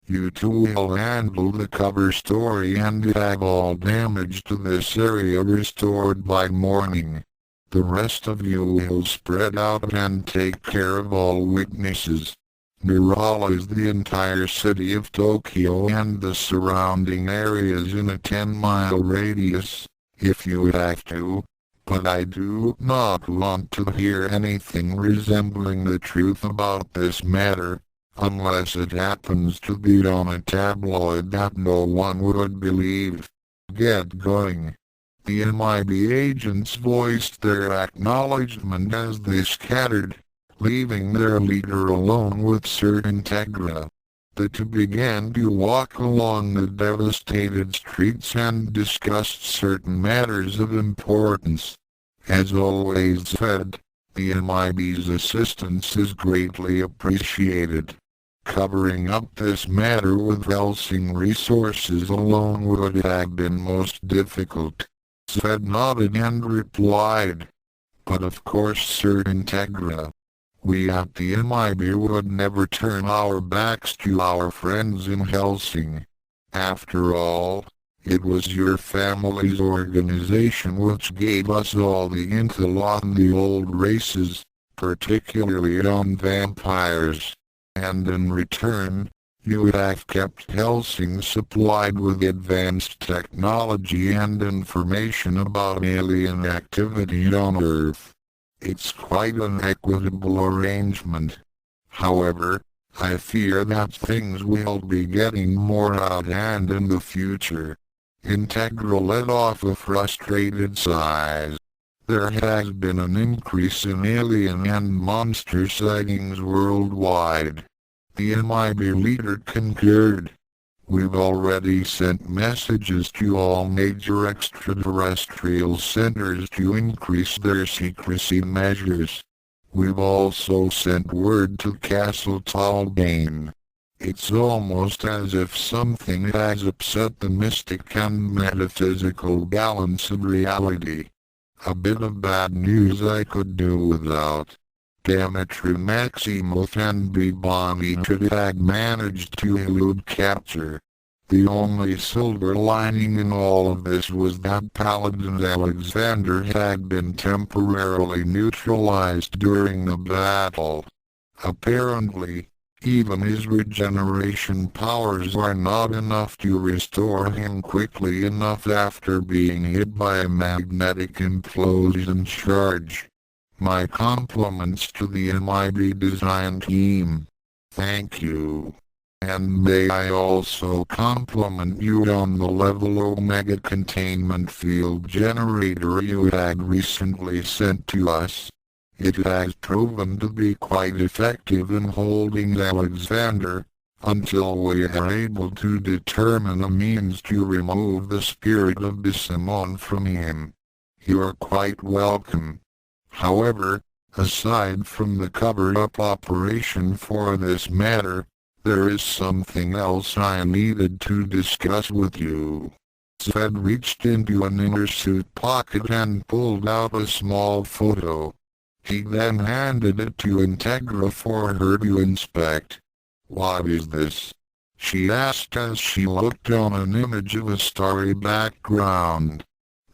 You two will handle the cover story and have all damage to this area restored by morning. The rest of you will spread out and take care of all weaknesses. Neutralize the entire city of Tokyo and the surrounding areas in a 10-mile radius, if you have to. But I do not want to hear anything resembling the truth about this matter, unless it happens to be on a tabloid that no one would believe. Get going. The MIB agents voiced their acknowledgement as they scattered, leaving their leader alone with Sir Integra. The two began to walk along the devastated streets and discussed certain matters of importance. As always said, the MIB's assistance is greatly appreciated. Covering up this matter with Helsing resources alone would have been most difficult. Zed nodded and replied. But of course, Sir Integra. We at the MIB would never turn our backs to our friends in Helsing. After all, it was your family's organization which gave us all the intel on the old races, particularly on vampires. And in return, you have kept Helsing supplied with advanced technology and information about alien activity on Earth. It's quite an equitable arrangement. However, I fear that things will be getting more out of hand in the future. Integra let off a frustrated sigh. There has been an increase in alien and monster sightings worldwide. The MIB leader concurred. We've already sent messages to all major extraterrestrial centers to increase their secrecy measures. We've also sent word to Castle Talbane. It's almost as if something has upset the mystic and metaphysical balance of reality. A bit of bad news I could do without. Demetri Maximoff and Bibani could have managed to elude capture. The only silver lining in all of this was that Paladin Alexander had been temporarily neutralized during the battle. Apparently, even his regeneration powers are not enough to restore him quickly enough after being hit by a magnetic implosion charge. My compliments to the MIB design team. Thank you. And may I also compliment you on the level Omega containment field generator you had recently sent to us. It has proven to be quite effective in holding Alexander, until we are able to determine a means to remove the spirit of Bisamon from him. You are quite welcome. However, aside from the cover-up operation for this matter, there is something else I needed to discuss with you. Zed reached into an inner suit pocket and pulled out a small photo. He then handed it to Integra for her to inspect. What is this? She asked as she looked on an image of a starry background.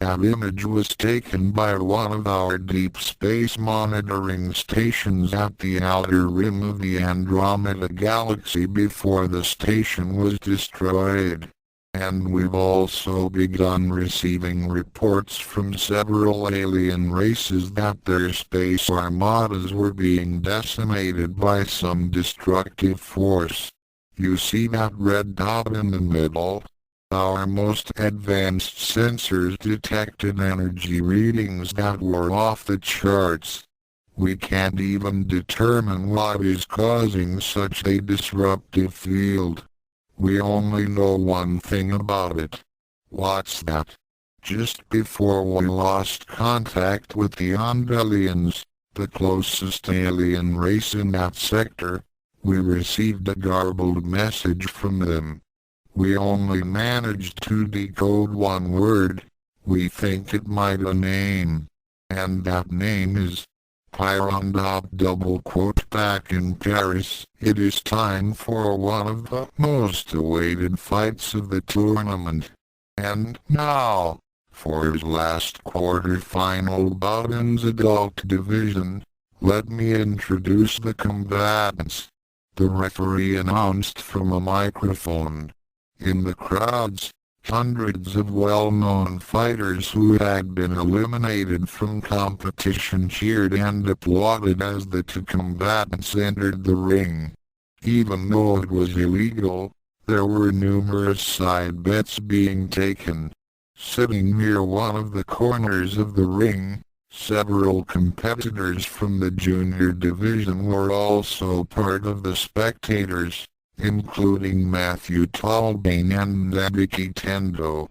That image was taken by one of our deep space monitoring stations at the outer rim of the Andromeda Galaxy before the station was destroyed. And we've also begun receiving reports from several alien races that their space armadas were being decimated by some destructive force. You see that red dot in the middle? Our most advanced sensors detected energy readings that were off the charts. We can't even determine what is causing such a disruptive field. We only know one thing about it. What's that? Just before we lost contact with the Andalians, the closest alien race in that sector, we received a garbled message from them. We only managed to decode one word. We think it might be a name. And that name is Hirondop double quote back in Paris. It is time for one of the most awaited fights of the tournament. And now, for his last quarter-final bout in the adult division, let me introduce the combatants. The referee announced from a microphone. In the crowds, hundreds of well-known fighters who had been eliminated from competition cheered and applauded as the two combatants entered the ring. Even though it was illegal, there were numerous side bets being taken. Sitting near one of the corners of the ring, several competitors from the junior division were also part of the spectators, including Matthew Tolbane and Nabiki Tendo.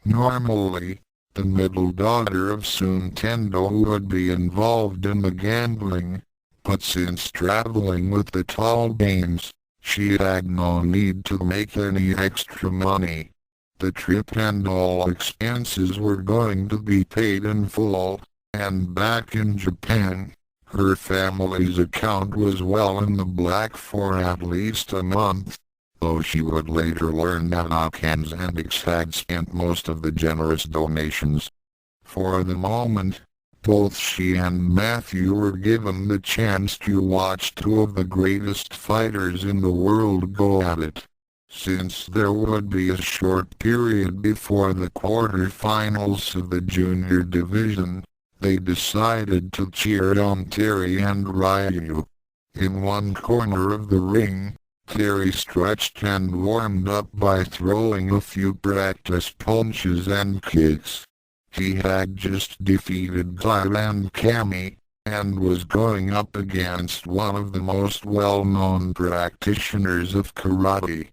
Normally, the middle daughter of Sun Tendo would be involved in the gambling, but since traveling with the Tolbanes, she had no need to make any extra money. The trip and all expenses were going to be paid in full, and back in Japan, her family's account was well in the black for at least a month, though she would later learn that Akanzandix had spent most of the generous donations. For the moment, both she and Matthew were given the chance to watch two of the greatest fighters in the world go at it. Since there would be a short period before the quarter-finals of the junior division, they decided to cheer on Terry and Ryu. In one corner of the ring, Terry stretched and warmed up by throwing a few practice punches and kicks. He had just defeated Cloud and Cammy, and was going up against one of the most well-known practitioners of karate.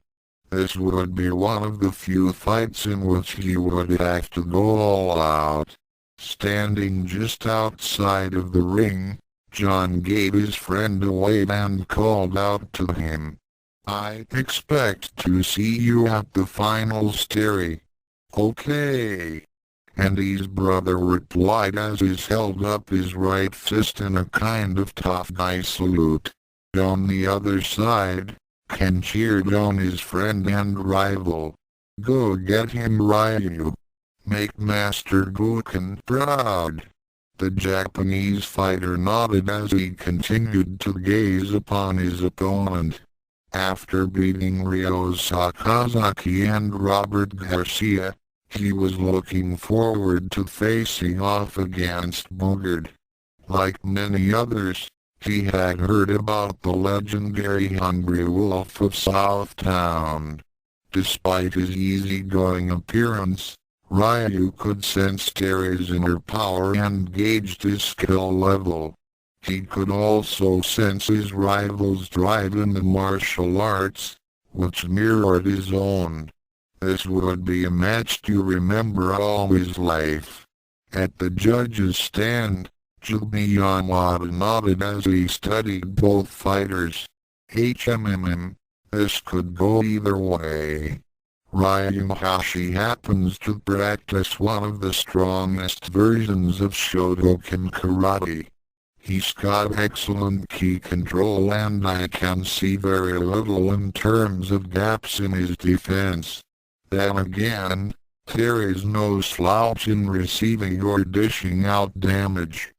This would be one of the few fights in which he would have to go all out. Standing just outside of the ring, John gave his friend a wave and called out to him. "I expect to see you at the finals, Terry." "Okay." And his brother replied as he held up his right fist in a kind of tough guy salute. On the other side, Ken cheered on his friend and rival. "Go get him, Ryu. Make Master Guken proud." The Japanese fighter nodded as he continued to gaze upon his opponent. After beating Ryo Sakazaki and Robert Garcia, he was looking forward to facing off against Bogard. Like many others, he had heard about the legendary Hungry Wolf of Southtown. Despite his easygoing appearance, Ryu could sense Terry's inner power and gauged his skill level. He could also sense his rival's drive in the martial arts, which mirrored his own. This would be a match to remember all his life. At the judge's stand, Jubi Yamada nodded as he studied both fighters. This could go either way. Ryu happens to practice one of the strongest versions of Shotokan karate. He's got excellent ki control and I can see very little in terms of gaps in his defense. Then again, Terry's no slouch in receiving or dishing out damage.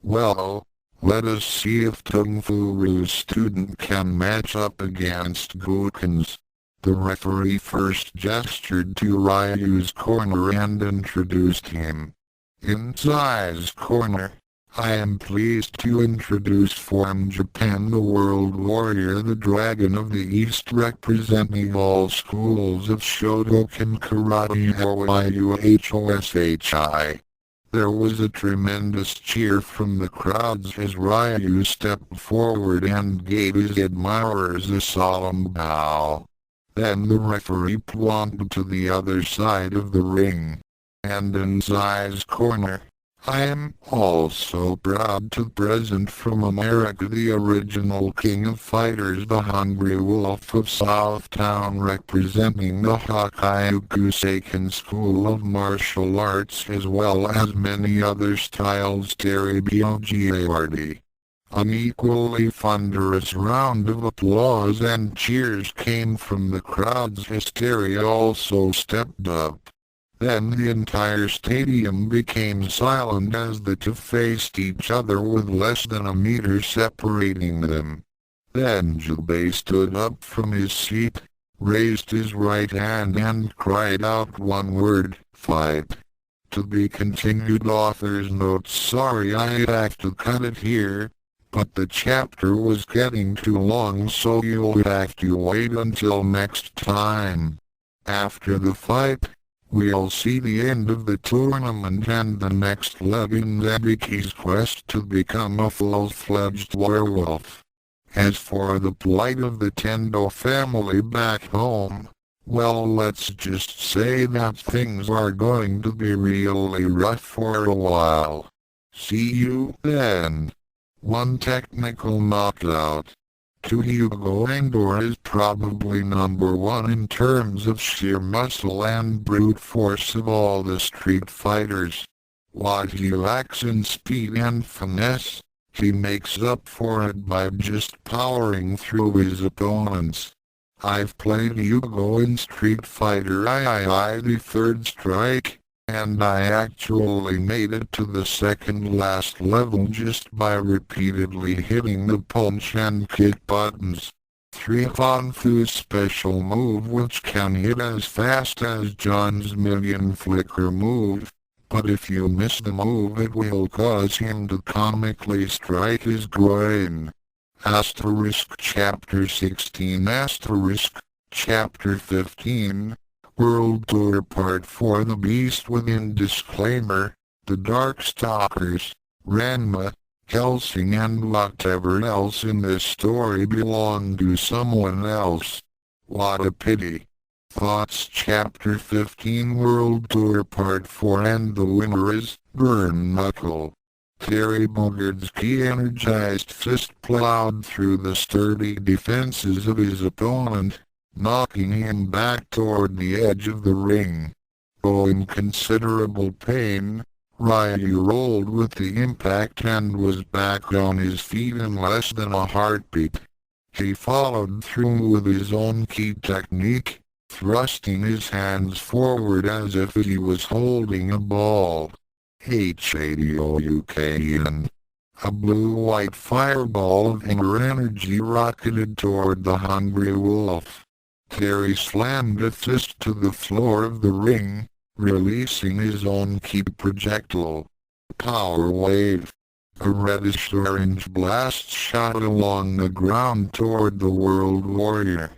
Well, let us see if Tung Furu's student can match up against Guken's. The referee first gestured to Ryu's corner and introduced him. In Zai's corner, I am pleased to introduce from Japan the World Warrior, the Dragon of the East, representing all schools of Shotokan Karate Ryuhoshi. There was a tremendous cheer from the crowds as Ryu stepped forward and gave his admirers a solemn bow. Then the referee plumped to the other side of the ring. And in Zai's corner, I am also proud to present from America the original king of fighters, the Hungry Wolf of Southtown, representing the Hokkaido Seiken School of Martial Arts as well as many other styles, Terry Biogiardi. An equally thunderous round of applause and cheers came from the crowd's hysteria also stepped up. Then the entire stadium became silent as the two faced each other with less than a meter separating them. Then Jubei stood up from his seat, raised his right hand and cried out one word, "Fight." To be continued. Author's notes. Sorry I have to cut it here, but the chapter was getting too long, so you'll have to wait until next time. After the fight, we'll see the end of the tournament and the next leg in Zebiki's quest to become a full-fledged werewolf. As for the plight of the Tendo family back home, well, let's just say that things are going to be really rough for a while. See you then. 1 technical knockout. To Hugo Endor is probably number 1 in terms of sheer muscle and brute force of all the Street Fighters. While he lacks in speed and finesse, he makes up for it by just powering through his opponents. I've played Hugo in Street Fighter III the Third Strike, and I actually made it to the second last level just by repeatedly hitting the punch and kick buttons. 3 Fanfu's special move, which can hit as fast as John's million flicker move, but if you miss the move it will cause him to comically strike his groin. Asterisk Chapter 16 Asterisk Chapter 15 World Tour Part 4 The Beast Within Disclaimer The Darkstalkers, Ranma, Helsing and whatever else in this story belong to someone else. What a pity. Thoughts Chapter 15 World Tour Part 4 and the winner is Burn Knuckle. Terry Bogard's key-energized fist plowed through the sturdy defenses of his opponent, knocking him back toward the edge of the ring. Though in considerable pain, Ryu rolled with the impact and was back on his feet in less than a heartbeat. He followed through with his own key technique, thrusting his hands forward as if he was holding a ball. Hadouken! A blue-white fireball of inner energy rocketed toward the hungry wolf. Terry slammed a fist to the floor of the ring, releasing his own key projectile. Power wave. A reddish-orange blast shot along the ground toward the World Warrior.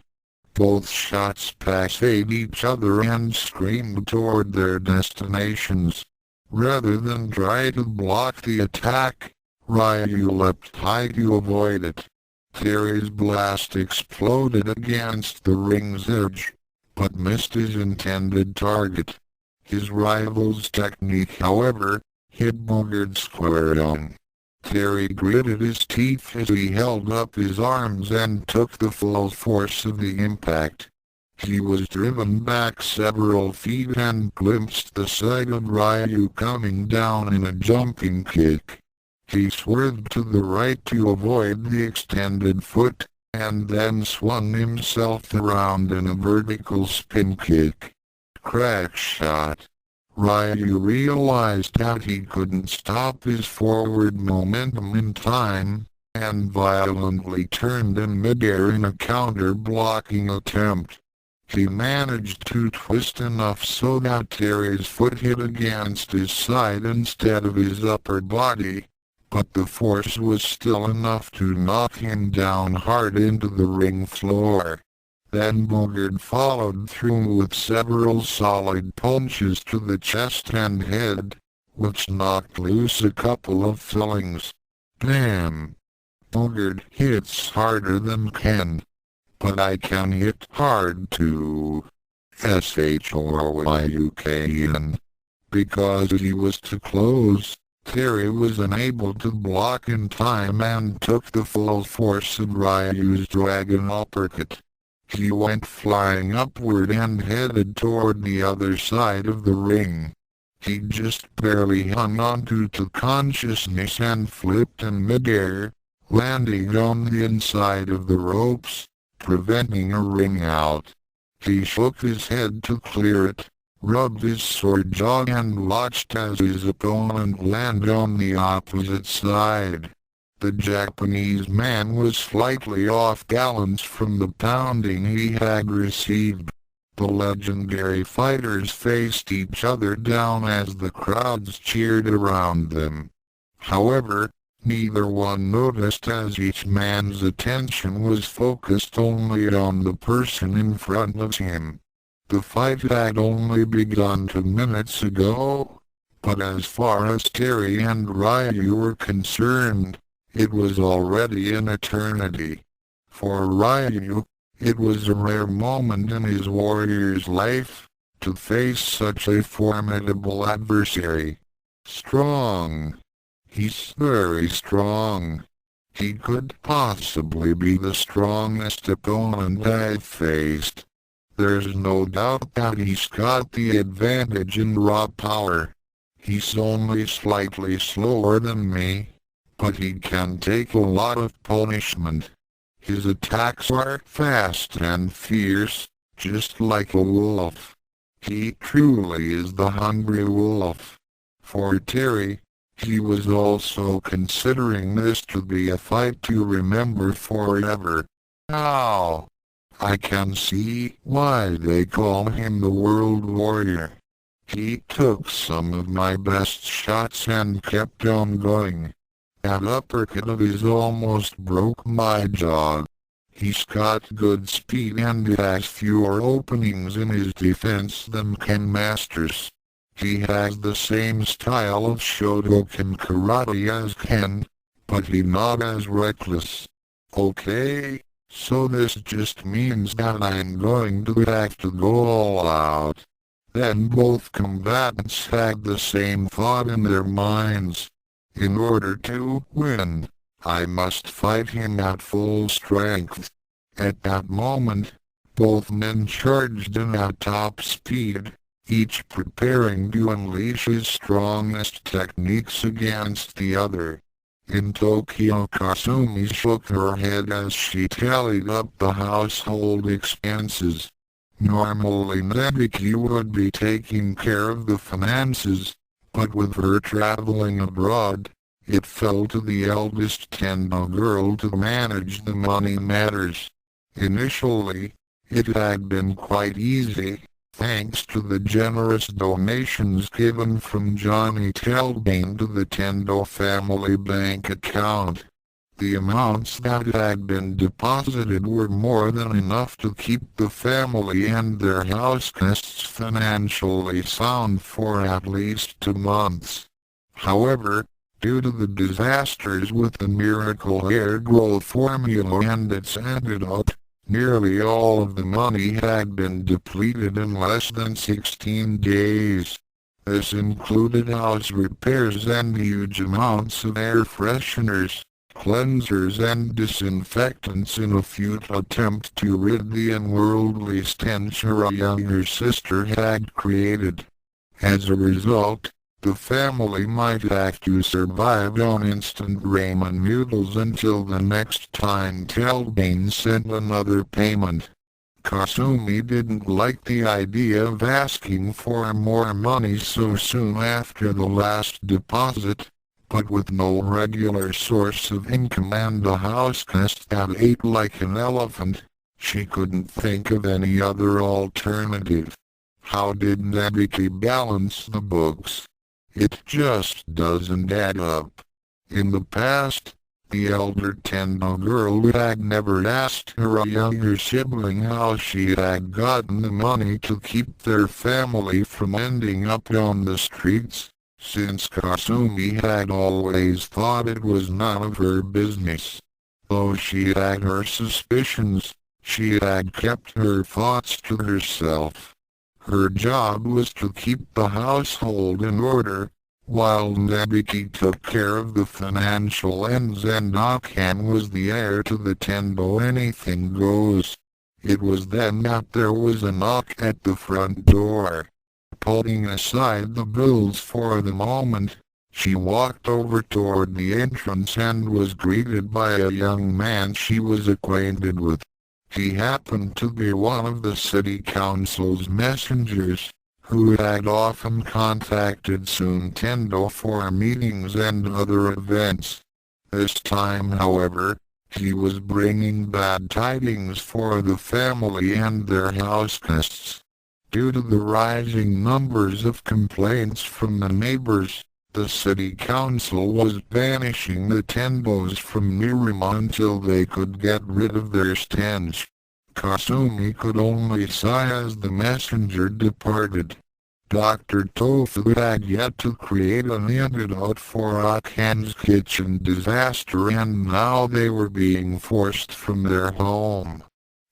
Both shots passed each other and screamed toward their destinations. Rather than try to block the attack, Ryu leapt high to avoid it. Terry's blast exploded against the ring's edge, but missed his intended target. His rival's technique, however, hit Bogard square on. Terry gritted his teeth as he held up his arms and took the full force of the impact. He was driven back several feet and glimpsed the sight of Ryu coming down in a jumping kick. He swerved to the right to avoid the extended foot, and then swung himself around in a vertical spin kick. Crack shot. Ryu realized that he couldn't stop his forward momentum in time, and violently turned in midair in a counter-blocking attempt. He managed to twist enough so that Terry's foot hit against his side instead of his upper body, but the force was still enough to knock him down hard into the ring floor. Then Bogard followed through with several solid punches to the chest and head, which knocked loose a couple of fillings. Damn! Bogard hits harder than Ken. But I can hit hard too. Shoryuken. Because he was too close, Terry was unable to block in time and took the full force of Ryu's dragon uppercut. He went flying upward and headed toward the other side of the ring. He just barely hung onto to consciousness and flipped in midair, landing on the inside of the ropes, preventing a ring out. He shook his head to clear it, rubbed his sore jaw and watched as his opponent landed on the opposite side. The Japanese man was slightly off balance from the pounding he had received. The legendary fighters faced each other down as the crowds cheered around them. However, neither one noticed as each man's attention was focused only on the person in front of him. The fight had only begun 2 minutes ago, but as far as Terry and Ryu were concerned, it was already an eternity. For Ryu, it was a rare moment in his warrior's life, to face such a formidable adversary. Strong. He's very strong. He could possibly be the strongest opponent I've faced. There's no doubt that he's got the advantage in raw power. He's only slightly slower than me, but he can take a lot of punishment. His attacks are fast and fierce, just like a wolf. He truly is the hungry wolf. For Terry, he was also considering this to be a fight to remember forever. Ow! I can see why they call him the World Warrior. He took some of my best shots and kept on going. That uppercut of his almost broke my jaw. He's got good speed and has fewer openings in his defense than Ken masters. He has the same style of Shotokan karate as Ken, but he's not as reckless. Okay, so this just means that I'm going to have to go all out. Then both combatants had the same thought in their minds. In order to win, I must fight him at full strength. At that moment, both men charged in at top speed, each preparing to unleash his strongest techniques against the other. In Tokyo, Kasumi shook her head as she tallied up the household expenses. Normally Nebiki would be taking care of the finances, but with her traveling abroad, it fell to the eldest Tendo girl to manage the money matters. Initially, it had been quite easy, thanks to the generous donations given from Johnny Talbane to the Tendo family bank account. The amounts that had been deposited were more than enough to keep the family and their house guests financially sound for at least 2 months. However, due to the disasters with the miracle hair growth formula and its antidote, nearly all of the money had been depleted in less than 16 days. This included house repairs and huge amounts of air fresheners, cleansers and disinfectants in a futile attempt to rid the unworldly stench her younger sister had created. As a result, the family might have to survive on instant ramen noodles until the next time Talbane sent another payment. Kasumi didn't like the idea of asking for more money so soon after the last deposit, but with no regular source of income and a house guest that ate like an elephant, she couldn't think of any other alternative. How did Nebiki balance the books? It just doesn't add up. In the past, the elder Tendo girl had never asked her younger sibling how she had gotten the money to keep their family from ending up on the streets, since Kasumi had always thought it was none of her business. Though she had her suspicions, she had kept her thoughts to herself. Her job was to keep the household in order, while Nebiki took care of the financial ends and Neko-ken was the heir to the Tendo anything goes. It was then that there was a knock at the front door. Putting aside the bills for the moment, She walked over toward the entrance and was greeted by a young man she was acquainted with. He happened to be one of the city council's messengers, who had often contacted Suntendo for meetings and other events. This time, however, he was bringing bad tidings for the family and their house guests. Due to the rising numbers of complaints from the neighbors, the city council was banishing the Tendos from Nirima until they could get rid of their stench. Kasumi could only sigh as the messenger departed. Dr. Tofu had yet to create an antidote for Akan's kitchen disaster, and now they were being forced from their home.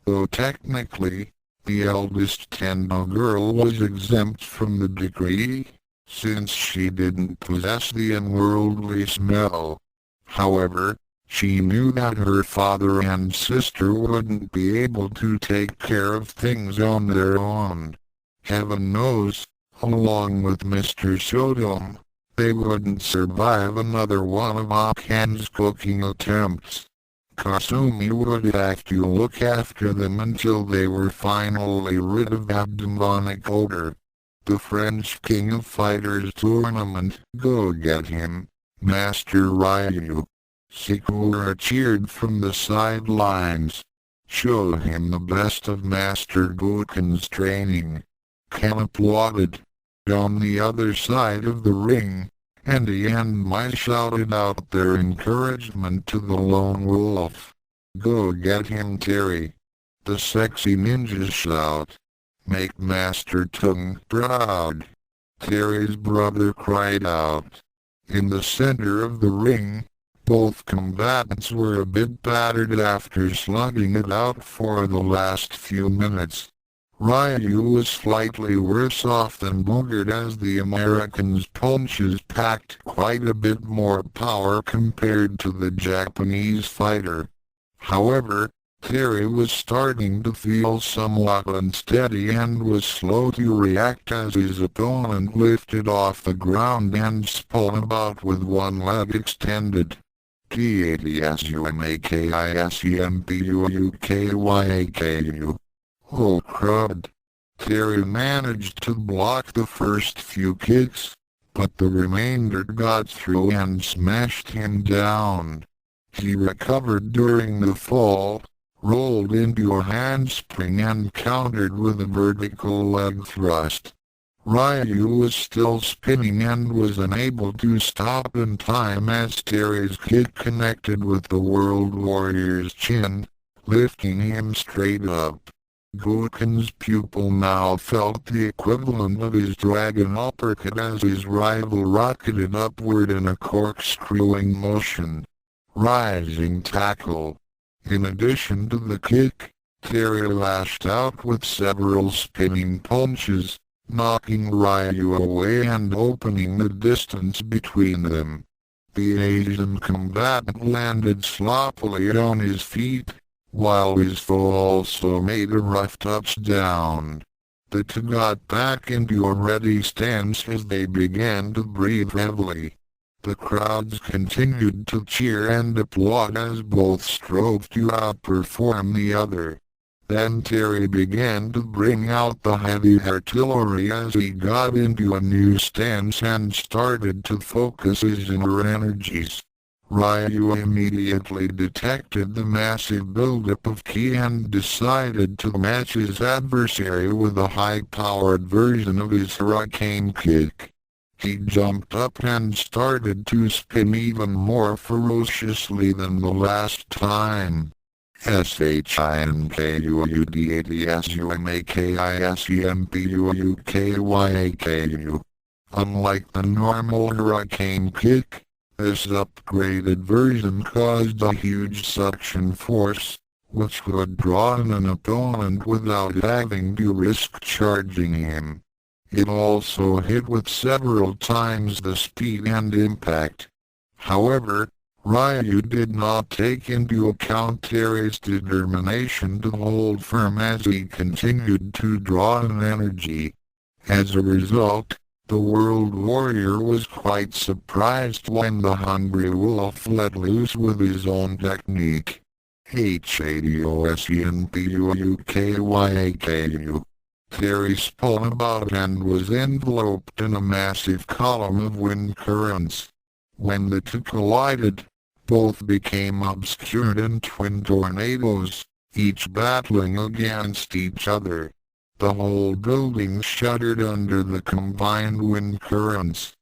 Though technically, the eldest Tendo girl was exempt from the decree, since she didn't possess the unworldly smell. However, she knew that her father and sister wouldn't be able to take care of things on their own. Heaven knows, along with Mr. Sodom, they wouldn't survive another one of Akan's cooking attempts. Kasumi would have to look after them until they were finally rid of that demonic odor. The French King of Fighters tournament, go get him, Master Ryu. Sakura cheered from the sidelines. Show him the best of Master Goten's training. Ken applauded. On the other side of the ring, Andy and Mai shouted out their encouragement to the lone wolf. Go get him, Terry. The sexy ninjas shout. Make Master Tung proud. Terry's brother cried out. In the center of the ring, both combatants were a bit battered after slugging it out for the last few minutes. Ryu was slightly worse off than Bogart, as the American's punches packed quite a bit more power compared to the Japanese fighter. However, Terry was starting to feel somewhat unsteady and was slow to react as his opponent lifted off the ground and spun about with one leg extended. TADSUMAKISEMPUUKYAKU. Oh crud. Terry managed to block the first few kicks, but the remainder got through and smashed him down. He recovered during the fall, rolled into a handspring and countered with a vertical leg thrust. Ryu was still spinning and was unable to stop in time as Terry's kick connected with the World Warrior's chin, lifting him straight up. Goten's pupil now felt the equivalent of his dragon uppercut as his rival rocketed upward in a corkscrewing motion. Rising tackle. In addition to the kick, Terry lashed out with several spinning punches, knocking Ryu away and opening the distance between them. The Asian combatant landed sloppily on his feet, while his foe also made a rough touchdown. The two got back into a ready stance as they began to breathe heavily. The crowds continued to cheer and applaud as both strove to outperform the other. Then Terry began to bring out the heavy artillery as he got into a new stance and started to focus his inner energies. Ryu immediately detected the massive buildup of ki and decided to match his adversary with a high-powered version of his hurricane kick. He jumped up and started to spin even more ferociously than the last time. SHINKUUDADSUMAKISEMPUUKYAKU. Unlike the normal hurricane kick, this upgraded version caused a huge suction force, which would draw in an opponent without having to risk charging him. It also hit with several times the speed and impact. However, Ryu did not take into account Terry's determination to hold firm as he continued to draw in energy. As a result, The World Warrior was quite surprised when the Hungry Wolf let loose with his own technique. HADOSENPUUKYAKU. Terry spun about and was enveloped in a massive column of wind currents. When the two collided, both became obscured in twin tornadoes, each battling against each other. The whole building shuddered under the combined wind currents.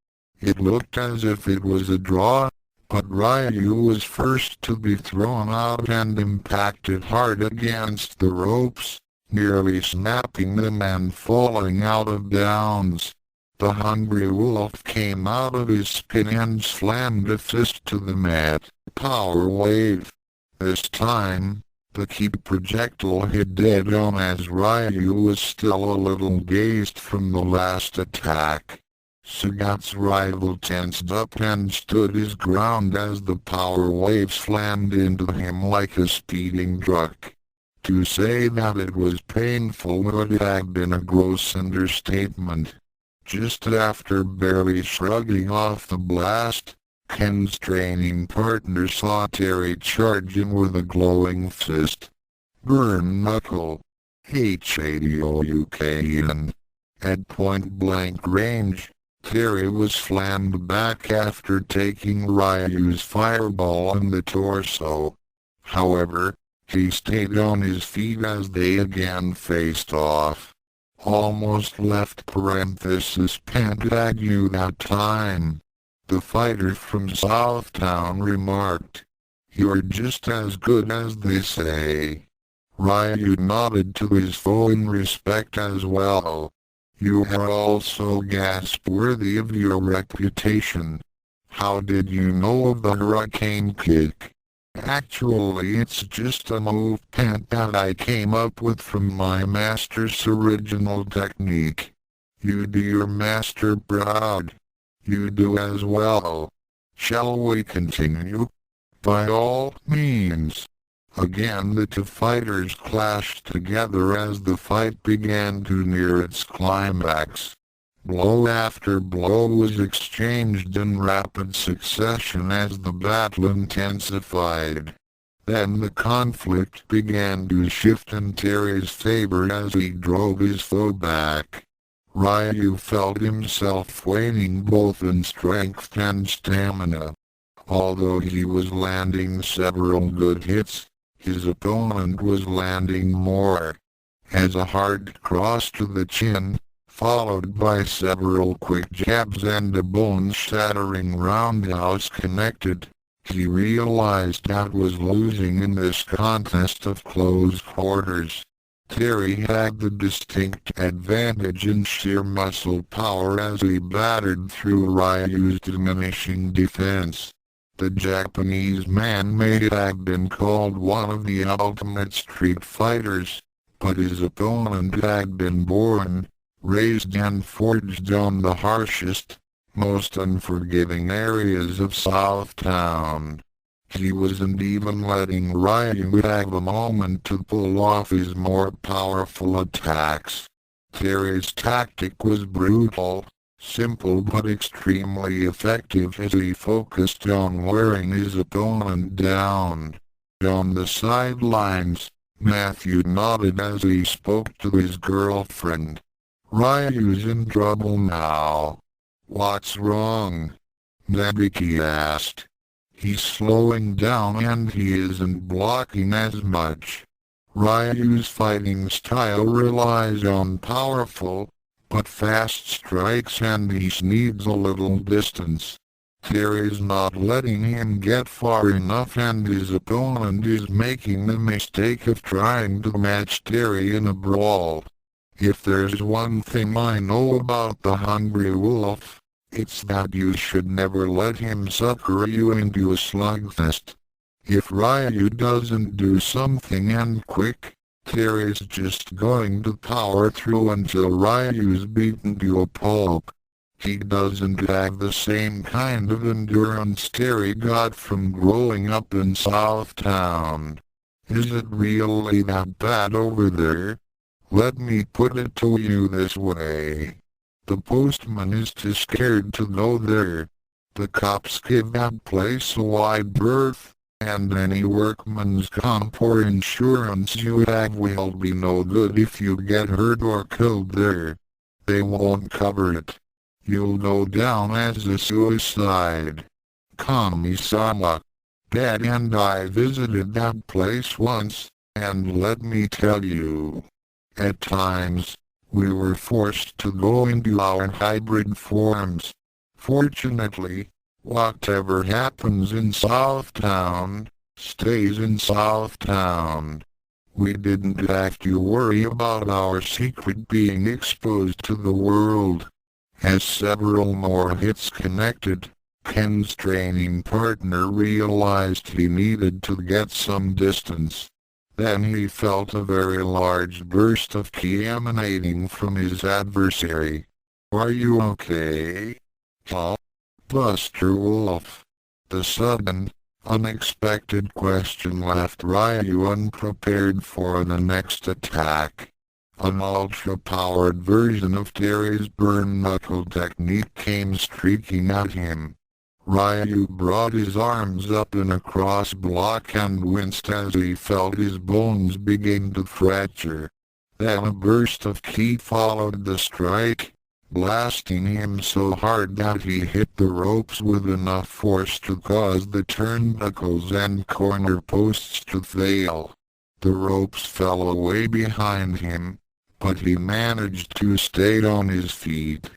It looked as if it was a draw, but Ryu was first to be thrown out and impacted hard against the ropes, nearly snapping them and falling out of bounds. The Hungry Wolf came out of his spin and slammed a fist to the mat. Power wave. This time, the key projectile hit dead on as Ryu was still a little dazed from the last attack. Sagat's rival tensed up and stood his ground as the power wave slammed into him like a speeding truck. To say that it was painful would have been a gross understatement. Just after barely shrugging off the blast, Ken's training partner saw Terry charge him with a glowing fist. Burn knuckle. HADOUKEN. At point-blank range, Terry was slammed back after taking Ryu's fireball in the torso. However, he stayed on his feet as they again faced off. Almost left parenthesis Pentagu that time. The fighter from Southtown remarked, "You're just as good as they say." Ryu nodded to his foe in respect as well. "You are also gasp worthy of your reputation. How did you know of the hurricane kick?" "Actually, it's just a move that I came up with from my master's original technique. You do your master proud. You do as well. Shall we continue?" "By all means." Again the two fighters clashed together as the fight began to near its climax. Blow after blow was exchanged in rapid succession as the battle intensified. Then the conflict began to shift in Terry's favor as he drove his foe back. Ryu felt himself waning both in strength and stamina. Although he was landing several good hits, his opponent was landing more. As a hard cross to the chin, followed by several quick jabs and a bone-shattering roundhouse connected, he realized that was losing in this contest of close quarters. Terry had the distinct advantage in sheer muscle power as he battered through Ryu's diminishing defense. The Japanese man may have been called one of the ultimate street fighters, but his opponent had been born, raised and forged on the harshest, most unforgiving areas of Southtown. He wasn't even letting Ryu have a moment to pull off his more powerful attacks. Terry's tactic was brutal, simple but extremely effective as he focused on wearing his opponent down. On the sidelines, Matthew nodded as he spoke to his girlfriend. "Ryu's in trouble now." "What's wrong?" Nabiki asked. "He's slowing down and he isn't blocking as much. Ryu's fighting style relies on powerful, but fast strikes and he needs a little distance. Terry's not letting him get far enough and his opponent is making the mistake of trying to match Terry in a brawl. If there's one thing I know about the Hungry Wolf, it's that you should never let him sucker you into a slugfest. If Ryu doesn't do something and quick, Terry's just going to power through until Ryu's beaten to a pulp. He doesn't have the same kind of endurance Terry got from growing up in Southtown. Is it really that bad over there? Let me put it to you this way. The postman is too scared to go there. The cops give that place a wide berth, and any workman's comp or insurance you have will be no good if you get hurt or killed there. They won't cover it. You'll go down as a suicide. Kami-sama. Dad and I visited that place once, and let me tell you, at times, we were forced to go into our hybrid forms. Fortunately, whatever happens in Southtown, stays in Southtown. We didn't have to worry about our secret being exposed to the world. As several more hits connected, Ken's training partner realized he needed to get some distance. Then he felt a very large burst of ki emanating from his adversary. "Are you okay?" "Huh? Buster Wolf." The sudden, unexpected question left Ryu unprepared for the next attack. An ultra-powered version of Terry's burn knuckle technique came streaking at him. Ryu brought his arms up in a cross block and winced as he felt his bones begin to fracture. Then a burst of ki followed the strike, blasting him so hard that he hit the ropes with enough force to cause the turnbuckles and corner posts to fail. The ropes fell away behind him, but he managed to stay on his feet.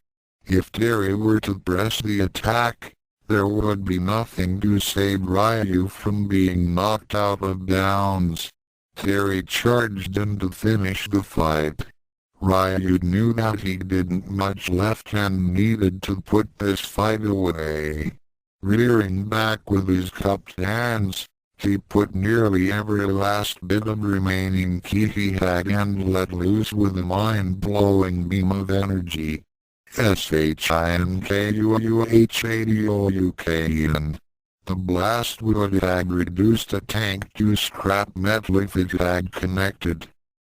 If Terry were to press the attack, there would be nothing to save Ryu from being knocked out of bounds. Terry charged in to finish the fight. Ryu knew that he didn't much left and needed to put this fight away. Rearing back with his cupped hands, he put nearly every last bit of remaining ki he had and let loose with a mind-blowing beam of energy. Shinkuuhadouken. The blast would have reduced a tank to scrap metal if it had connected.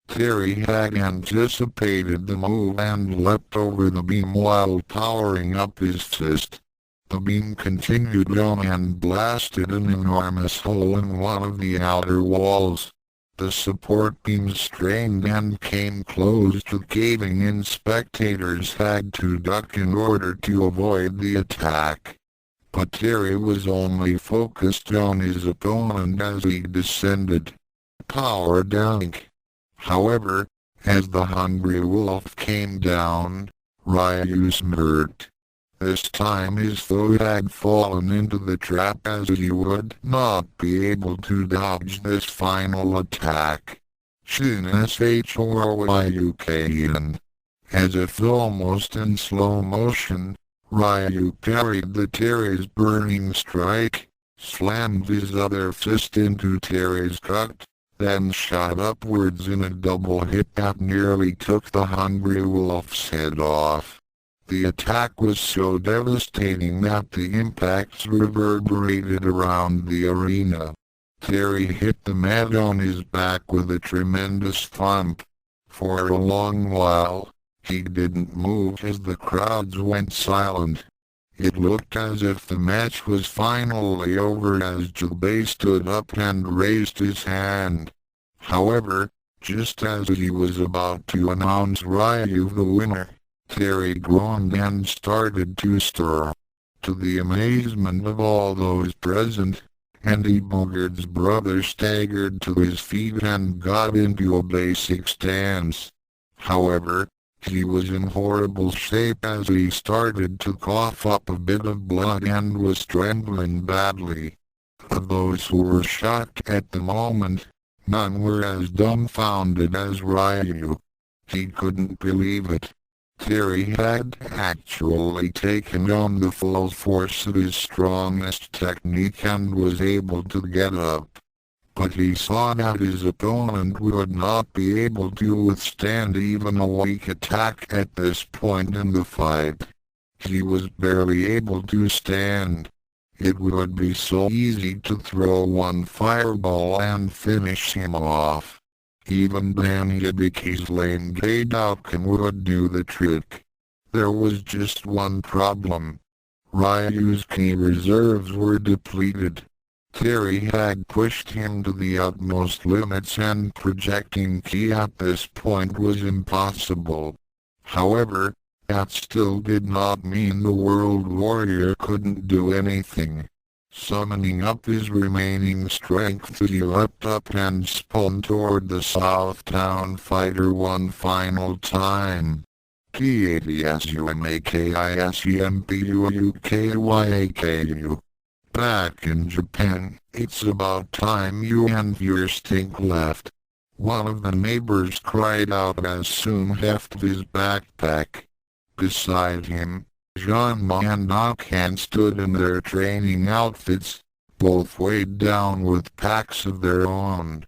Terry had anticipated the move and leapt over the beam while powering up his fist. The beam continued on and blasted an enormous hole in one of the outer walls. The support beams strained and came close to caving in. Spectators had to duck in order to avoid the attack. But Terry was only focused on his opponent as he descended. Power dunk. However, as the hungry wolf came down, Ryu smirked. This time his foe had fallen into the trap as he would not be able to dodge this final attack. Shinkuuhadouken. As if almost in slow motion, Ryu parried the Terry's burning strike, slammed his other fist into Terry's gut, then shot upwards in a double hit that nearly took the hungry wolf's head off. The attack was so devastating that the impacts reverberated around the arena. Terry hit the mat on his back with a tremendous thump. For a long while, he didn't move as the crowds went silent. It looked as if the match was finally over as Jubei stood up and raised his hand. However, just as he was about to announce Ryu the winner, Terry groaned and started to stir. To the amazement of all those present, Andy Bogart's brother staggered to his feet and got into a basic stance. However, he was in horrible shape as he started to cough up a bit of blood and was trembling badly. Of those who were shocked at the moment, none were as dumbfounded as Ryu. He couldn't believe it. Terry had actually taken on the full force of his strongest technique and was able to get up. But he saw that his opponent would not be able to withstand even a weak attack at this point in the fight. He was barely able to stand. It would be so easy to throw one fireball and finish him off. Even Dan Hibiki's lane Genma would do the trick. There was just one problem. Ryu's key reserves were depleted. Terry had pushed him to the utmost limits and projecting ki at this point was impossible. However, that still did not mean the World Warrior couldn't do anything. Summoning up his remaining strength, he leapt up and spun toward the South Town fighter one final time. TADSUMAKISEMPUUKYAKU. Back in Japan, it's about time you and your stink left. One of the neighbors cried out as Soon hefted his backpack. Beside him, Genma and Neko-ken stood in their training outfits, both weighed down with packs of their own.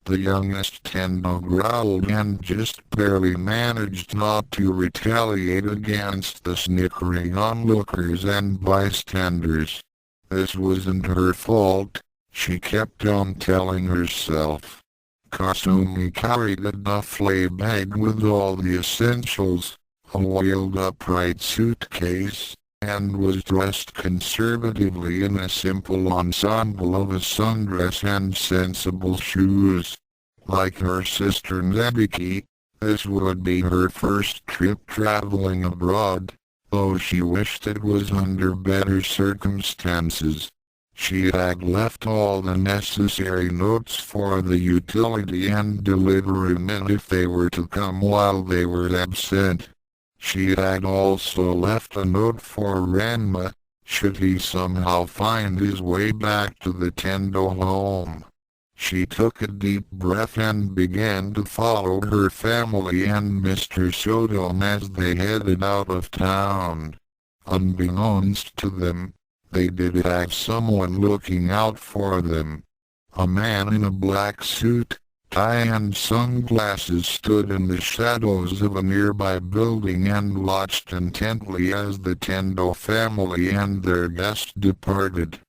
The youngest Tendo growled and just barely managed not to retaliate against the snickering onlookers and bystanders. This wasn't her fault, she kept on telling herself. Kasumi carried a duffel bag with all the essentials, a wheeled upright suitcase, and was dressed conservatively in a simple ensemble of a sundress and sensible shoes. Like her sister Nebiki, this would be her first trip traveling abroad, though she wished it was under better circumstances. She had left all the necessary notes for the utility and delivery men if they were to come while they were absent. She had also left a note for Ranma, should he somehow find his way back to the Tendo home. She took a deep breath and began to follow her family and Mr. Sodom as they headed out of town. Unbeknownst to them, they did have someone looking out for them. A man in a black suit, tie and sunglasses stood in the shadows of a nearby building and watched intently as the Tendo family and their guest departed.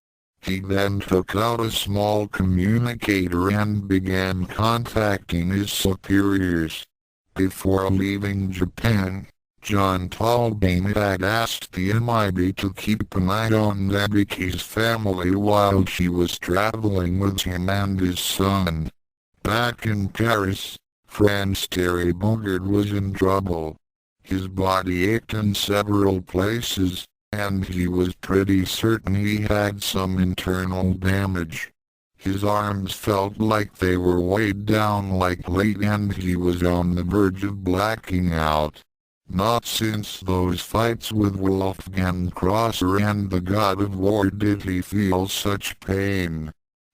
He then took out a small communicator and began contacting his superiors. Before leaving Japan, John Talbane had asked the MIB to keep an eye on Nebiki's family while she was traveling with him and his son. Back in Paris, Franz Terry Bogart was in trouble. His body ached in several places, and he was pretty certain he had some internal damage. His arms felt like they were weighed down like lead and he was on the verge of blacking out. Not since those fights with Wolfgang Crosser and the God of War did he feel such pain.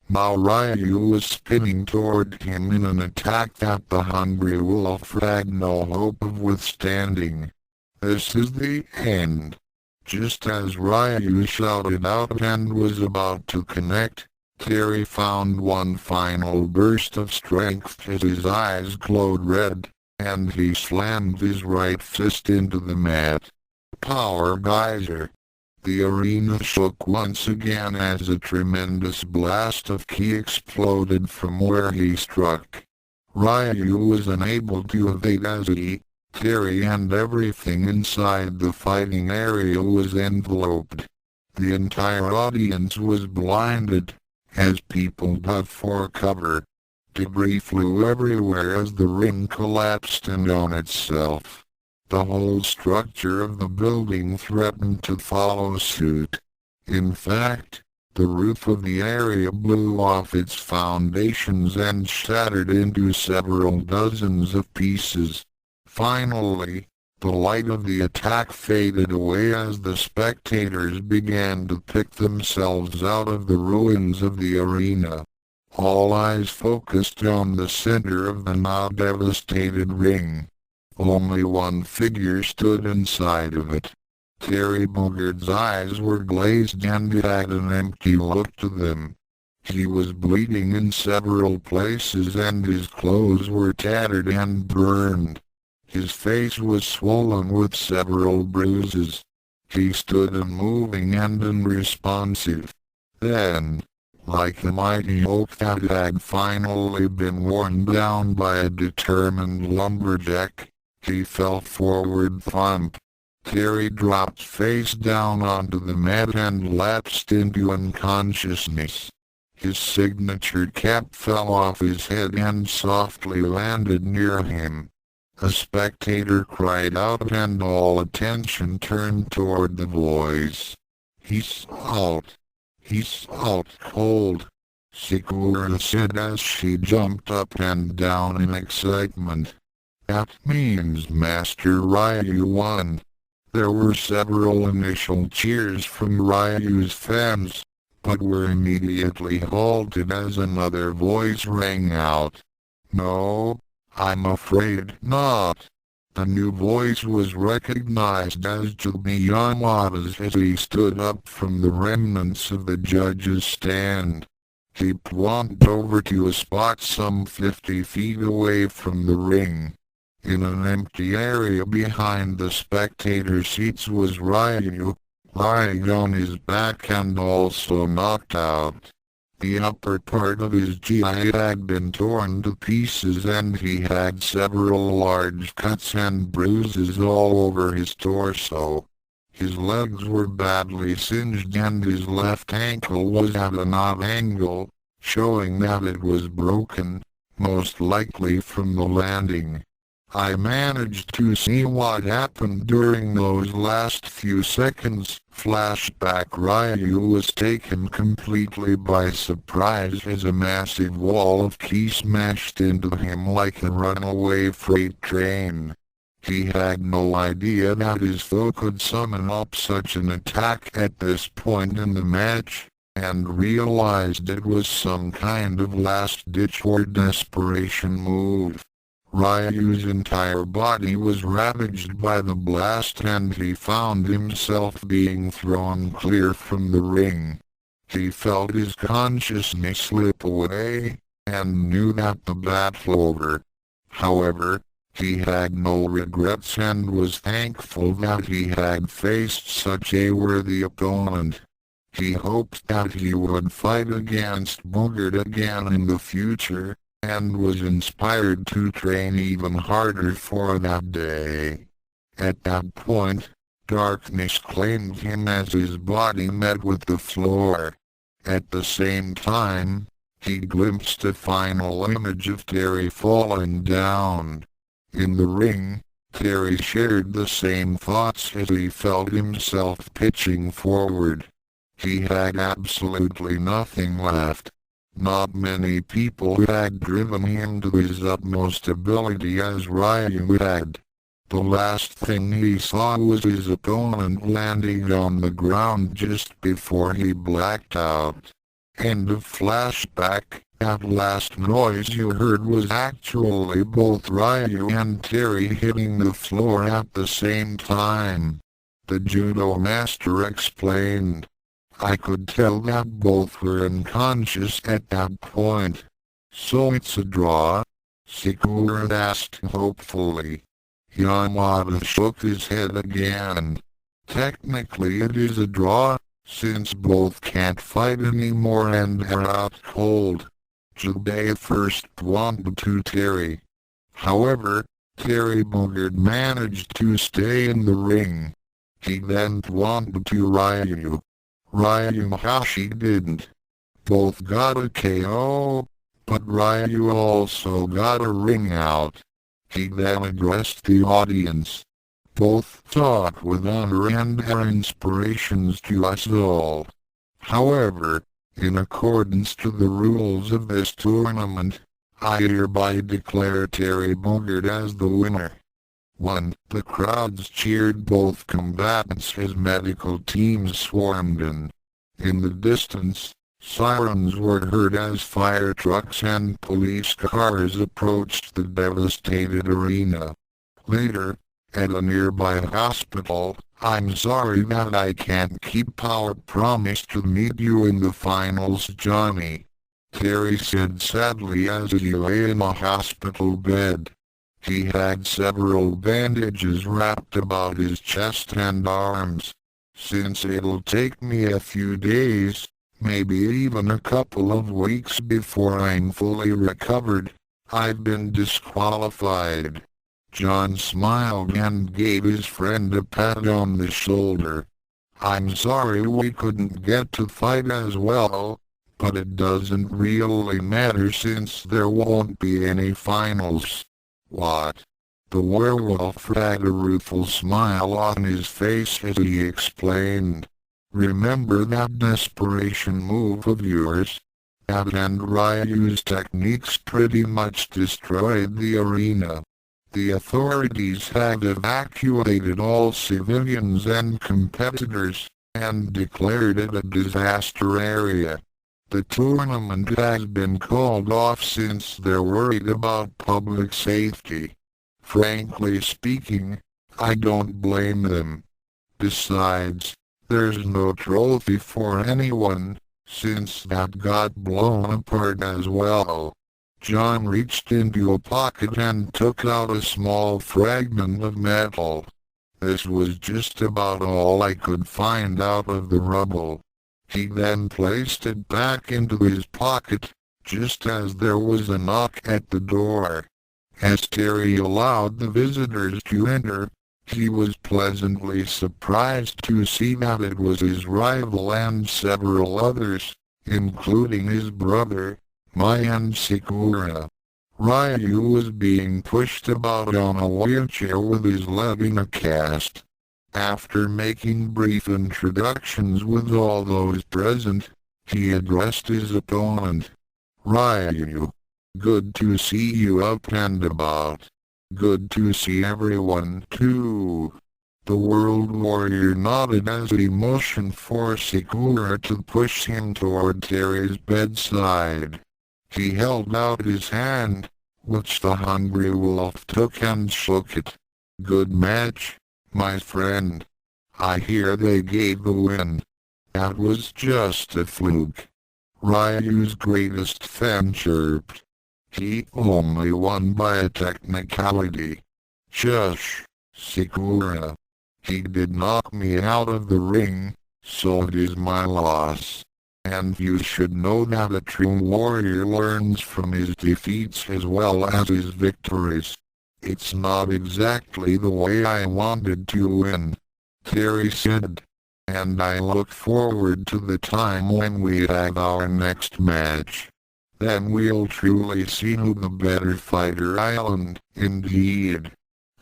Now Ryu was spinning toward him in an attack that the hungry wolf had no hope of withstanding. This is the end. Just as Ryu shouted out and was about to connect, Terry found one final burst of strength as his eyes glowed red, and he slammed his right fist into the mat. Power geyser. The arena shook once again as a tremendous blast of ki exploded from where he struck. Ryu was unable to evade as Terry and everything inside the fighting area was enveloped. The entire audience was blinded, as people dug for cover. Debris flew everywhere as the ring collapsed in on itself. The whole structure of the building threatened to follow suit. In fact, the roof of the area blew off its foundations and shattered into several dozens of pieces. Finally, the light of the attack faded away as the spectators began to pick themselves out of the ruins of the arena. All eyes focused on the center of the now devastated ring. Only one figure stood inside of it. Terry Bogart's eyes were glazed and he had an empty look to them. He was bleeding in several places and his clothes were tattered and burned. His face was swollen with several bruises. He stood unmoving and unresponsive. Then, like the mighty oak that had finally been worn down by a determined lumberjack, he fell forward thump. Terry dropped face down onto the mat and lapsed into unconsciousness. His signature cap fell off his head and softly landed near him. A spectator cried out and all attention turned toward the voice. "He's out! He's out cold!" Sakura said as she jumped up and down in excitement. "That means Master Ryu won." There were several initial cheers from Ryu's fans, but were immediately halted as another voice rang out. "No, I'm afraid not." The new voice was recognized as Jimmy Yamada's as he stood up from the remnants of the judges' stand. He plonked over to a spot some 50 feet away from the ring. In an empty area behind the spectator seats was Ryu, lying on his back and also knocked out. The upper part of his GI had been torn to pieces and he had several large cuts and bruises all over his torso. His legs were badly singed and his left ankle was at an odd angle, showing that it was broken, most likely from the landing. I managed to see what happened during those last few seconds. Flashback: Ryu was taken completely by surprise as a massive wall of ki smashed into him like a runaway freight train. He had no idea that his foe could summon up such an attack at this point in the match, and realized it was some kind of last-ditch or desperation move. Ryu's entire body was ravaged by the blast and he found himself being thrown clear from the ring. He felt his consciousness slip away, and knew that the battle over. However, he had no regrets and was thankful that he had faced such a worthy opponent. He hoped that he would fight against Bogart again in the future, and was inspired to train even harder for that day. At that point, darkness claimed him as his body met with the floor. At the same time, he glimpsed a final image of Terry falling down. In the ring, Terry shared the same thoughts as he felt himself pitching forward. He had absolutely nothing left. Not many people had driven him to his utmost ability as Ryu had. The last thing he saw was his opponent landing on the ground just before he blacked out. End of flashback. That last noise you heard was actually both Ryu and Terry hitting the floor at the same time. The judo master explained. I could tell that both were unconscious at that point. So it's a draw? Sakura asked hopefully. Yamada shook his head again. Technically it is a draw, since both can't fight anymore and are out cold. Jubei first pointed to Terry. However, Terry Bogart managed to stay in the ring. He then pointed to Ryu. Ryu Hashi didn't. Both got a KO, but Ryu also got a ring out. He then addressed the audience. Both talk with honor and are inspirations to us all. However, in accordance to the rules of this tournament, I hereby declare Terry Bogart as the winner. 1. The crowds cheered both combatants as medical teams swarmed in. In the distance, sirens were heard as fire trucks and police cars approached the devastated arena. Later, at a nearby hospital, I'm sorry that I can't keep our promise to meet you in the finals, Johnny, Terry said sadly as he lay in a hospital bed. He had several bandages wrapped about his chest and arms. Since it'll take me a few days, maybe even a couple of weeks before I'm fully recovered, I've been disqualified. John smiled and gave his friend a pat on the shoulder. I'm sorry we couldn't get to fight as well, but it doesn't really matter since there won't be any finals. What? The werewolf had a rueful smile on his face as he explained. Remember that desperation move of yours? That and Ryu's techniques pretty much destroyed the arena. The authorities have evacuated all civilians and competitors, and declared it a disaster area. The tournament has been called off since they're worried about public safety. Frankly speaking, I don't blame them. Besides, there's no trophy for anyone, since that got blown apart as well. John reached into a pocket and took out a small fragment of metal. This was just about all I could find out of the rubble. He then placed it back into his pocket, just as there was a knock at the door. As Terry allowed the visitors to enter, he was pleasantly surprised to see that it was his rival and several others, including his brother, Mai and Sakura. Ryu was being pushed about on a wheelchair with his leg in a cast. After making brief introductions with all those present, he addressed his opponent. Ryu. Good to see you up and about. Good to see everyone too. The World Warrior nodded as he motioned for Sakura to push him toward Terry's bedside. He held out his hand, which the hungry wolf took and shook it. Good match, my friend. I hear they gave the win. That was just a fluke. Ryu's greatest fan chirped. He only won by a technicality. Shush, Sakura. He did knock me out of the ring, so it is my loss. And you should know that a true warrior learns from his defeats as well as his victories. It's not exactly the way I wanted to win, Terry said. And I look forward to the time when we have our next match. Then we'll truly see who the better fighter island, indeed.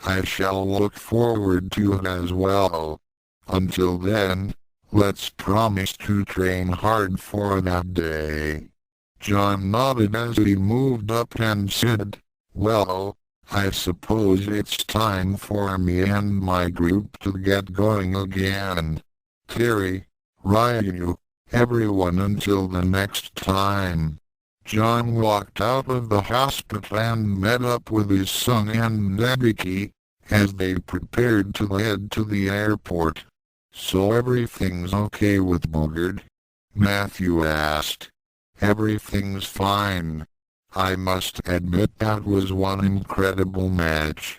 I shall look forward to it as well. Until then, let's promise to train hard for that day. John nodded as he moved up and said, well, I suppose it's time for me and my group to get going again. Terry, Ryu, everyone until the next time. John walked out of the hospital and met up with his son and Nebiki, as they prepared to head to the airport. So everything's okay with Bogard? Matthew asked. Everything's fine. I must admit that was one incredible match.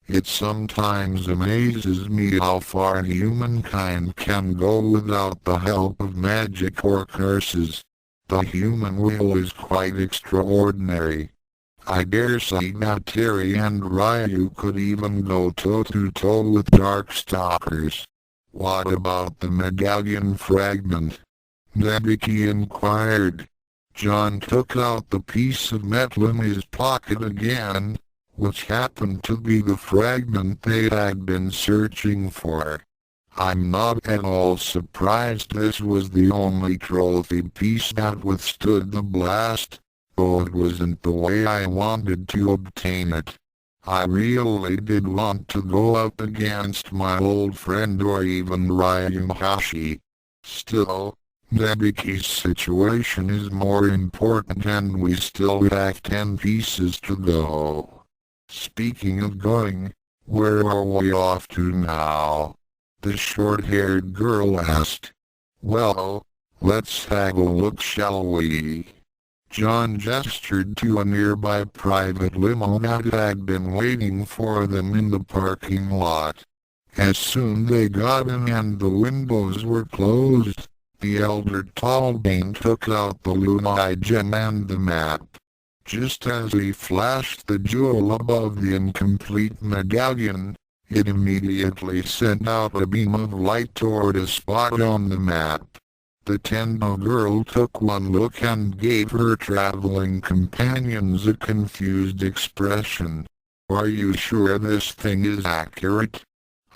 It sometimes amazes me how far humankind can go without the help of magic or curses. The human will is quite extraordinary. I dare say that Terry and Ryu could even go toe-to-toe with Darkstalkers. What about the medallion fragment? Nebiki inquired. John took out the piece of metal in his pocket again, which happened to be the fragment they had been searching for. I'm not at all surprised this was the only trophy piece that withstood the blast, though it wasn't the way I wanted to obtain it. I really did want to go up against my old friend or even Ryuhashi. Still, Nebiki's situation is more important and we still have 10 pieces to go. Speaking of going, where are we off to now? The short-haired girl asked. Well, let's have a look, shall we? John gestured to a nearby private limo that had been waiting for them in the parking lot. As soon they got in and the windows were closed, the elder Taldane took out the Lunai gem and the map. Just as he flashed the jewel above the incomplete medallion, it immediately sent out a beam of light toward a spot on the map. The Tendo girl took one look and gave her traveling companions a confused expression. "Are you sure this thing is accurate?"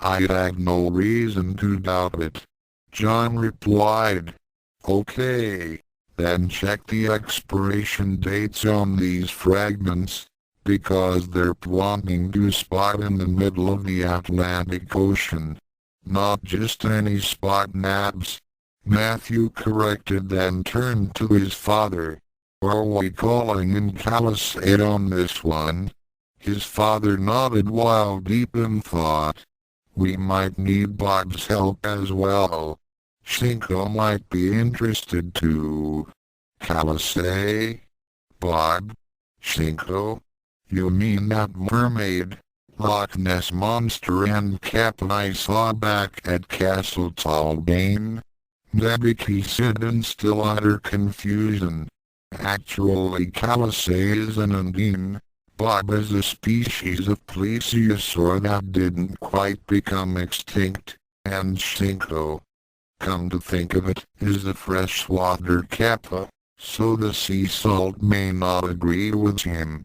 "I have no reason to doubt it," John replied. "Okay, then check the expiration dates on these fragments, because they're planning to spot in the middle of the Atlantic Ocean. Not just any spot, Nabs," Matthew corrected, then turned to his father. "Are we calling in Calisade on this one?" His father nodded while deep in thought. "We might need Bob's help as well. Cinco might be interested too." "Calisade? Bob? Cinco? You mean that mermaid, Loch Ness monster and Captain I saw back at Castle Talbane?" Nebiki said in still utter confusion. "Actually, Calisade is an Undine. Bob is a species of plesiosaur that didn't quite become extinct, and Cinco, come to think of it, is a freshwater kappa, so the sea salt may not agree with him.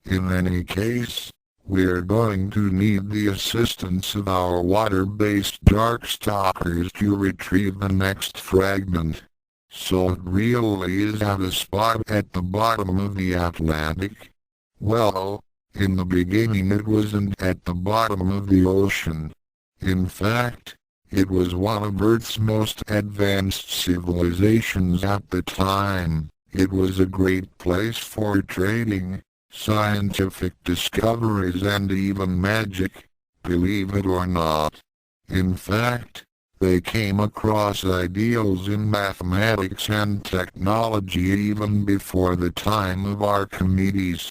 In any case, we're going to need the assistance of our water-based darkstalkers to retrieve the next fragment. So it really is at a spot at the bottom of the Atlantic? Well, in the beginning it wasn't at the bottom of the ocean. In fact, it was one of Earth's most advanced civilizations at the time. It was a great place for trading, scientific discoveries and even magic, believe it or not. In fact, they came across ideals in mathematics and technology even before the time of Archimedes.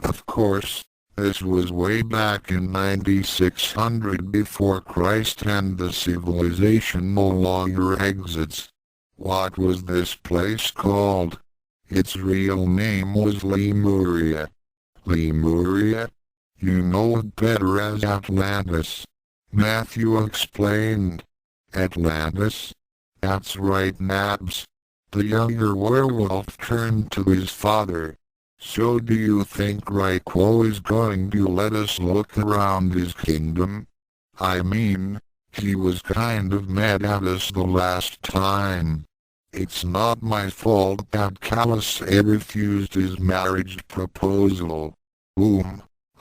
Of course, this was way back in 9600 before Christ, and the civilization no longer exists. What was this place called? Its real name was Lemuria. Lemuria? You know it better as Atlantis, Matthew explained. Atlantis? That's right, Nabs. The younger werewolf turned to his father. "So do you think Raiko is going to let us look around his kingdom? I mean, he was kind of mad at us the last time. It's not my fault that Calisade refused his marriage proposal."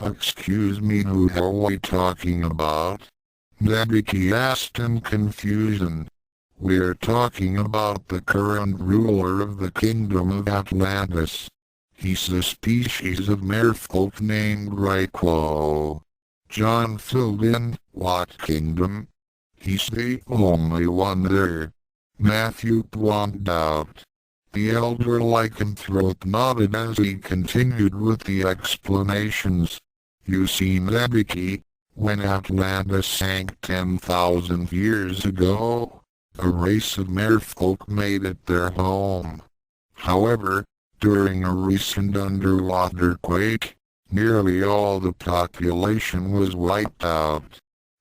Excuse me, who are we talking about?" Nebiki asked in confusion. "We're talking about the current ruler of the kingdom of Atlantis. He's a species of merfolk named Raiko." John filled in. "What kingdom?" "He's the only one there," Matthew pointed out. The elder lycanthrope nodded as he continued with the explanations. "You see, Nebiki, when Atlantis sank 10,000 years ago, a race of merfolk made it their home. However, during a recent underwater quake, nearly all the population was wiped out.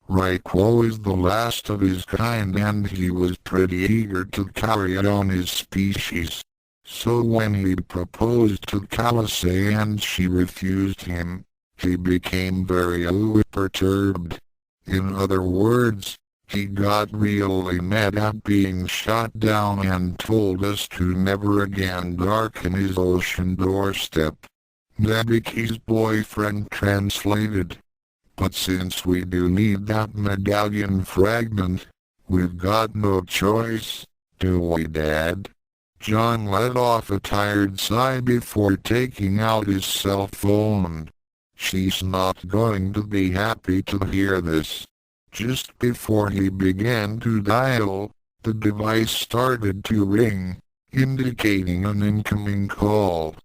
Raiko is the last of his kind, and he was pretty eager to carry on his species. So when he proposed to Calisade and she refused him, he became very perturbed. In other words, he got really mad at being shot down and told us to never again darken his ocean doorstep." Nebiki's boyfriend translated. "But since we do need that medallion fragment, we've got no choice, do we, Dad?" John let off a tired sigh before taking out his cell phone. "She's not going to be happy to hear this." Just before he began to dial, the device started to ring, indicating an incoming call.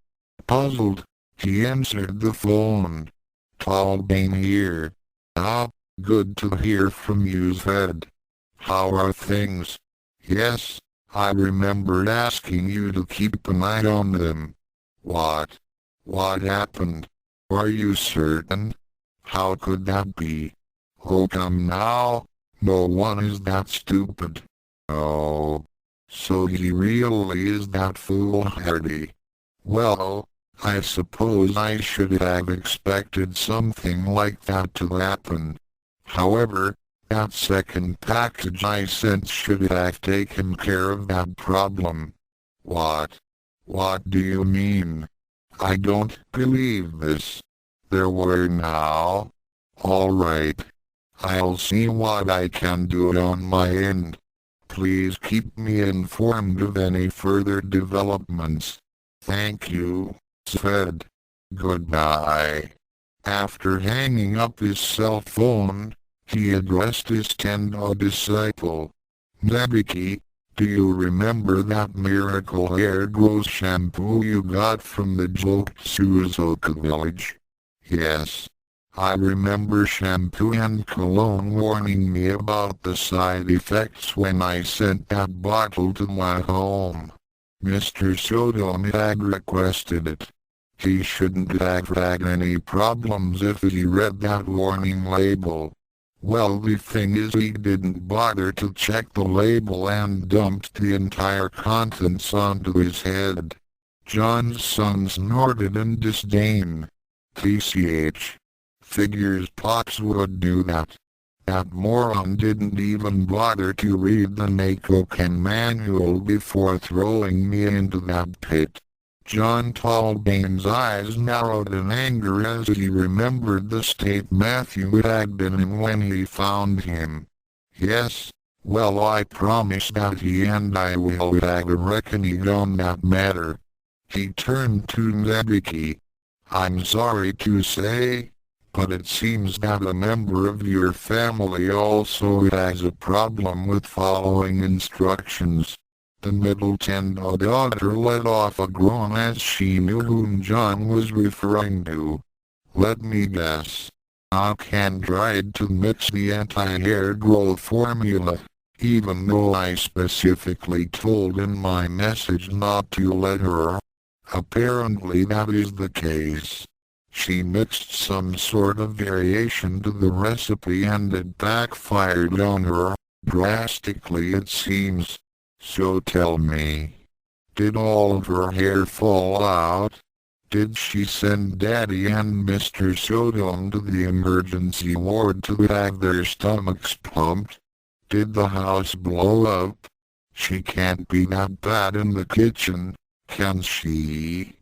Puzzled, he answered the phone. "Talbane here. Ah, good to hear from you, Zed. How are things?" "Yes, I remembered asking you to keep an eye on them." "What? What happened? Are you certain? How could that be? Oh come now, no one is that stupid. Oh, so he really is that foolhardy. Well, I suppose I should have expected something like that to happen. However, that second package I sent should have taken care of that problem. What? What do you mean? I don't believe this. There were now. Alright. I'll see what I can do on my end. Please keep me informed of any further developments. Thank you, said. Goodbye. After hanging up his cell phone, he addressed his Kendo disciple. Nebiki, do you remember that miracle hair growth shampoo you got from the Joksuzoka village? Yes. I remember shampoo and cologne warning me about the side effects when I sent that bottle to my home. Mr. Sodom had requested it. He shouldn't have had any problems if he read that warning label. Well, the thing is he didn't bother to check the label and dumped the entire contents onto his head. John's son snorted in disdain. TCH. Figures Pops would do that. That moron didn't even bother to read the Neko-ken manual before throwing me into that pit. John Talbane's eyes narrowed in anger as he remembered the state Matthew had been in when he found him. Yes, well, I promise that he and I will have a reckoning on that matter. He turned to Nebiki. I'm sorry to say, but it seems that a member of your family also has a problem with following instructions. The middle Tendo daughter let off a groan as she knew whom John was referring to. Let me guess. Akan tried to mix the anti-hair growth formula, even though I specifically told in my message not to let her. Apparently that is the case. She mixed some sort of variation to the recipe and it backfired on her, drastically it seems. So tell me, did all of her hair fall out? Did she send Daddy and Mr. Sodom to the emergency ward to have their stomachs pumped? Did the house blow up? She can't be that bad in the kitchen, can she?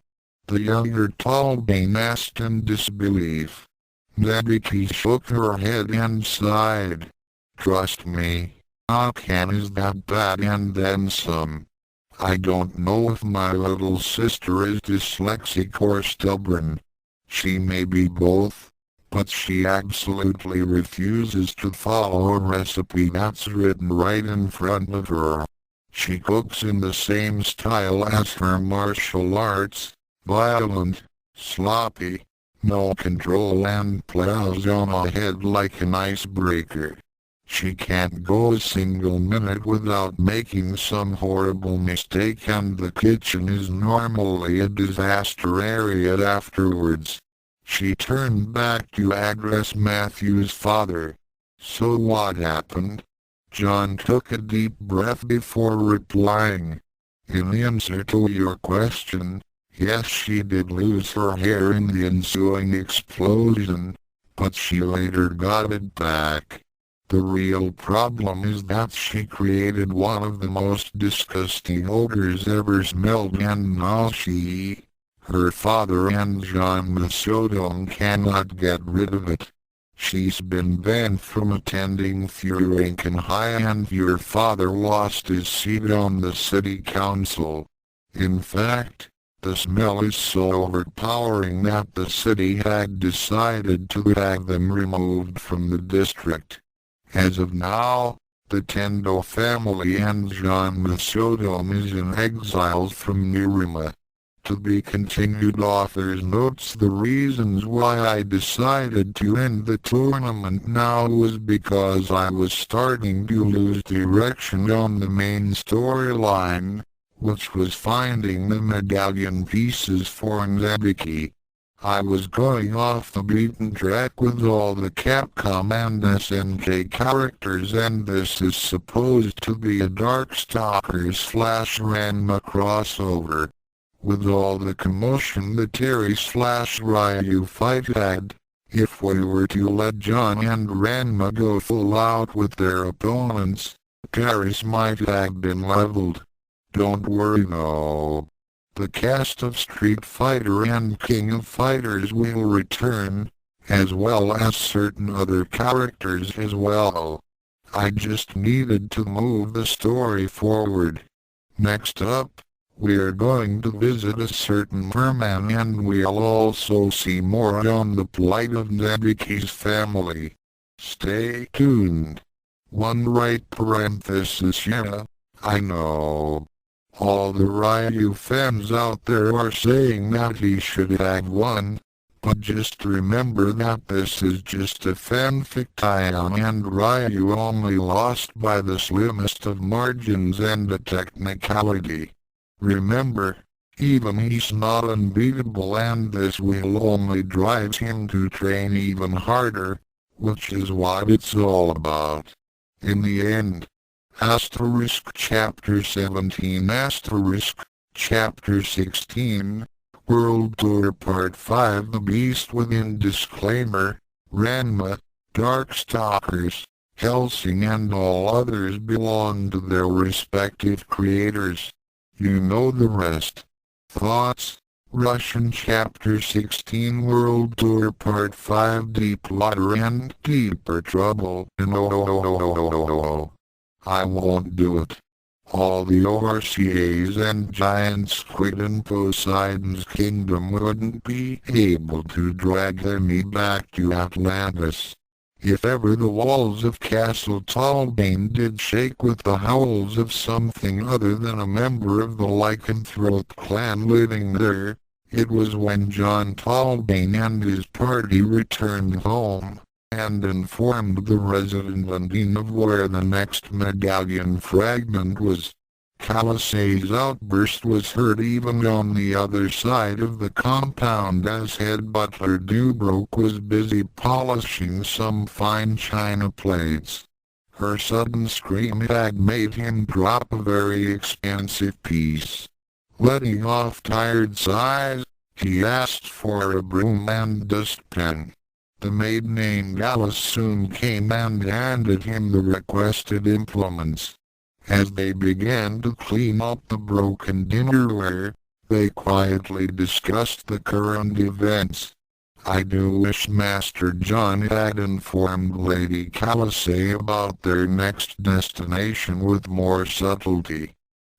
The younger Talbane asked in disbelief. Nebiki shook her head and sighed. Trust me, Akan is that bad and then some. I don't know if my little sister is dyslexic or stubborn. She may be both, but she absolutely refuses to follow a recipe that's written right in front of her. She cooks in the same style as her martial arts. Violent, sloppy, no control and plows on ahead like an icebreaker. She can't go a single minute without making some horrible mistake and the kitchen is normally a disaster area afterwards. She turned back to address Matthew's father. So what happened? John took a deep breath before replying. In answer to your question, yes, she did lose her hair in the ensuing explosion, but she later got it back. The real problem is that she created one of the most disgusting odors ever smelled and now she, her father and John Sodom cannot get rid of it. She's been banned from attending Furinken High and your father lost his seat on the city council. In fact, the smell is so overpowering that the city had decided to have them removed from the district. As of now, the Tendo family and John Sodom is in exile from Nirima. To be continued. Author's notes. The reasons why I decided to end the tournament now was because I was starting to lose direction on the main storyline, which was finding the medallion pieces for Nebiki. I was going off the beaten track with all the Capcom and SNK characters, and this is supposed to be a Darkstalkers/Ranma crossover. With all the commotion the Terry/Ryu fight had, if we were to let John and Ranma go full out with their opponents, Terry's might have been leveled. Don't worry though. The cast of Street Fighter and King of Fighters will return, as well as certain other characters as well. I just needed to move the story forward. Next up, we're going to visit a certain merman, and we'll also see more on the plight of Nebiki's family. Stay tuned. One right parenthesis, yeah, I know. All the Ryu fans out there are saying that he should have won, but just remember that this is just a fanfiction and Ryu only lost by the slimmest of margins and a technicality. Remember, even he's not unbeatable, and this will only drive him to train even harder, which is what it's all about. In the end, Chapter 17 Chapter 16, World Tour Part 5 The Beast Within. Disclaimer, Ranma, Darkstalkers, Hellsing and all others belong to their respective creators. You know the rest. Thoughts? Russian Chapter 16 World Tour Part 5 Deep Water and Deeper Trouble. No, I won't do it. All the ORCAs and giant squid in Poseidon's kingdom wouldn't be able to drag me back to Atlantis. If ever the walls of Castle Talbane did shake with the howls of something other than a member of the lycanthrope clan living there, it was when John Talbane and his party returned home, and informed the resident Undine of where the next medallion fragment was. Kalisei's outburst was heard even on the other side of the compound as head butler Dubrow was busy polishing some fine china plates. Her sudden scream had made him drop a very expensive piece. Letting off tired sighs, he asked for a broom and dustpan. The maid named Alice soon came and handed him the requested implements. As they began to clean up the broken dinnerware, they quietly discussed the current events. I do wish Master John had informed Lady Kalisei about their next destination with more subtlety.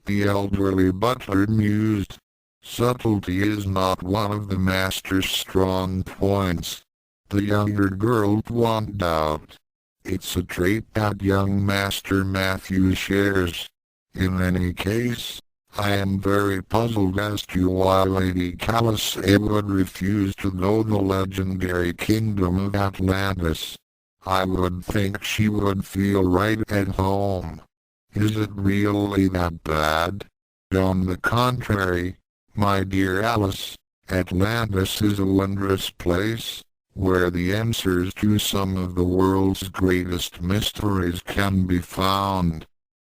The elderly butler mused. Subtlety is not one of the Master's strong points. The younger girl pointed out. It's a trait that young Master Matthew shares. In any case, I am very puzzled as to why Lady Kalisei would refuse to know the legendary kingdom of Atlantis. I would think she would feel right at home. Is it really that bad? On the contrary, my dear Alice, Atlantis is a wondrous place, where the answers to some of the world's greatest mysteries can be found.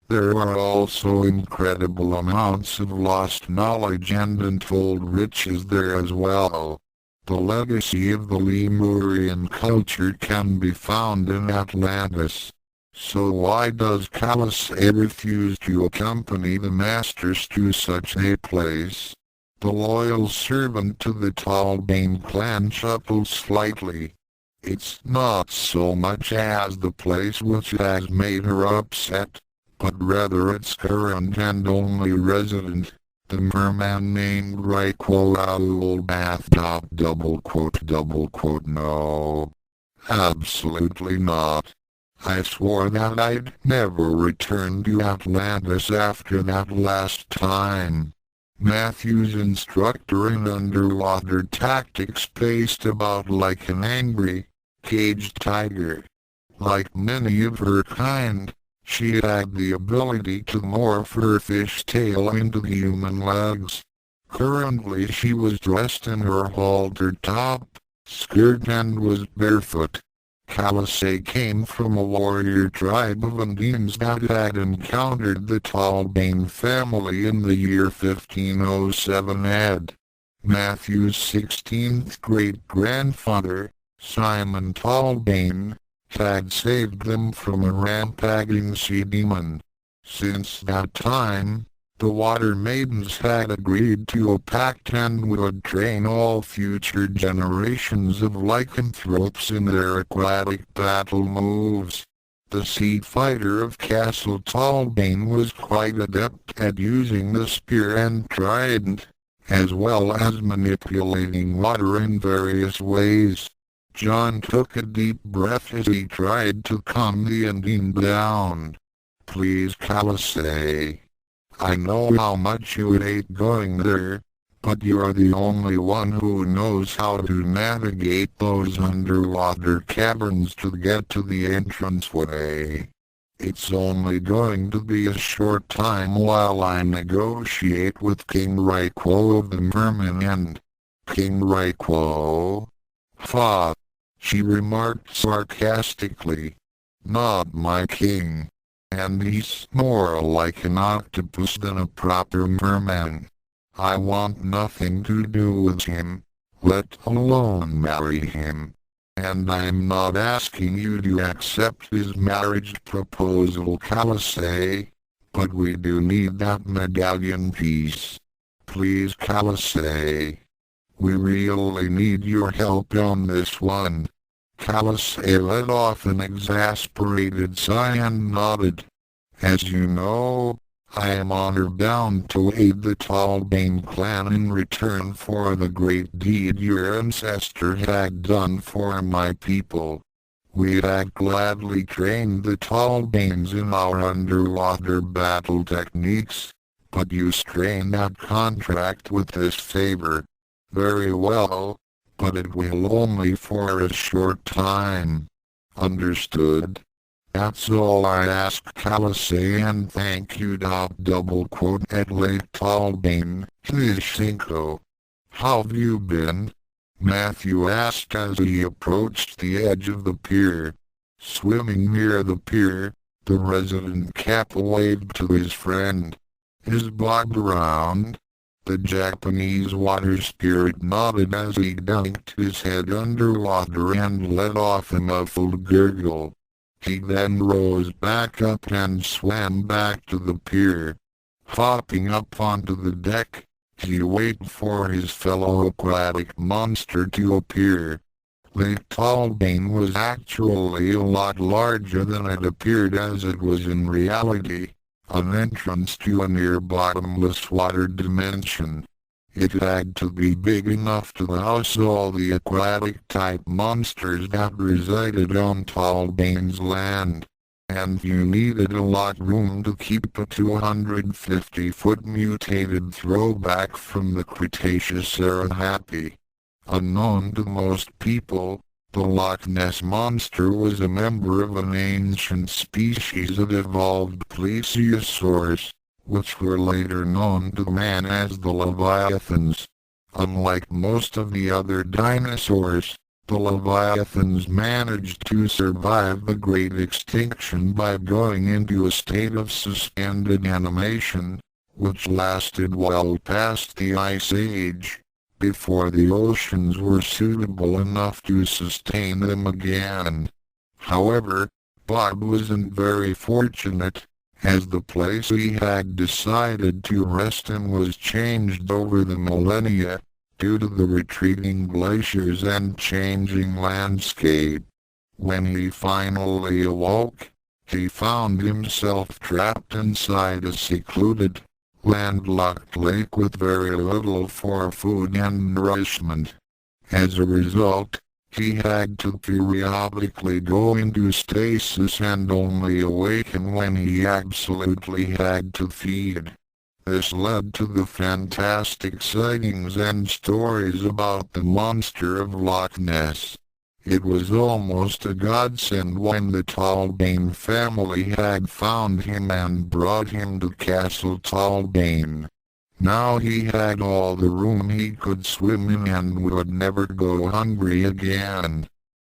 There are also incredible amounts of lost knowledge and untold riches there as well. The legacy of the Lemurian culture can be found in Atlantis. So why does Kalisei refuse to accompany the masters to such a place? The loyal servant to the Talbane clan chuckled slightly. It's not so much as the place which has made her upset, but rather its current and only resident, the merman named Bath. No. Absolutely not. I swore that I'd never return to Atlantis after that last time. Matthew's instructor in underwater tactics paced about like an angry, caged tiger. Like many of her kind, She had the ability to morph her fish tail into human legs. Currently she was dressed in her halter top, skirt and was barefoot. Kalasei came from a warrior tribe of Indians that had encountered the Talbane family in the year 1507 AD. Matthew's 16th great-grandfather, Simon Talbane, had saved them from a rampaging sea demon. Since that time, the Water Maidens had agreed to a pact and would train all future generations of lycanthropes in their aquatic battle moves. The sea fighter of Castle Talbane was quite adept at using the spear and trident, as well as manipulating water in various ways. John took a deep breath as he tried to calm the Indian down. "Please, Kalasei. I know how much you hate going there, but you're the only one who knows how to navigate those underwater caverns to get to the entranceway. It's only going to be a short time while I negotiate with King Raiko of the Mermen and—" "King Raiko? Ha!" she remarked sarcastically. "Not my king. And he's more like an octopus than a proper merman. I want nothing to do with him, let alone marry him. And I'm not asking you to accept his marriage proposal, Kalasei, but we do need that medallion piece. Please, Kalasei. We really need your help on this one." Kalasei let off an exasperated sigh and nodded. "As you know, I am honor-bound to aid the Talbane clan in return for the great deed your ancestor had done for my people. We had gladly trained the Talbanes in our underwater battle techniques, but you strained that contract with this favor. Very well, but it will only for a short time. Understood? That's all I ask, Kalasei, and thank you. Double quote at Lake Talbane, Cinco. How've you been?" Matthew asked as he approached the edge of the pier. Swimming near the pier, the resident Kappa waved to his friend. "Is Bob around?" The Japanese water spirit nodded as he dunked his head underwater and let off a muffled gurgle. He then rose back up and swam back to the pier. Hopping up onto the deck, he waited for his fellow aquatic monster to appear. Lake Talbane was actually a lot larger than it appeared, as it was in reality an entrance to a near bottomless water dimension. It had to be big enough to house all the aquatic-type monsters that resided on Talbane's land, and you needed a lot room to keep a 250-foot mutated throwback from the Cretaceous era happy. Unknown to most people, the Loch Ness Monster was a member of an ancient species of evolved plesiosaurs, which were later known to man as the Leviathans. Unlike most of the other dinosaurs, the Leviathans managed to survive the Great Extinction by going into a state of suspended animation, which lasted well past the Ice Age, before the oceans were suitable enough to sustain them again. However, Bob wasn't very fortunate, as the place he had decided to rest in was changed over the millennia, due to the retreating glaciers and changing landscape. When he finally awoke, he found himself trapped inside a secluded, landlocked lake with very little for food and nourishment. As a result, he had to periodically go into stasis and only awaken when he absolutely had to feed. This led to the fantastic sightings and stories about the monster of Loch Ness. It was almost a godsend when the Talbane family had found him and brought him to Castle Talbane. Now he had all the room he could swim in and would never go hungry again.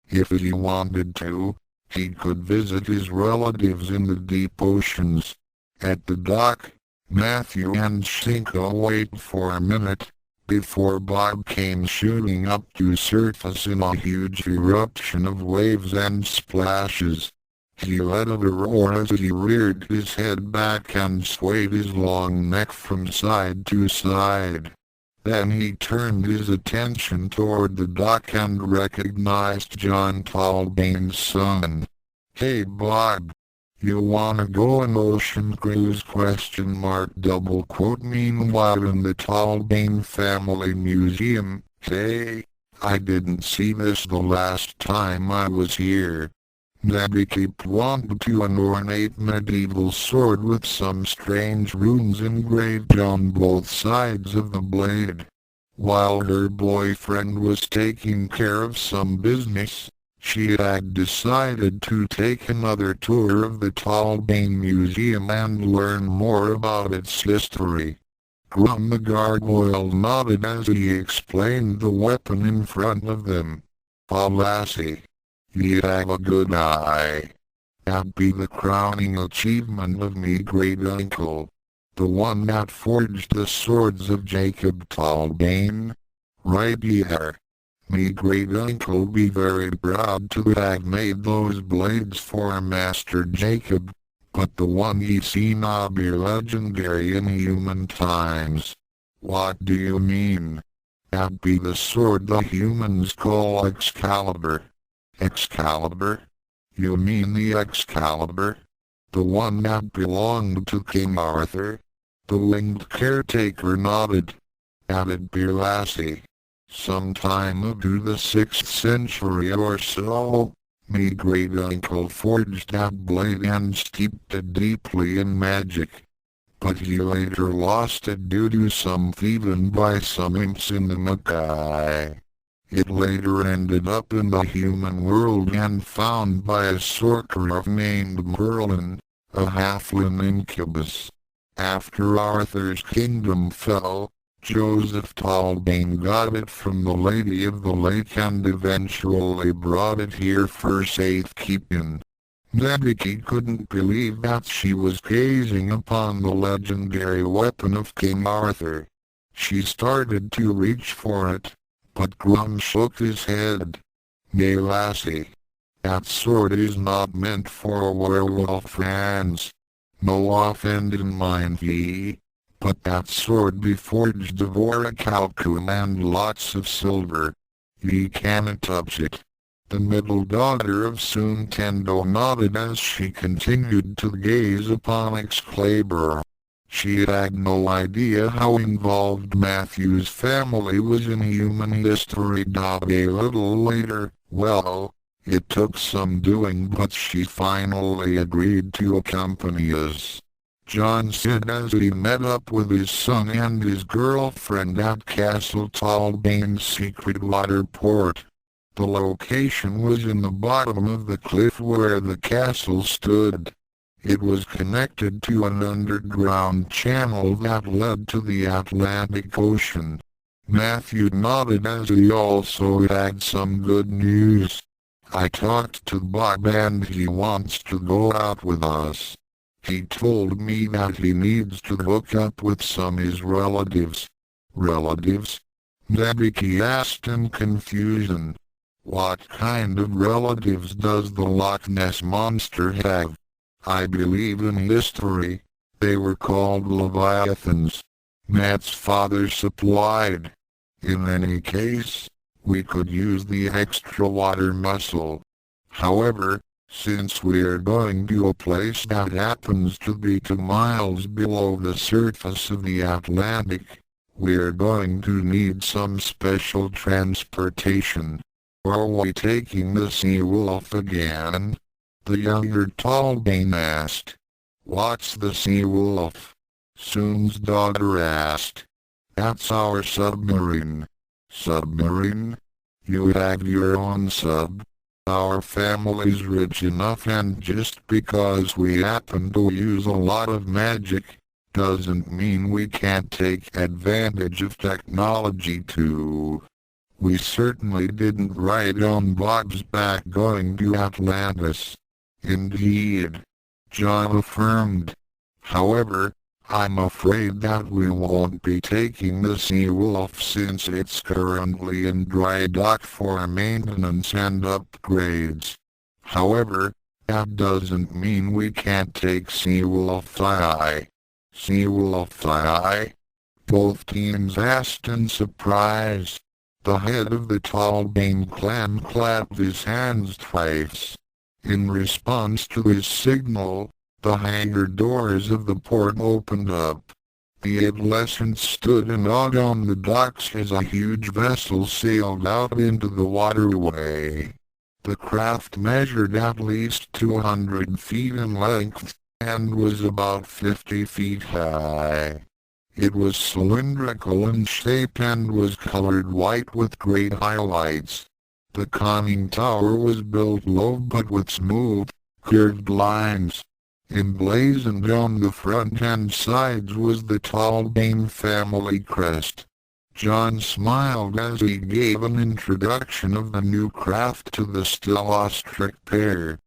If he wanted to, he could visit his relatives in the deep oceans. At the dock, Matthew and Shinko waited for a minute, before Bob came shooting up to surface in a huge eruption of waves and splashes. He let out a roar as he reared his head back and swayed his long neck from side to side. Then he turned his attention toward the dock and recognized John Talbane's son. "Hey Bob, you wanna go an ocean cruise?" ? Meanwhile in the Talbane family museum, "Hey, I didn't see this the last time I was here." Nabiki pointed to an ornate medieval sword with some strange runes engraved on both sides of the blade. While her boyfriend was taking care of some business, she had decided to take another tour of the Talbane Museum and learn more about its history. Grum the gargoyle nodded as he explained the weapon in front of them. "Ah lassie, ye have a good eye. That be the crowning achievement of me great uncle, the one that forged the swords of Jacob Talbane. Right here. Me great uncle be very proud to have made those blades for Master Jacob, but the one ye see now be legendary in human times." "What do you mean?" "That be the sword the humans call Excalibur." "Excalibur? You mean the Excalibur? The one that belonged to King Arthur?" The winged caretaker nodded. "That'd be lassie. Sometime into the 6th century or so, me great-uncle forged that blade and steeped it deeply in magic. But he later lost it due to some thieving by some imps in the Mackay. It later ended up in the human world and found by a sorcerer named Merlin, a halfling incubus. After Arthur's kingdom fell, Joseph Talbane got it from the Lady of the Lake and eventually brought it here for safekeeping." Nabiki couldn't believe that she was gazing upon the legendary weapon of King Arthur. She started to reach for it, but Grum shook his head. "Nay lassie, that sword is not meant for werewolf hands. No offending mind ye, but that sword be forged of orichalcum and lots of silver. Ye cannot touch it." The middle daughter of Suntendo nodded as she continued to gaze upon Excalibur. She had no idea how involved Matthew's family was in human history. A little later, well, it took some doing, but she finally agreed to accompany us. John said as he met up with his son and his girlfriend at Castle Talbane's secret water port. The location was in the bottom of the cliff where the castle stood. It was connected to an underground channel that led to the Atlantic Ocean. Matthew nodded as he also had some good news. "I talked to Bob and he wants to go out with us. He told me that he needs to hook up with some his relatives." "Relatives?" Nabiki asked in confusion. "What kind of relatives does the Loch Ness Monster have? I believe in history, they were called Leviathans." Matt's father supplied. "In any case, we could use the extra water muscle. However, since we're going to a place that happens to be 2 miles below the surface of the Atlantic, we're going to need some special transportation." "Are we taking the Sea Wolf again?" the younger Talbane asked. "What's the Sea Wolf?" Soon's daughter asked. "That's our submarine." "Submarine? You have your own sub. Our family's rich enough, and just because we happen to use a lot of magic, doesn't mean we can't take advantage of technology too. We certainly didn't write on Bob's back going to Atlantis. Indeed, John affirmed. However, I'm afraid that we won't be taking the Sea-Wolf since it's currently in dry dock for maintenance and upgrades. However, that doesn't mean we can't take Sea-Wolf I. Sea-Wolf I? Both teams asked in surprise. The head of the Talbane clan clapped his hands twice. In response to his signal, the hangar doors of the port opened up. The adolescents stood in awe on the docks as a huge vessel sailed out into the waterway. The craft measured at least 200 feet in length, and was about 50 feet high. It was cylindrical in shape and was colored white with great highlights. The conning tower was built low but with smooth, curved lines. Emblazoned on the front and sides was the Talbane family crest. John smiled as he gave an introduction of the new craft to the still awestruck pair.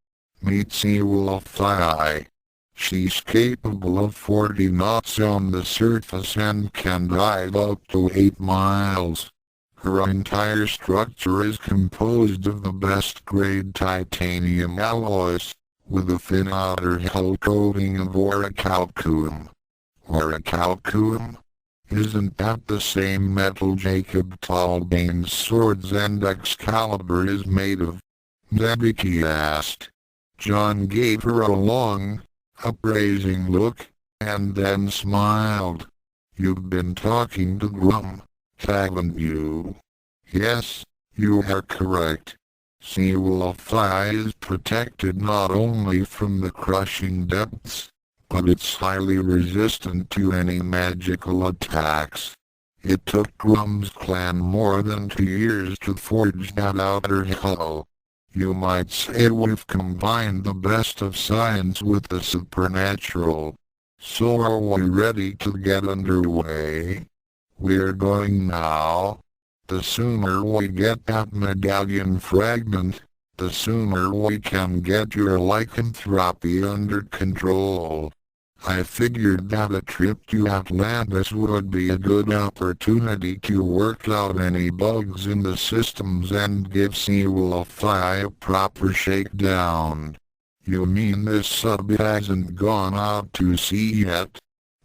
Meet Sea-Wolf I. She's capable of 40 knots on the surface and can dive up to 8 miles. Her entire structure is composed of the best grade titanium alloys, with a thin outer hull coating of orichalcum. Orichalcum? Isn't that the same metal Jacob Talbane's swords and Excalibur is made of? Nebiki asked. John gave her a long, appraising look, and then smiled. You've been talking to Grum, haven't you? Yes, you are correct. Sea-Wolf I is protected not only from the crushing depths, but it's highly resistant to any magical attacks. It took Grum's clan more than 2 years to forge that outer hull. You might say we've combined the best of science with the supernatural. So are we ready to get underway? We're going now. The sooner we get that medallion fragment, the sooner we can get your lycanthropy under control. I figured that a trip to Atlantis would be a good opportunity to work out any bugs in the systems and give Sea-Wolf I a proper shakedown. You mean this sub hasn't gone out to sea yet?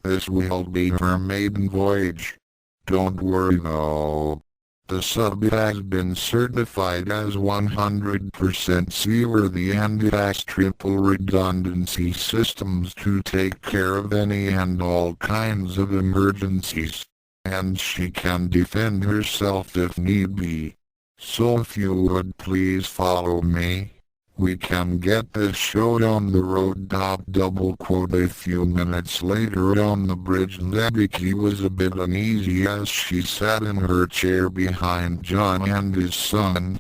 This will be her maiden voyage. Don't worry though. The sub has been certified as 100% seaworthy and it has triple redundancy systems to take care of any and all kinds of emergencies. And she can defend herself if need be. So if you would please follow me, we can get this show on the road. Double quote. A few minutes later on the bridge, Nebiki was a bit uneasy as she sat in her chair behind John and his son,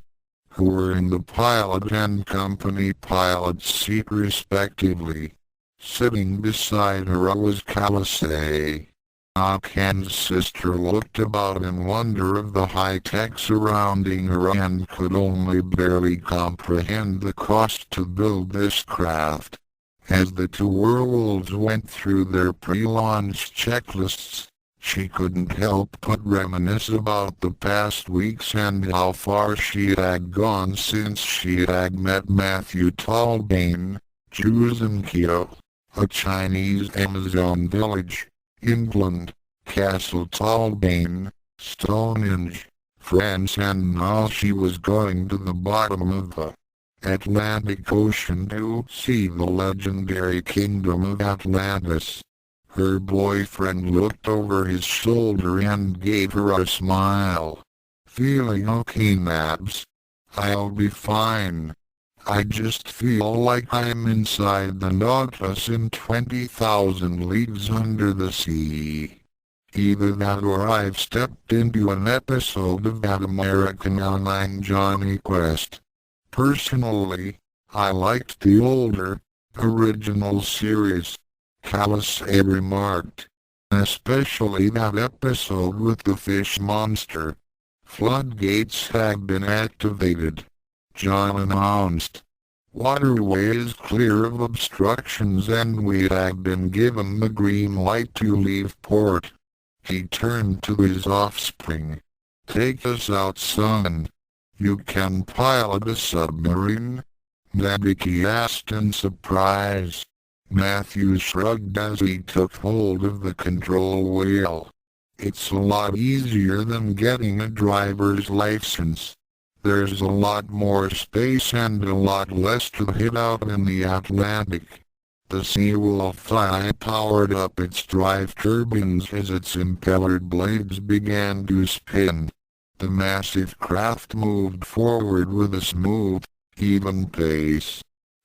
who were in the pilot and company pilot's seat respectively. Sitting beside her was Kalisei. Ken's sister looked about in wonder of the high-tech surrounding her and could only barely comprehend the cost to build this craft. As the two werewolves went through their pre-launch checklists, she couldn't help but reminisce about the past weeks and how far she had gone since she had met Matthew Talbane, Juzenkyo, a Chinese Amazon village, England, Castle Talbane, Stonehenge, France, and now she was going to the bottom of the Atlantic Ocean to see the legendary kingdom of Atlantis. Her boyfriend looked over his shoulder and gave her a smile. Feeling okay, Nabs? I'll be fine. I just feel like I'm inside the Nautilus in 20,000 leagues under the sea. Either that or I've stepped into an episode of that American Online Johnny Quest. Personally, I liked the older, original series, Callice remarked. Especially that episode with the fish monster. Floodgates have been activated, John announced. Waterway is clear of obstructions and we have been given the green light to leave port. He turned to his offspring. Take us out, son. You can pilot a submarine? Nabiki asked in surprise. Matthew shrugged as he took hold of the control wheel. It's a lot easier than getting a driver's license. There's a lot more space and a lot less to hit out in the Atlantic. The Seawolf I powered up its drive turbines as its impeller blades began to spin. The massive craft moved forward with a smooth, even pace.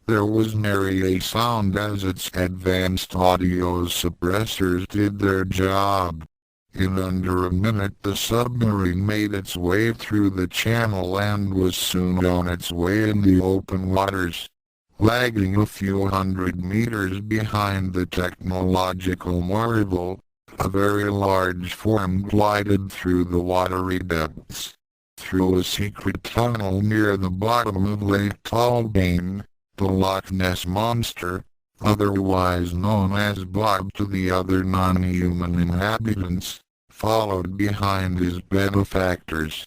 There was nary a sound as its advanced audio suppressors did their job. In under a minute the submarine made its way through the channel and was soon on its way in the open waters. Lagging a few hundred meters behind the technological marvel, a very large form glided through the watery depths. Through a secret tunnel near the bottom of Lake Talbane, the Loch Ness Monster, otherwise known as Bob to the other non-human inhabitants, followed behind his benefactors.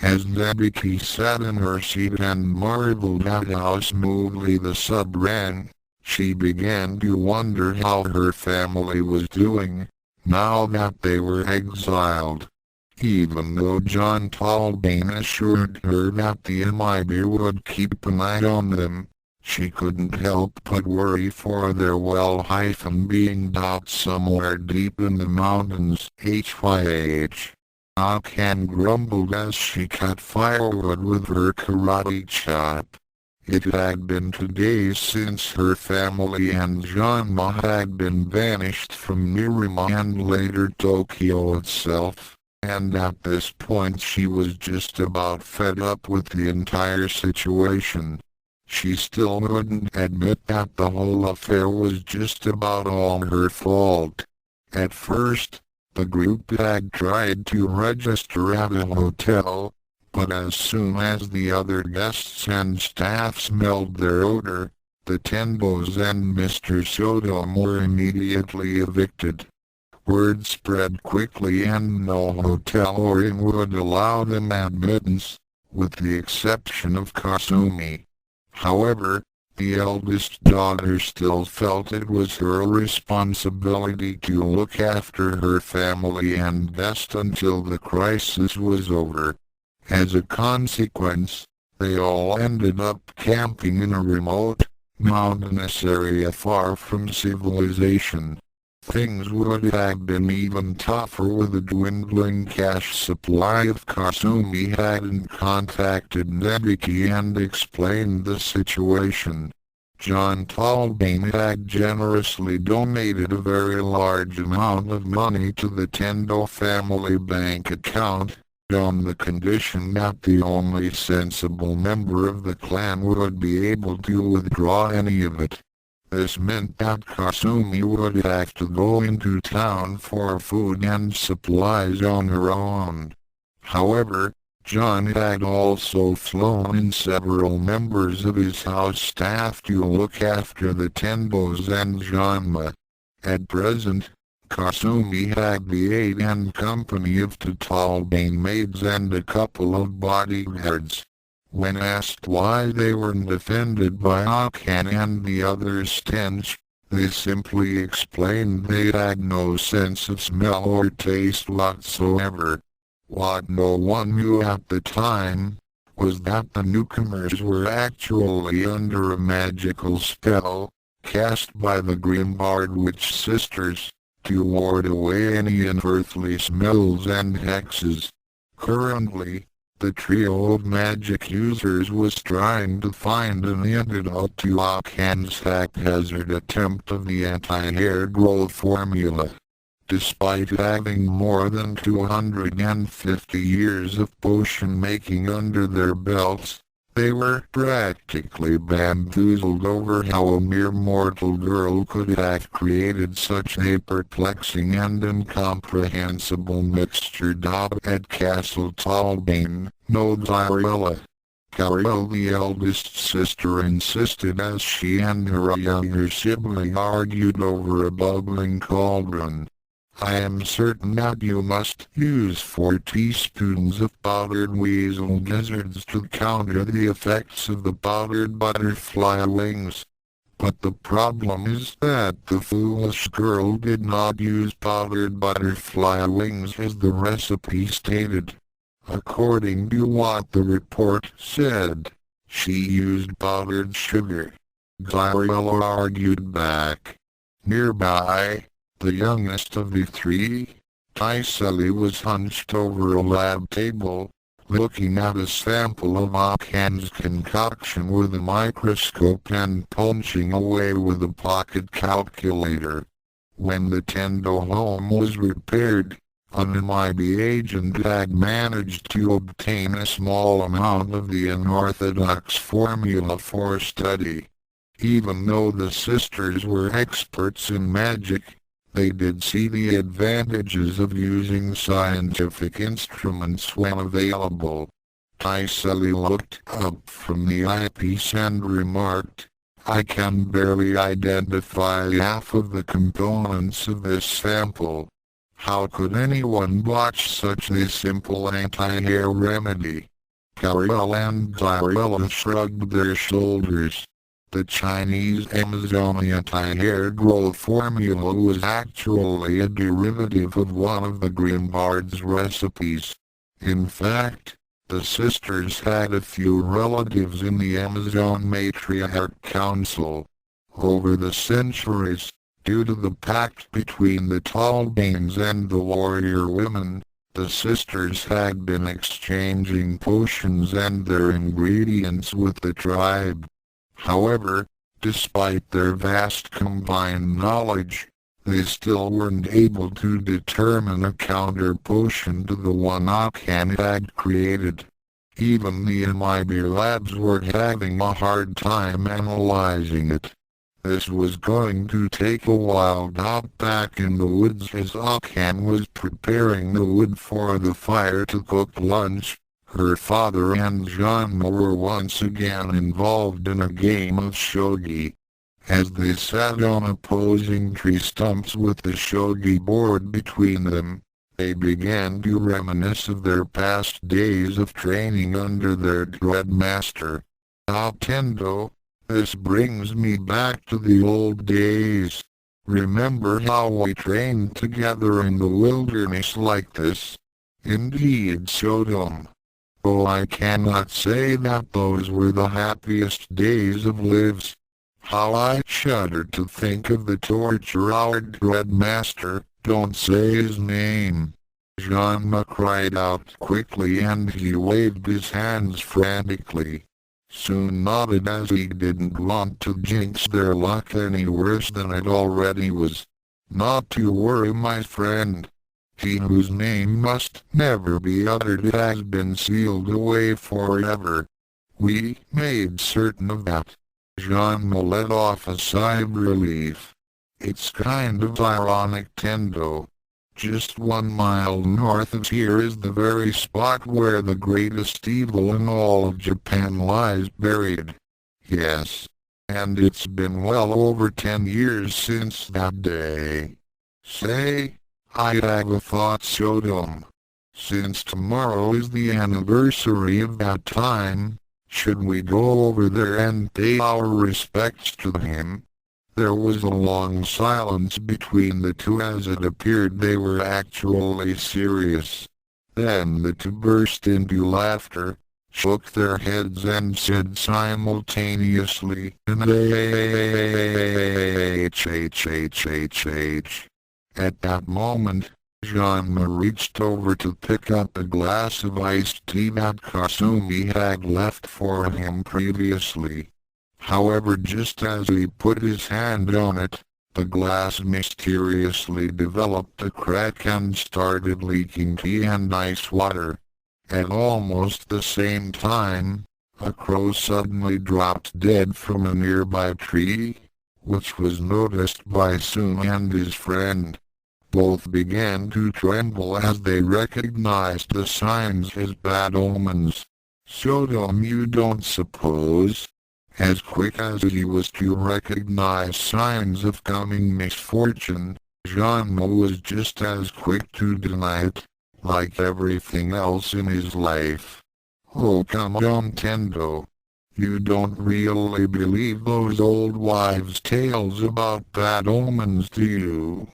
As Nabiki sat in her seat and marveled at how smoothly the sub ran, she began to wonder how her family was doing, now that they were exiled. Even though John Talbane assured her that the MIB would keep an eye on them, she couldn't help but worry for their being docked somewhere deep in the mountains. HYH. Akan grumbled as she cut firewood with her karate chop. It had been 2 days since her family and Genma had been vanished from Nirima and later Tokyo itself, and at this point she was just about fed up with the entire situation. She still wouldn't admit that the whole affair was just about all her fault. At first, the group had tried to register at a hotel, but as soon as the other guests and staff smelled their odor, the Tenbos and Mr. Sodom were immediately evicted. Word spread quickly and no hotel or inn would allow them admittance, with the exception of Kasumi. However, the eldest daughter still felt it was her responsibility to look after her family and guest until the crisis was over. As a consequence, they all ended up camping in a remote, mountainous area far from civilization. Things would have been even tougher with a dwindling cash supply if Kasumi hadn't contacted Nebiki and explained the situation. John Talbane had generously donated a very large amount of money to the Tendo family bank account, on the condition that the only sensible member of the clan would be able to withdraw any of it. This meant that Kasumi would have to go into town for food and supplies on her own. However, John had also flown in several members of his house staff to look after the Tenbos and Genma. At present, Kasumi had the aid and company of two Talbane maids and a couple of bodyguards. When asked why they weren't offended by Akan and the other's stench, they simply explained they had no sense of smell or taste whatsoever. What no one knew at the time was that the newcomers were actually under a magical spell, cast by the Grimbard Witch Sisters, to ward away any unearthly smells and hexes. Currently, the trio of magic users was trying to find an antidote to Akan's haphazard attempt of the anti-hair growth formula. Despite having more than 250 years of potion making under their belts, they were practically bamboozled over how a mere mortal girl could have created such a perplexing and incomprehensible mixture. At Castle Talbane, no Glorilla. Carol, the eldest sister, insisted as she and her younger sibling argued over a bubbling cauldron. I am certain that you must use 4 teaspoons of powdered weasel gizzards to counter the effects of the powdered butterfly wings. But the problem is that the foolish girl did not use powdered butterfly wings as the recipe stated. According to what the report said, she used powdered sugar. Glorilla argued back. Nearby, the youngest of the 3, Tisely, was hunched over a lab table, looking at a sample of Akan's concoction with a microscope and punching away with a pocket calculator. When the Tendo home was repaired, an MIB agent had managed to obtain a small amount of the unorthodox formula for study. Even though the sisters were experts in magic, they did see the advantages of using scientific instruments when available. Tisely looked up from the eyepiece and remarked, I can barely identify half of the components of this sample. How could anyone botch such a simple anti-hair remedy? Carol and Glorilla shrugged their shoulders. The Chinese Amazonia anti-hair growth formula was actually a derivative of one of the Grimbard's recipes. In fact, the sisters had a few relatives in the Amazon Matriarch Council. Over the centuries, due to the pact between the Talbanes and the warrior women, the sisters had been exchanging potions and their ingredients with the tribe. However, despite their vast combined knowledge, they still weren't able to determine a counter potion to the one Akan had created. Even the MIB labs were having a hard time analyzing it. This was going to take a while. Back in the woods, as Akan was preparing the wood for the fire to cook lunch, her father and Genma were once again involved in a game of shogi. As they sat on opposing tree stumps with the shogi board between them, they began to reminisce of their past days of training under their dread master. Tendo, this brings me back to the old days. Remember how we trained together in the wilderness like this? Indeed, Sodom. Oh, I cannot say that those were the happiest days of lives. How I shudder to think of the torture our dread master, don't say his name. Genma cried out quickly and he waved his hands frantically. Soon nodded as he didn't want to jinx their luck any worse than it already was. Not to worry, my friend. He whose name must never be uttered has been sealed away forever. We made certain of that. Genma let off a sigh of relief. It's kind of ironic, Tendo. Just 1 mile north of here is the very spot where the greatest evil in all of Japan lies buried. Yes. And it's been well over 10 years since that day. Say, I have a thought, Sodom. Since tomorrow is the anniversary of that time, should we go over there and pay our respects to him? There was a long silence between the two as it appeared they were actually serious. Then the two burst into laughter, shook their heads and said simultaneously, H. At that moment, Genma reached over to pick up a glass of iced tea that Kasumi had left for him previously. However, just as he put his hand on it, The glass mysteriously developed a crack and started leaking tea and ice water. At almost the same time, a crow suddenly dropped dead from a nearby tree, which was noticed by Soon and his friend. Both began to tremble as they recognized the signs as bad omens. "So dumb you don't suppose?" As quick as he was to recognize signs of coming misfortune, Genma was just as quick to deny it, like everything else in his life. "Oh, come on, Tendo. You don't really believe those old wives' tales about bad omens, do you?"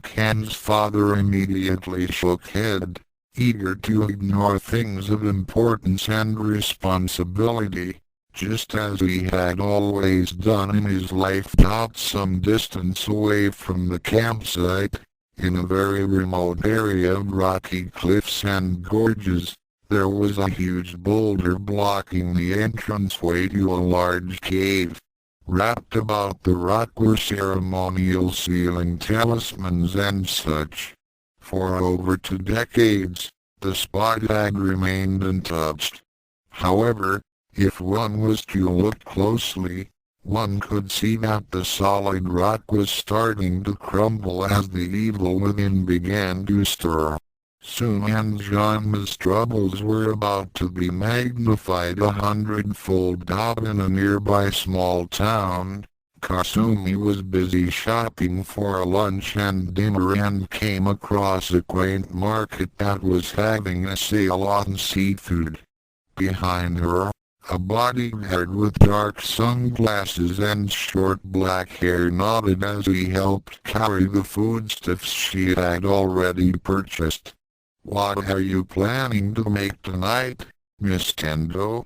Ken's father immediately shook head, eager to ignore things of importance and responsibility, just as he had always done in his life. Some distance away from the campsite, in a very remote area of rocky cliffs and gorges, there was a huge boulder blocking the entranceway to a large cave. Wrapped about the rock were ceremonial sealing talismans and such. For over 2 decades, the spot had remained untouched. However, if one was to look closely, one could see that the solid rock was starting to crumble as the evil within began to stir. Soon Genma's troubles were about to be magnified 100-fold. In a nearby small town, Kasumi was busy shopping for lunch and dinner and came across a quaint market that was having a sale on seafood. Behind her, a bodyguard with dark sunglasses and short black hair nodded as he helped carry the foodstuffs she had already purchased. "What are you planning to make tonight, Miss Tendo?"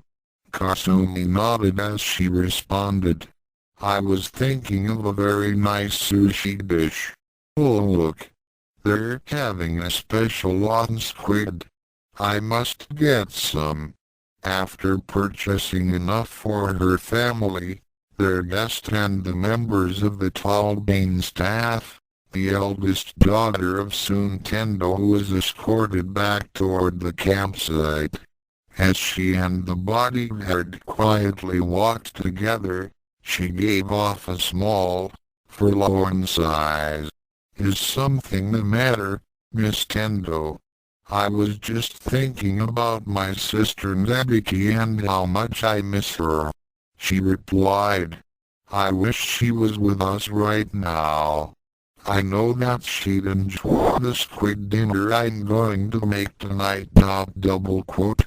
Kasumi nodded as she responded. "I was thinking of a very nice sushi dish. Oh look, they're having a special on squid. I must get some." After purchasing enough for her family, their guest and the members of the Tallbane staff, the eldest daughter of Soon Tendo was escorted back toward the campsite. As she and the bodyguard quietly walked together, she gave off a small, forlorn sigh. "Is something the matter, Miss Tendo?" "I was just thinking about my sister Nebiki and how much I miss her," she replied. "I wish she was with us right now. I know that she'd enjoy the squid dinner I'm going to make tonight."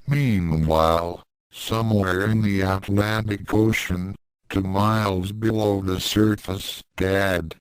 Meanwhile, somewhere in the Atlantic Ocean, 2 miles below the surface, "Dad,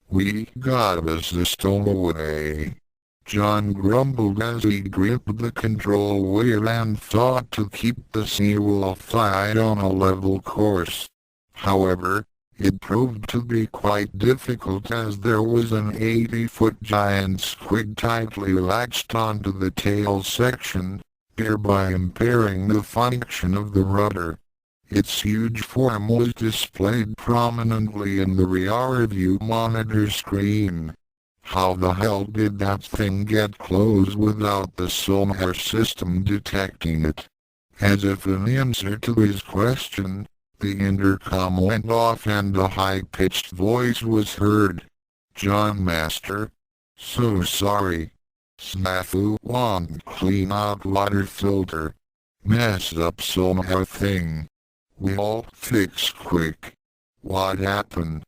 we got us a stowaway." John grumbled as he gripped the control wheel and fought to keep the Seawolf on a level course. However, it proved to be quite difficult as there was an 80-foot giant squid tightly latched onto the tail section, thereby impairing the function of the rudder. Its huge form was displayed prominently in the rear-view monitor screen. How the hell did that thing get closed without the sonar system detecting it? As if in answer to his question, the intercom went off and a high-pitched voice was heard. "John Master. So sorry. Snafu won't clean out water filter. Mess up sonar thing. We'll fix quick." "What happened?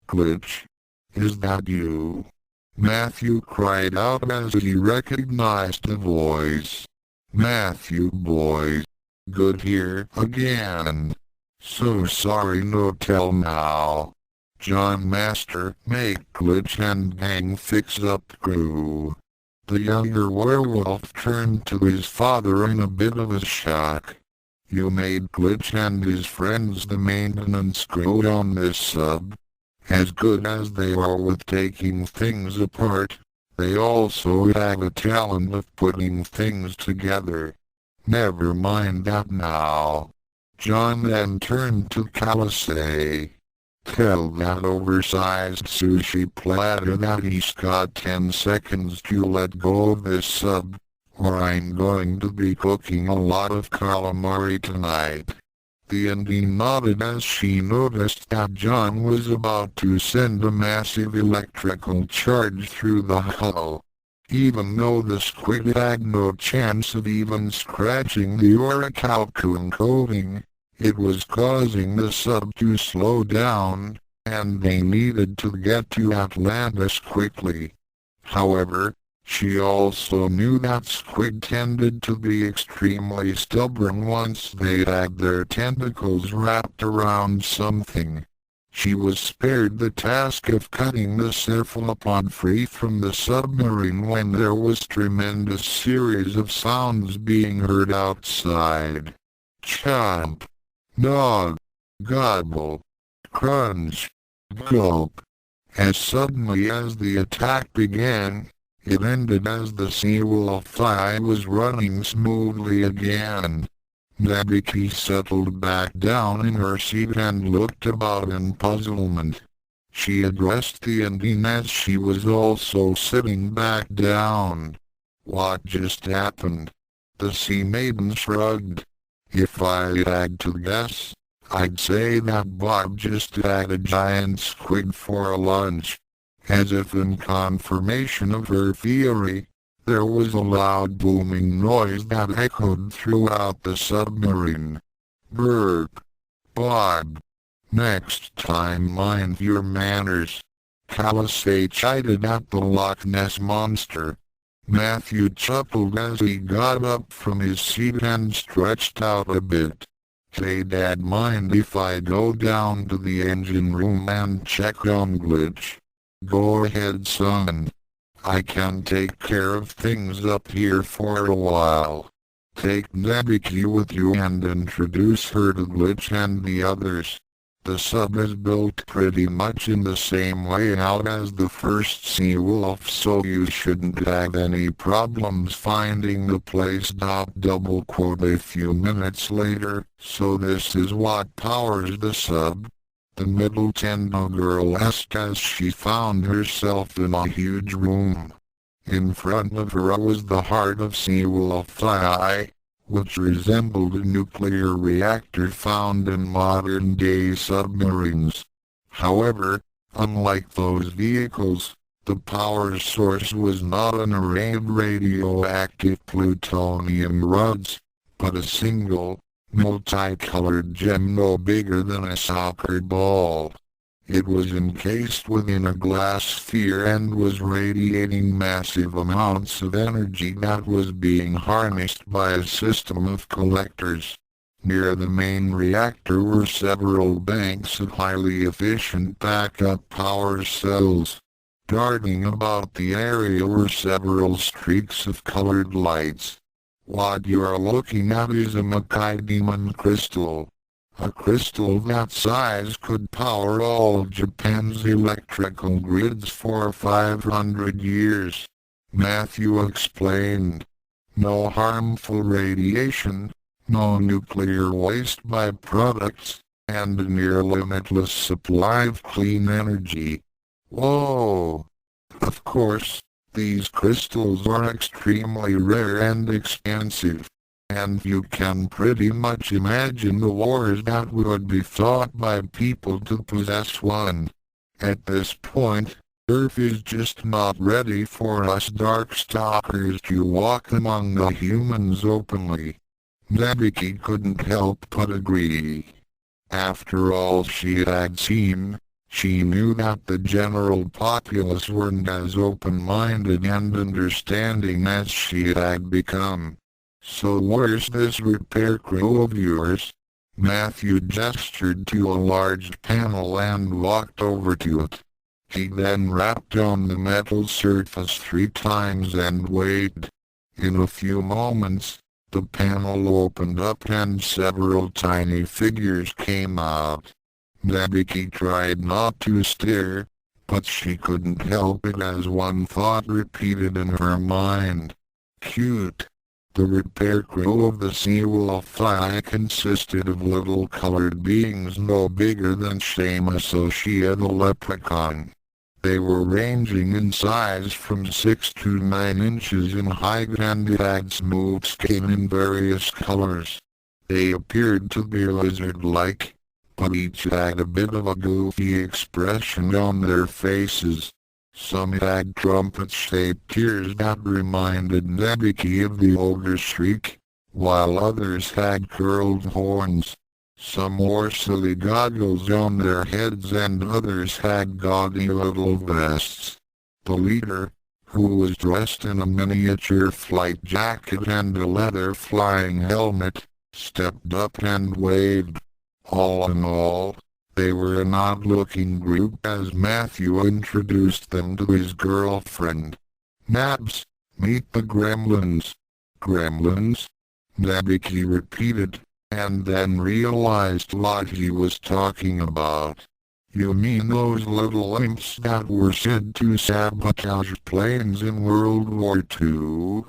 Glitch? Is that you?" Matthew cried out as he recognized the voice. "Matthew boy. Good here again. So sorry, no tell now. John Master, make glitch and gang fix up crew." The younger werewolf turned to his father in a bit of a shock. "You made glitch and his friends the maintenance crew on this sub? As good as they are with taking things apart, they also have a talent of putting things together. Never mind that now." John then turned to Kalasei. Tell that oversized sushi platter that he's got 10 seconds to let go of this sub, or I'm going to be cooking a lot of calamari tonight. The Indian nodded as she noticed that John was about to send a massive electrical charge through the hull. Even though the squid had no chance of even scratching the orichalcum coating, it was causing the sub to slow down, and they needed to get to Atlantis quickly. However, she also knew that squid tended to be extremely stubborn once they had their tentacles wrapped around something. She was spared the task of cutting the cephalopod free from the submarine when there was tremendous series of sounds being heard outside. Chomp, gnaw, gobble, crunch, gulp. As suddenly as the attack began, it ended as the Seawolf eye was running smoothly again. Nabiki settled back down in her seat and looked about in puzzlement. She addressed the Indian as she was also sitting back down. What just happened? The Sea Maiden shrugged. If I had to guess, I'd say that Bob just had a giant squid for a lunch. As if in confirmation of her theory, there was a loud booming noise that echoed throughout the submarine. Burp. Bob. Next time mind your manners. Calasay chided at the Loch Ness Monster. Matthew chuckled as he got up from his seat and stretched out a bit. Hey Dad, mind if I go down to the engine room and check on Glitch? Go ahead son. I can take care of things up here for a while. Take Nabiki with you and introduce her to Glitch and the others. The sub is built pretty much in the same layout as the first Seawolf, so you shouldn't have any problems finding the place. Double quote a few minutes later, so this is what powers the sub? The middle Tendo girl asked as she found herself in a huge room. In front of her was the heart of Seawolf Eye, which resembled a nuclear reactor found in modern-day submarines. However, unlike those vehicles, the power source was not an array of radioactive plutonium rods, but a single, multicolored gem no bigger than a soccer ball. It was encased within a glass sphere and was radiating massive amounts of energy that was being harnessed by a system of collectors. Near the main reactor were several banks of highly efficient backup power cells. Darting about the area were several streaks of colored lights. What you are looking at is a Makai Demon crystal. A crystal that size could power all of Japan's electrical grids for 500 years. Matthew explained. No harmful radiation, no nuclear waste byproducts, and a near limitless supply of clean energy. Whoa! Of course, these crystals are extremely rare and expensive, and you can pretty much imagine the wars that would be fought by people to possess one. At this point, Earth is just not ready for us Darkstalkers to walk among the humans openly. Nabiki couldn't help but agree. After all she had seen, she knew that the general populace weren't as open-minded and understanding as she had become. So where's this repair crew of yours? Matthew gestured to a large panel and walked over to it. He then rapped on the metal surface 3 times and waited. In a few moments, the panel opened up and several tiny figures came out. Nabiki tried not to stare, but she couldn't help it as one thought repeated in her mind. Cute. The repair crew of the Werewolf consisted of little colored beings no bigger than Genma, the leprechaun. They were ranging in size from 6 to 9 inches in height and had smooth skin in various colors. They appeared to be lizard-like, but each had a bit of a goofy expression on their faces. Some had trumpet-shaped ears that reminded Nebiki of the ogre's shriek, while others had curled horns. Some wore silly goggles on their heads and others had gaudy little vests. The leader, who was dressed in a miniature flight jacket and a leather flying helmet, stepped up and waved. All in all, they were an odd-looking group as Matthew introduced them to his girlfriend. "Nabs, meet the gremlins." "Gremlins?" Nebiki repeated, and then realized what he was talking about. "You mean those little imps that were said to sabotage planes in World War II?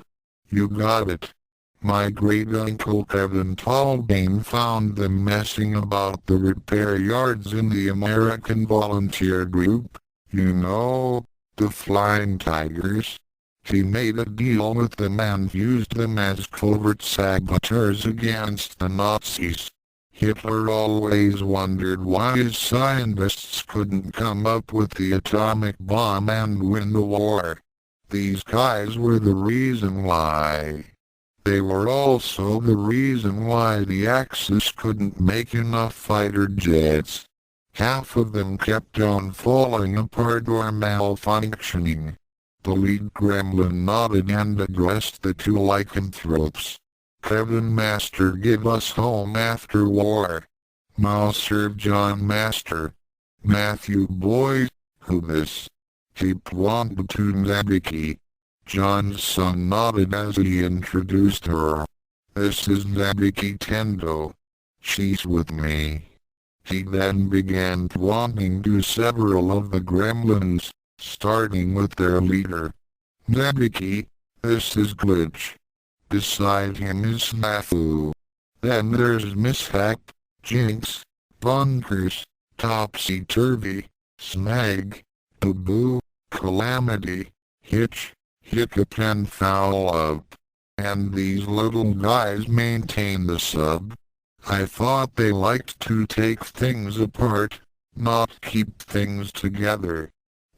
You got it. My great-uncle Kevin Tallbane found them messing about the repair yards in the American volunteer group. You know, the Flying Tigers. He made a deal with them and used them as covert saboteurs against the Nazis. Hitler always wondered why his scientists couldn't come up with the atomic bomb and win the war. These guys were the reason why. They were also the reason why the Axis couldn't make enough fighter jets. Half of them kept on falling apart or malfunctioning." The lead gremlin nodded and addressed the two lycanthropes. "Kevin Master give us home after war. Now serve John Master. Matthew boy, who this?" He pointed to Nebiki. John's son nodded as he introduced her. "This is Nebiki Tendo. She's with me." He then began pointing to several of the gremlins, starting with their leader. "Nebiki, this is Glitch. Beside him is Snafu. Then there's Mishap, Jinx, Bunkers, Topsy-Turvy, Snag, Boo, Calamity, Hitch, Hiccup and Foul Up. And these little guys maintain the sub. I thought they liked to take things apart, not keep things together.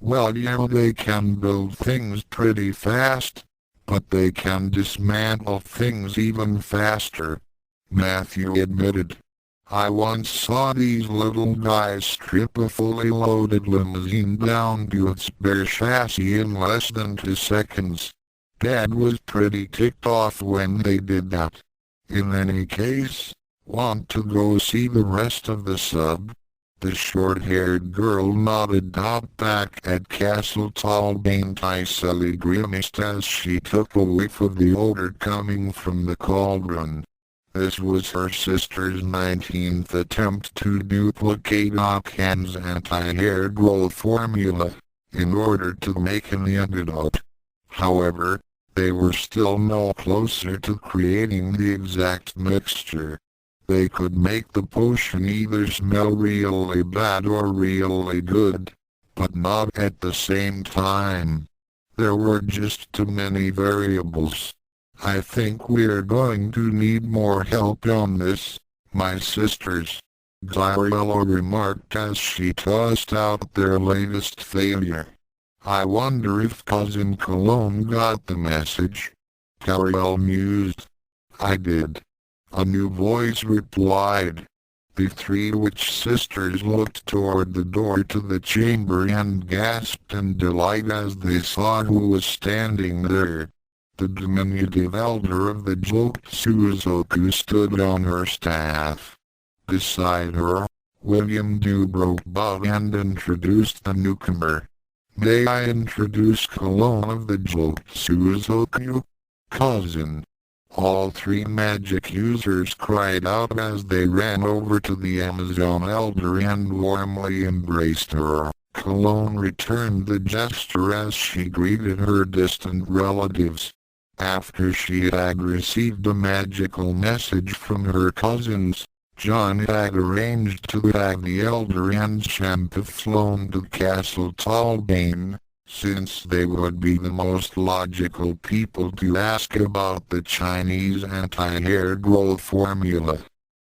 Well, yeah, they can build things pretty fast, but they can dismantle things even faster," Matthew admitted. "I once saw these little guys strip a fully loaded limousine down to its bare chassis in less than 2 seconds. Dad was pretty ticked off when they did that. In any case, want to go see the rest of the sub?" The short-haired girl nodded back at Castle Tallbane. Tisely grimaced as she took a whiff of the odor coming from the cauldron. This was her sister's 19th attempt to duplicate Okan's anti-hair growth formula, in order to make an antidote. However, they were still no closer to creating the exact mixture. They could make the potion either smell really bad or really good, but not at the same time. There were just too many variables. "I think we're going to need more help on this, my sisters," Glariella remarked as she tossed out their latest failure. "I wonder if Cousin Cologne got the message." Glariella mused. "I did," a new voice replied. The 3 witch sisters looked toward the door to the chamber and gasped in delight as they saw who was standing there. The diminutive elder of the Joksuzoku stood on her staff. Beside her, William Dubrow bowed and introduced the newcomer. "May I introduce Cologne of the Joksuzoku? Cousin." All 3 magic users cried out as they ran over to the Amazon elder and warmly embraced her. Cologne returned the gesture as she greeted her distant relatives. After she had received a magical message from her cousins, John had arranged to have the Elder and Champ flown to Castle Talbane, since they would be the most logical people to ask about the Chinese anti-hair growth formula.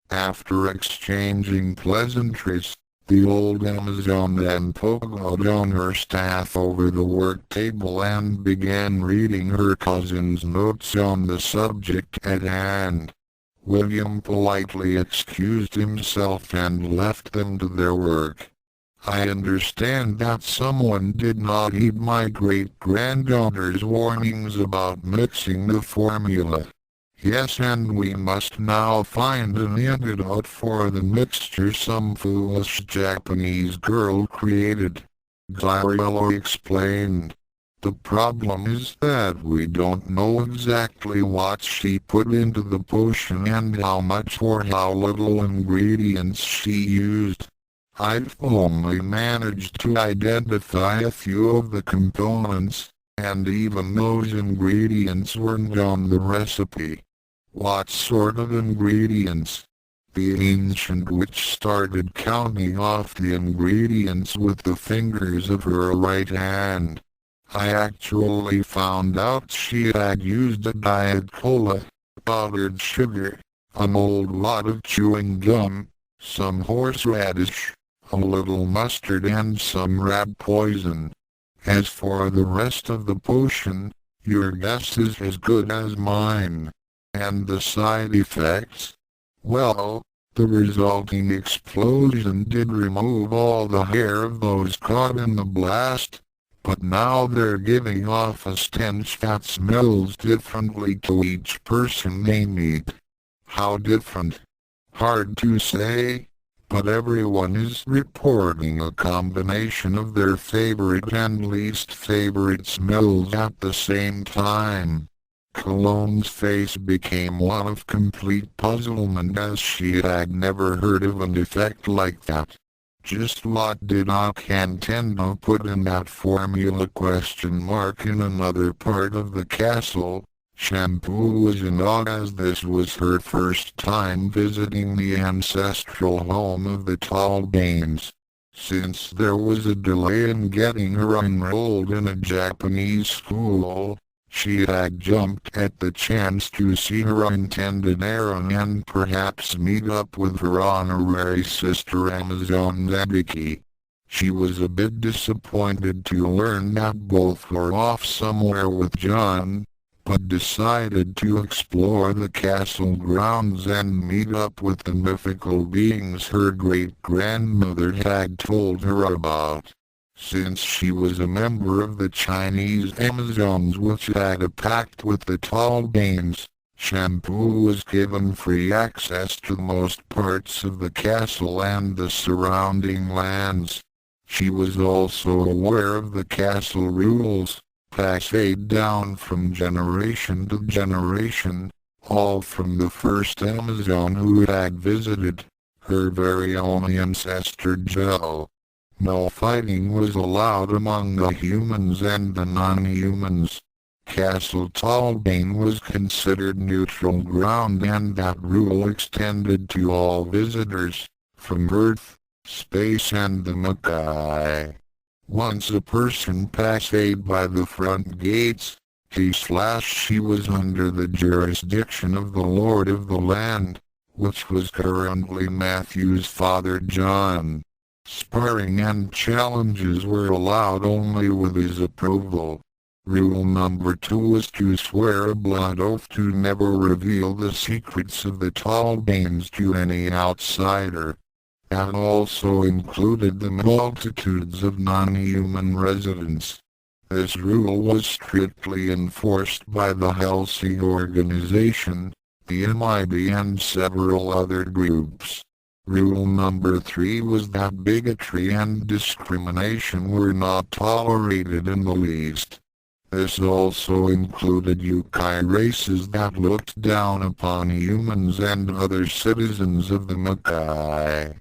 After exchanging pleasantries, the old Amazon then poked down her staff over the work table and began reading her cousin's notes on the subject at hand. William politely excused himself and left them to their work. I understand that someone did not heed my great-granddaughter's warnings about mixing the formula. Yes, and we must now find an antidote for the mixture some foolish Japanese girl created, Glariello explained. The problem is that we don't know exactly what she put into the potion and how much or how little ingredients she used. I've only managed to identify a few of the components, and even those ingredients weren't on the recipe. What sort of ingredients? The ancient witch started counting off the ingredients with the fingers of her right hand. I actually found out she had used a diet cola, powdered sugar, an old lot of chewing gum, some horseradish, a little mustard and some rat poison. As for the rest of the potion, your guess is as good as mine. And the side effects? Well, the resulting explosion did remove all the hair of those caught in the blast, but now they're giving off a stench that smells differently to each person they meet. How different? Hard to say, but everyone is reporting a combination of their favorite and least favorite smells at the same time. Cologne's face became one of complete puzzlement as she had never heard of an effect like that. Just what did Akantendo put in that formula ? In another part of the castle, Shampoo was in awe as this was her first time visiting the ancestral home of the Talbanes. Since there was a delay in getting her enrolled in a Japanese school, she had jumped at the chance to see her intended errand and perhaps meet up with her honorary sister Amazon Zabiki. She was a bit disappointed to learn that both were off somewhere with John, but decided to explore the castle grounds and meet up with the mythical beings her great-grandmother had told her about. Since she was a member of the Chinese Amazons which had a pact with the Talbanes, Shampoo was given free access to most parts of the castle and the surrounding lands. She was also aware of the castle rules, passed down from generation to generation, all from the first Amazon who had visited, her very own ancestor Joe. No fighting was allowed among the humans and the non-humans. Castle Talbane was considered neutral ground and that rule extended to all visitors, from Earth, space and the Makai. Once a person passed by the front gates, he/she was under the jurisdiction of the Lord of the Land, which was currently Matthew's father John. Sparring and challenges were allowed only with his approval. Rule number 2 was to swear a blood oath to never reveal the secrets of the Talbanes to any outsider. That also included the multitudes of non-human residents. This rule was strictly enforced by the Halsey organization, the MIB and several other groups. Rule number 3 was that bigotry and discrimination were not tolerated in the least. This also included Yukai races that looked down upon humans and other citizens of the Makai.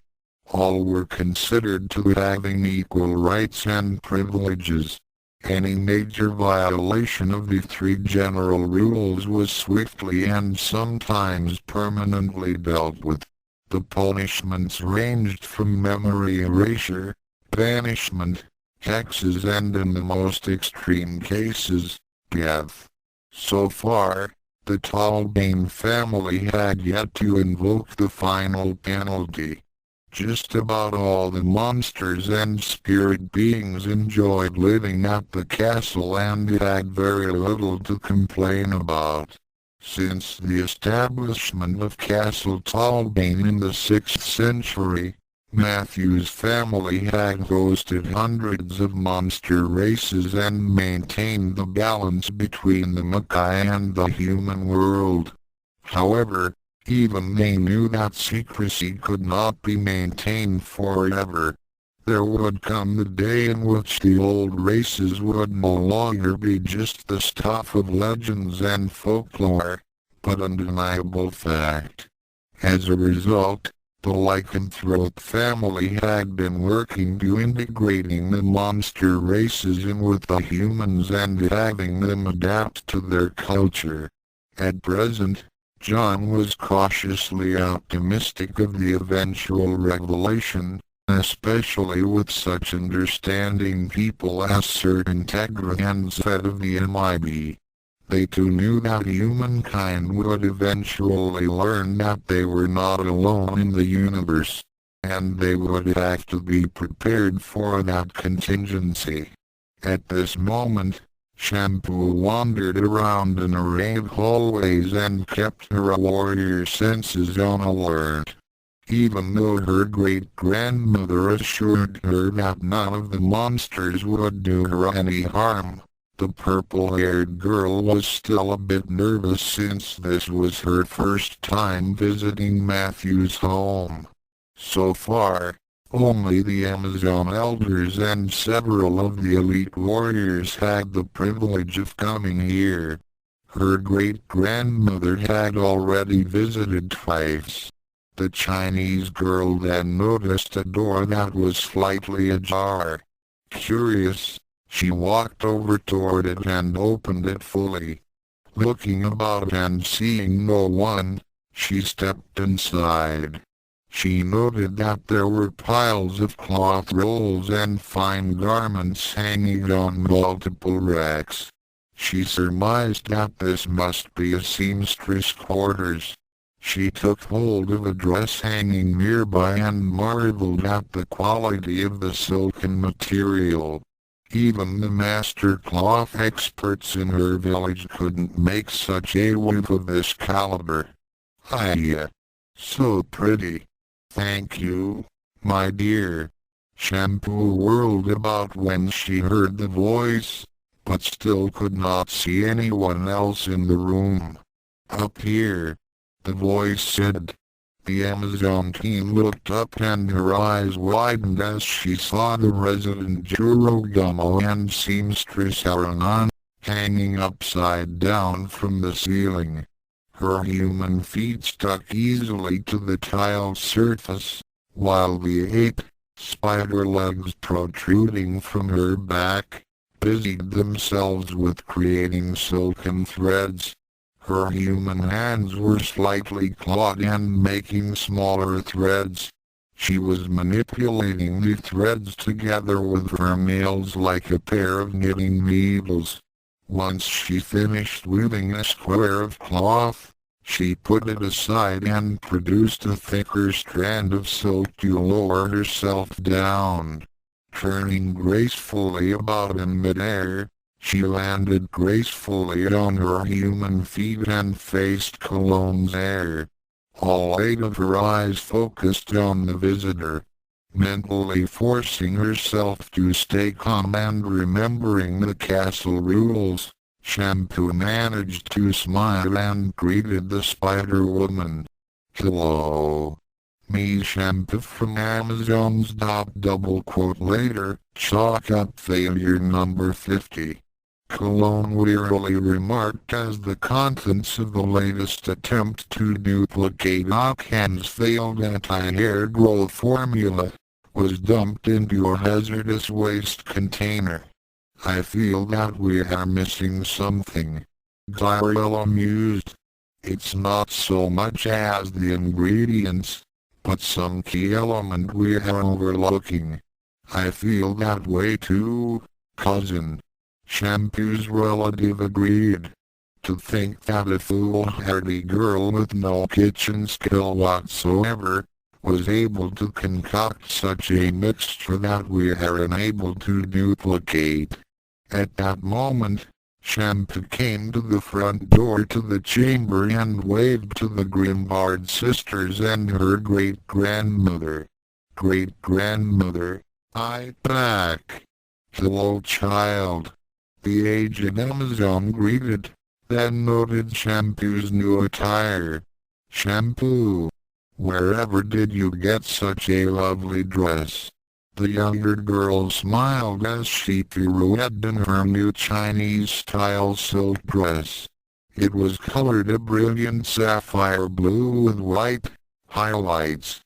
All were considered to having equal rights and privileges. Any major violation of the three general rules was swiftly and sometimes permanently dealt with. The punishments ranged from memory erasure, banishment, hexes and in the most extreme cases, death. So far, the Tallbane family had yet to invoke the final penalty. Just about all the monsters and spirit beings enjoyed living at the castle and had very little to complain about. Since the establishment of Castle Tallbane in the 6th century, Matthew's family had hosted hundreds of monster races and maintained the balance between the Makai and the human world. However, even they knew that secrecy could not be maintained forever. There would come the day in which the old races would no longer be just the stuff of legends and folklore, but undeniable fact. As a result, the lycanthrope family had been working to integrating the monster races in with the humans and having them adapt to their culture. At present, John was cautiously optimistic of the eventual revelation, especially with such understanding people as Sir Integra and Zed of the MIB. They too knew that humankind would eventually learn that they were not alone in the universe, and they would have to be prepared for that contingency. At this moment, Shampoo wandered around an array of hallways and kept her warrior senses on alert. Even though her great-grandmother assured her that none of the monsters would do her any harm, the purple-haired girl was still a bit nervous since this was her first time visiting Matthew's home. So far, only the Amazon elders and several of the elite warriors had the privilege of coming here. Her great-grandmother had already visited twice. The Chinese girl then noticed a door that was slightly ajar. Curious, she walked over toward it and opened it fully. Looking about and seeing no one, she stepped inside. She noted that there were piles of cloth rolls and fine garments hanging on multiple racks. She surmised that this must be a seamstress quarters. She took hold of a dress hanging nearby and marveled at the quality of the silken material. Even the master cloth experts in her village couldn't make such a weave of this caliber. Hiya! So pretty. Thank you, my dear. Shampoo whirled about when she heard the voice, but still could not see anyone else in the room. Up here, the voice said. The Amazon team looked up and her eyes widened as she saw the resident Jurogamo and seamstress Aranan hanging upside down from the ceiling. Her human feet stuck easily to the tile surface, while the 8 spider legs protruding from her back busied themselves with creating silken threads. Her human hands were slightly clawed and making smaller threads. She was manipulating the threads together with her nails like a pair of knitting needles. Once she finished weaving a square of cloth, she put it aside and produced a thicker strand of silk to lower herself down. Turning gracefully about in midair, she landed gracefully on her human feet and faced Cologne's heir. All 8 of her eyes focused on the visitor. Mentally forcing herself to stay calm and remembering the castle rules, Shampoo managed to smile and greeted the Spider-Woman. Hello. Me Shampoo from Amazon's double quote later, chalk up failure number 50. Cologne wearily remarked as the contents of the latest attempt to duplicate Occam's failed anti-hair growth formula was dumped into a hazardous waste container. I feel that we are missing something. Gabriella mused. It's not so much as the ingredients, but some key element we are overlooking. I feel that way too, cousin. Shampoo's relative agreed. To think that a foolhardy girl with no kitchen skill whatsoever was able to concoct such a mixture that we are unable to duplicate. At that moment, Shampoo came to the front door to the chamber and waved to the Grimbard sisters and her great-grandmother. Great-grandmother, I back. Hello, child. The aged Amazon greeted, then noted Shampoo's new attire. Shampoo, wherever did you get such a lovely dress? The younger girl smiled as she pirouetted in her new Chinese-style silk dress. It was colored a brilliant sapphire blue with white highlights.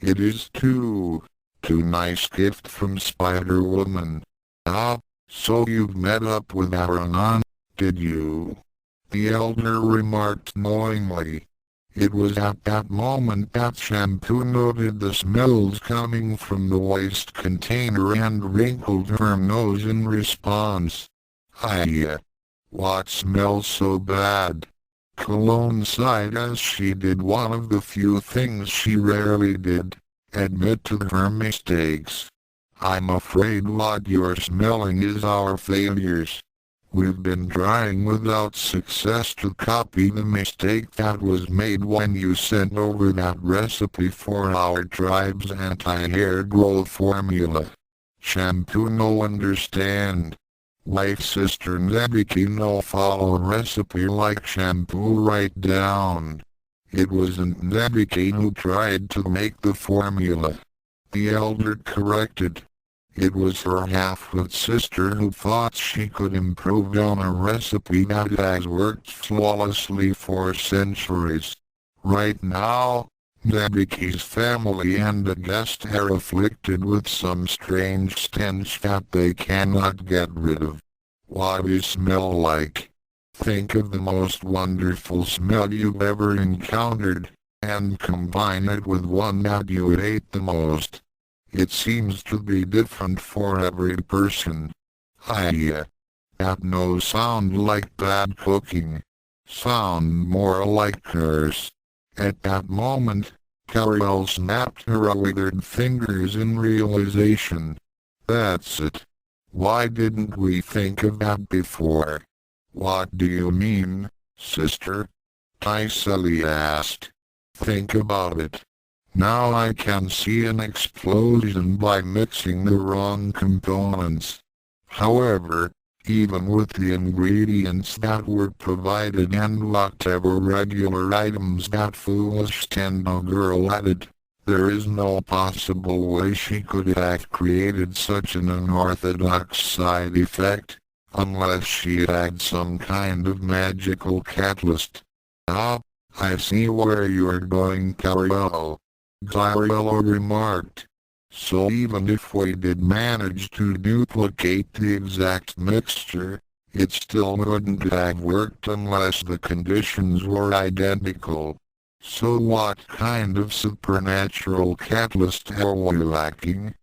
It is too nice gift from Spider-Woman. Ah, so you've met up with Aranon, did you? The elder remarked knowingly. It was at that moment that Shampoo noted the smells coming from the waste container and wrinkled her nose in response. Hiya! What smells so bad? Cologne sighed as she did one of the few things she rarely did, admit to her mistakes. I'm afraid what you're smelling is our failures. We've been trying without success to copy the mistake that was made when you sent over that recipe for our tribe's anti-hair growth formula. Shampoo no understand. Wife sister Nebiki no follow recipe like Shampoo write down. It wasn't Nebiki who tried to make the formula. The elder corrected. It was her half-wit sister who thought she could improve on a recipe that has worked flawlessly for centuries. Right now, Nebiki's family and a guest are afflicted with some strange stench that they cannot get rid of. What do you smell like? Think of the most wonderful smell you've ever encountered, and combine it with one that you hate the most. It seems to be different for every person. Hiya. That no sound like bad cooking. Sound more like curse. At that moment, Carol snapped her withered fingers in realization. That's it. Why didn't we think of that before? What do you mean, sister? Tiseli asked. Think about it. Now I can see an explosion by mixing the wrong components. However, even with the ingredients that were provided and whatever regular items that foolish Tendo girl added, there is no possible way she could have created such an unorthodox side effect, unless she had some kind of magical catalyst. Ah, I see where you're going, Carol. Gabriella remarked. So even if we did manage to duplicate the exact mixture, it still wouldn't have worked unless the conditions were identical. So what kind of supernatural catalyst are we lacking?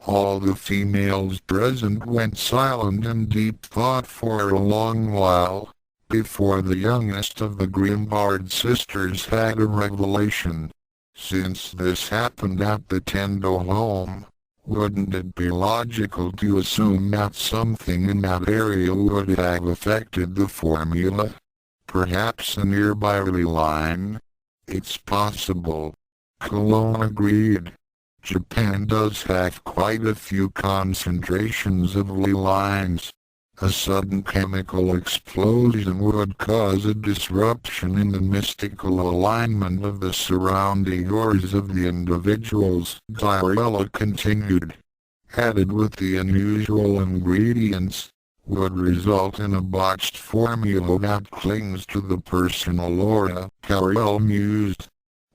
All the females present went silent in deep thought for a long while, before the youngest of the Grimbard sisters had a revelation. Since this happened at the Tendo home, wouldn't it be logical to assume that something in that area would have affected the formula? Perhaps a nearby line? It's possible. Cologne agreed. Japan does have quite a few concentrations of lines. A sudden chemical explosion would cause a disruption in the mystical alignment of the surrounding auras of the individuals, Gabriella continued. Added with the unusual ingredients, would result in a botched formula that clings to the personal aura, Carol mused,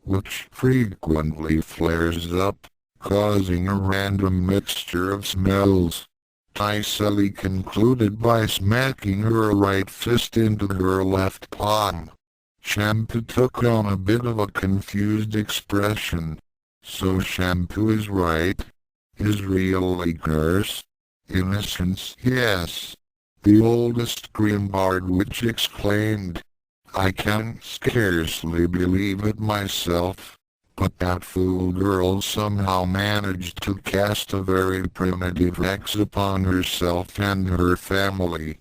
which frequently flares up, causing a random mixture of smells. Tiseli concluded by smacking her right fist into her left palm. Shampoo took on a bit of a confused expression. So Shampoo is right? Is really curse? Innocence, yes. The oldest Grimbard witch exclaimed. I can scarcely believe it myself. But that fool girl somehow managed to cast a very primitive hex upon herself and her family.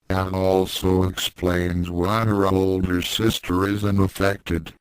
That also explains why her older sister isn't affected.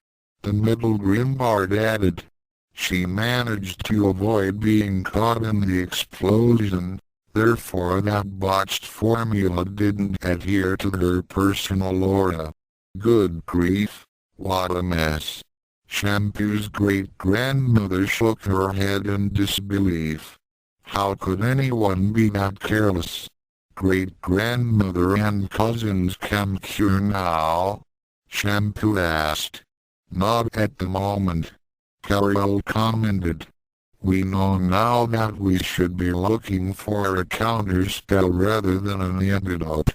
The middle Grimbard added. She managed to avoid being caught in the explosion, therefore that botched formula didn't adhere to her personal aura. Good grief, what a mess. Shampoo's great-grandmother shook her head in disbelief. How could anyone be that careless? Great-grandmother and cousins can cure now? Shampoo asked. Not at the moment. Carol commented. We know now that we should be looking for a counterspell rather than an antidote.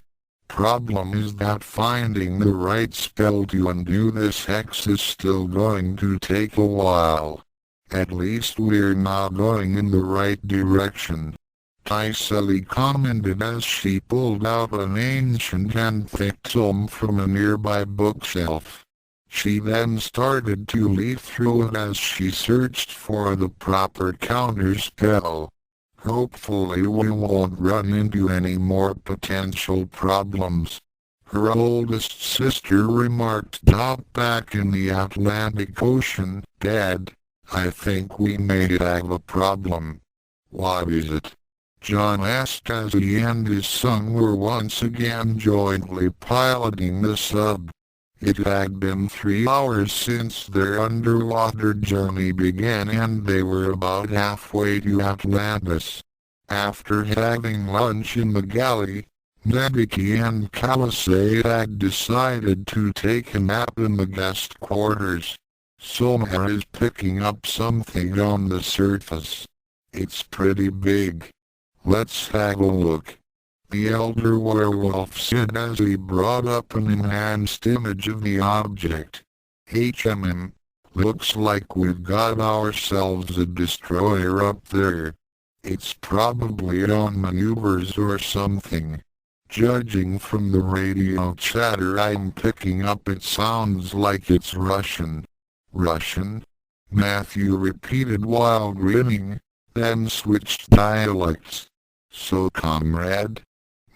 Problem is that finding the right spell to undo this hex is still going to take a while. At least we're not going in the right direction. Tiseli commented as she pulled out an ancient and thick tome from a nearby bookshelf. She then started to leaf through it as she searched for the proper counterspell. Hopefully we won't run into any more potential problems. Her oldest sister remarked back in the Atlantic Ocean, Dad, I think we may have a problem. What is it? John asked as he and his son were once again jointly piloting the sub. It had been 3 hours since their underwater journey began and they were about halfway to Atlantis. After having lunch in the galley, Nebiki and Kalasei had decided to take a nap in the guest quarters. Soma is picking up something on the surface. It's pretty big. Let's have a look. The elder werewolf said as he brought up an enhanced image of the object. Looks like we've got ourselves a destroyer up there. It's probably on maneuvers or something. Judging from the radio chatter I'm picking up it sounds like it's Russian. Russian? Matthew repeated while grinning, then switched dialects. So comrade?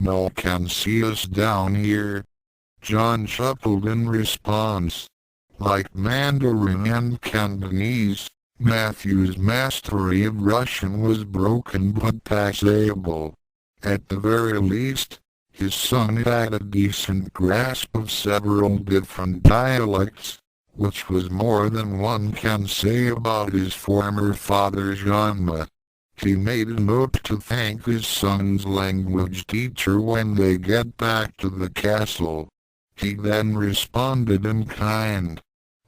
No can see us down here. John chuckled in response. Like Mandarin and Cantonese, Matthew's mastery of Russian was broken but passable. At the very least, his son had a decent grasp of several different dialects, which was more than one can say about his former father Genma. He made a note to thank his son's language teacher when they get back to the castle. He then responded in kind.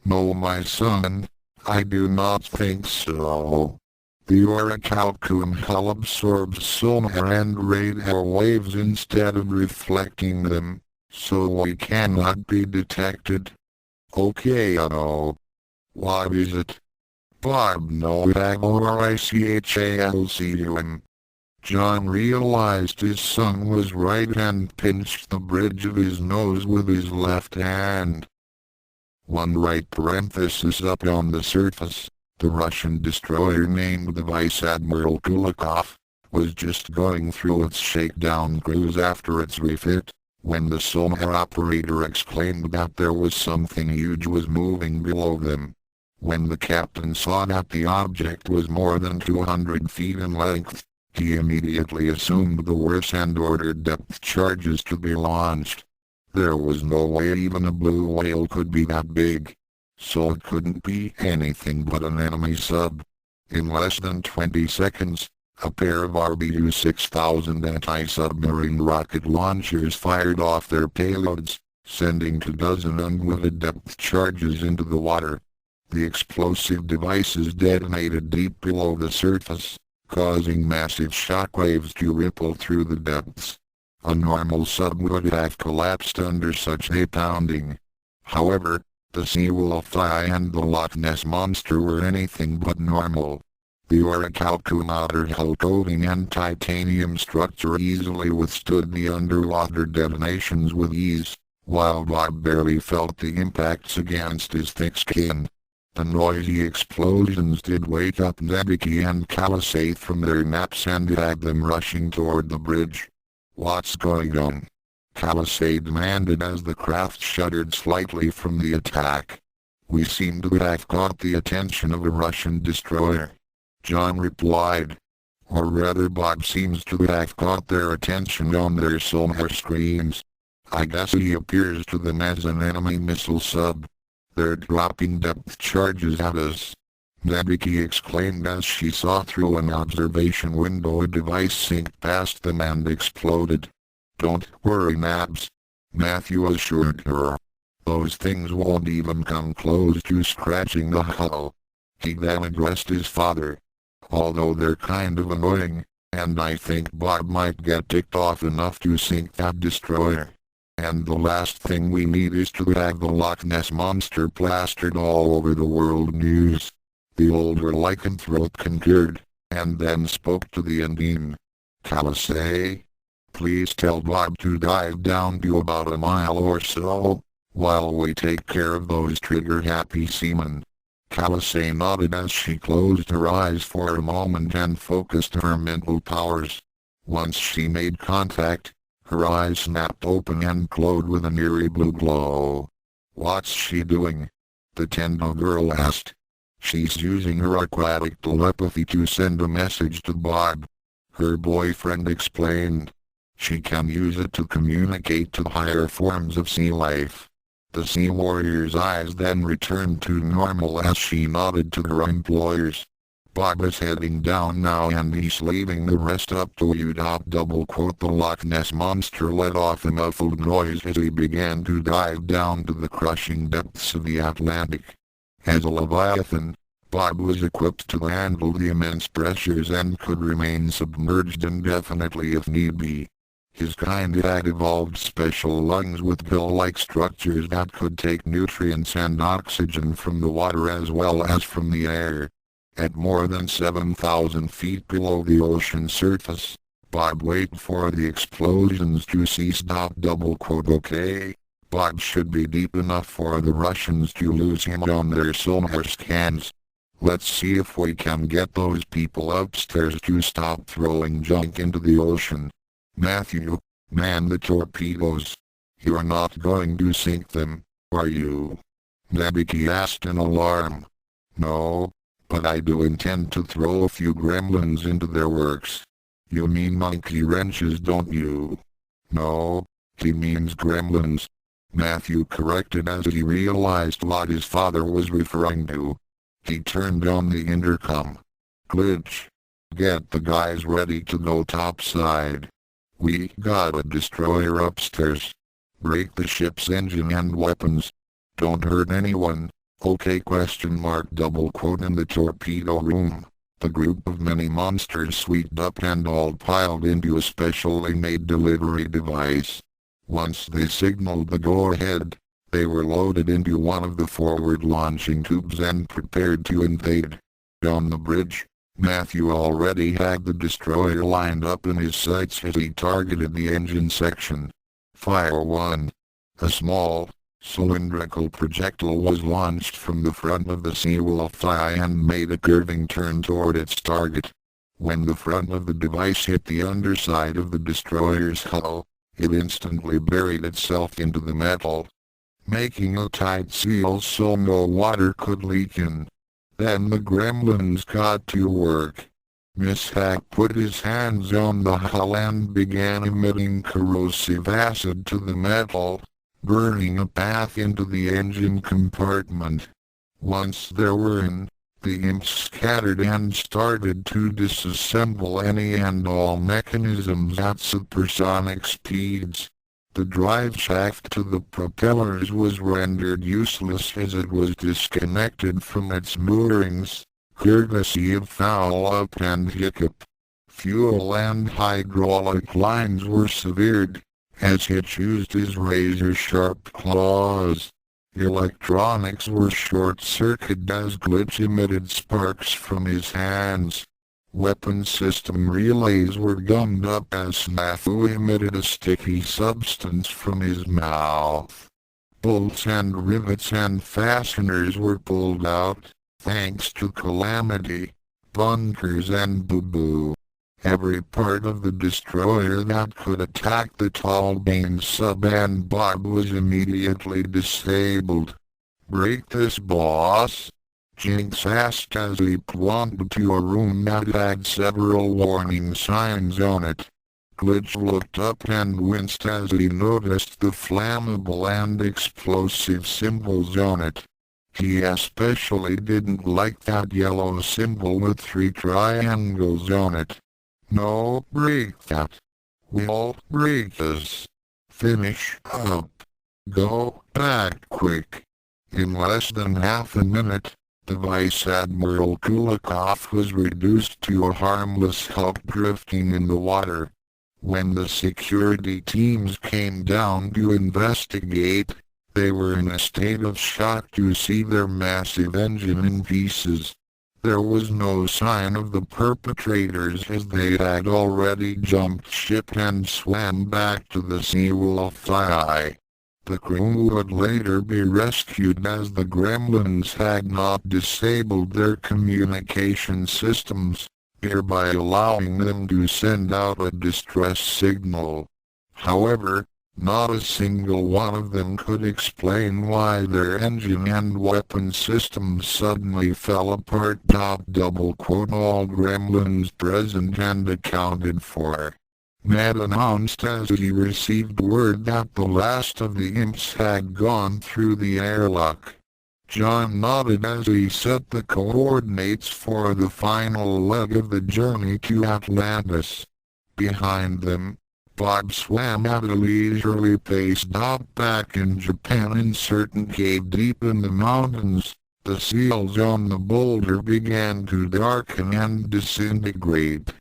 No, my son, I do not think so. The orichalcum hull absorbs sonar and radar waves instead of reflecting them, so we cannot be detected. Okay, no. What is it? Barb no Agorichalcum. John realized his son was right and pinched the bridge of his nose with his left hand. One right parenthesis up on the surface, the Russian destroyer named the Vice Admiral Kulikov, was just going through its shakedown cruise after its refit, when the sonar operator exclaimed that there was something huge was moving below them. When the captain saw that the object was more than 200 feet in length, he immediately assumed the worst and ordered depth charges to be launched. There was no way even a blue whale could be that big, so it couldn't be anything but an enemy sub. In less than 20 seconds, a pair of RBU-6000 anti-submarine rocket launchers fired off their payloads, sending 2 dozen unwitted depth charges into the water. The explosive devices detonated deep below the surface, causing massive shockwaves to ripple through the depths. A normal sub would have collapsed under such a pounding. However, the sea wolf eye and the Loch Ness monster were anything but normal. The orichalcum outer hull coating and titanium structure easily withstood the underwater detonations with ease, while Bob barely felt the impacts against his thick skin. The noisy explosions did wake up Nebiki and Calisay from their naps and had them rushing toward the bridge. "What's going on?" Calisay demanded as the craft shuddered slightly from the attack. "We seem to have caught the attention of a Russian destroyer," John replied. "Or rather, Bob seems to have caught their attention on their sonar screens. I guess he appears to them as an enemy missile sub. They're dropping depth charges at us," Nebiki exclaimed as she saw through an observation window a device sink past them and exploded. "Don't worry, Nabs," Matthew assured her. "Those things won't even come close to scratching the hull." He then addressed his father. "Although they're kind of annoying, and I think Bob might get ticked off enough to sink that destroyer. And the last thing we need is to have the Loch Ness monster plastered all over the world news." The older lycanthrope concurred, and then spoke to the Indian. "Calisay, please tell Bob to dive down to about a mile or so, while we take care of those trigger-happy seamen." Calisay nodded as she closed her eyes for a moment and focused her mental powers. Once she made contact, her eyes snapped open and glowed with an eerie blue glow. "What's she doing?" the Tendo girl asked. "She's using her aquatic telepathy to send a message to Bob," her boyfriend explained. "She can use it to communicate to higher forms of sea life." The sea warrior's eyes then returned to normal as she nodded to her employers. "Bob is heading down now and he's leaving the rest up to you. The Loch Ness monster let off a muffled noise as he began to dive down to the crushing depths of the Atlantic. As a Leviathan, Bob was equipped to handle the immense pressures and could remain submerged indefinitely if need be. His kind had evolved special lungs with bill-like structures that could take nutrients and oxygen from the water as well as from the air. At more than 7,000 feet below the ocean surface, Bob waited for the explosions to cease. "Okay, Bob should be deep enough for the Russians to lose him on their sonar scans. Let's see if we can get those people upstairs to stop throwing junk into the ocean. Matthew, man the torpedoes. You're not going to sink them, are you?" Nebiki asked in alarm. "No, but I do intend to throw a few gremlins into their works." "You mean monkey wrenches, don't you?" "No, he means gremlins," Matthew corrected as he realized what his father was referring to. He turned on the intercom. "Glitch, get the guys ready to go topside. We got a destroyer upstairs. Break the ship's engine and weapons. Don't hurt anyone, okay?" In the torpedo room, the group of many monsters swept up and all piled into a specially made delivery device. Once they signaled the go-ahead, they were loaded into one of the forward launching tubes and prepared to invade. On the bridge, Matthew already had the destroyer lined up in his sights as he targeted the engine section. Fire 1. A small, cylindrical projectile was launched from the front of the Seawolf eye and made a curving turn toward its target. When the front of the device hit the underside of the destroyer's hull, it instantly buried itself into the metal, making a tight seal so no water could leak in. Then the gremlins got to work. Mishak put his hands on the hull and began emitting corrosive acid to the metal, burning a path into the engine compartment. Once they were in, the imps scattered and started to disassemble any and all mechanisms at supersonic speeds. The drive shaft to the propellers was rendered useless as it was disconnected from its moorings, courtesy of Foul Up and Hiccup. Fuel and hydraulic lines were severed, as Hitch used his razor-sharp claws. Electronics were short-circuited as Glitch emitted sparks from his hands. Weapon system relays were gummed up as Snafu emitted a sticky substance from his mouth. Bolts and rivets and fasteners were pulled out, thanks to Calamity, Bunkers and Boo Boo. Every part of the destroyer that could attack the Tallbane sub and Bob was immediately disabled. "Break this, boss?" Jinx asked as he pointed to a room that had several warning signs on it. Glitch looked up and winced as he noticed the flammable and explosive symbols on it. He especially didn't like that yellow symbol with 3 triangles on it. "No, break that. We'll break this. Finish up. Go back quick." In less than half a minute, the Vice Admiral Kulikov was reduced to a harmless hulk drifting in the water. When the security teams came down to investigate, they were in a state of shock to see their massive engine in pieces. There was no sign of the perpetrators as they had already jumped ship and swam back to the Seawolf Eye. The crew would later be rescued as the gremlins had not disabled their communication systems, thereby allowing them to send out a distress signal. However, not a single one of them could explain why their engine and weapon systems suddenly fell apart. All gremlins present and accounted for. Ned announced as he received word that the last of the imps had gone through the airlock. John nodded as he set the coordinates for the final leg of the journey to Atlantis. Behind them, Bob swam at a leisurely pace. Back in Japan, in certain cave deep in the mountains, the seals on the boulder began to darken and disintegrate.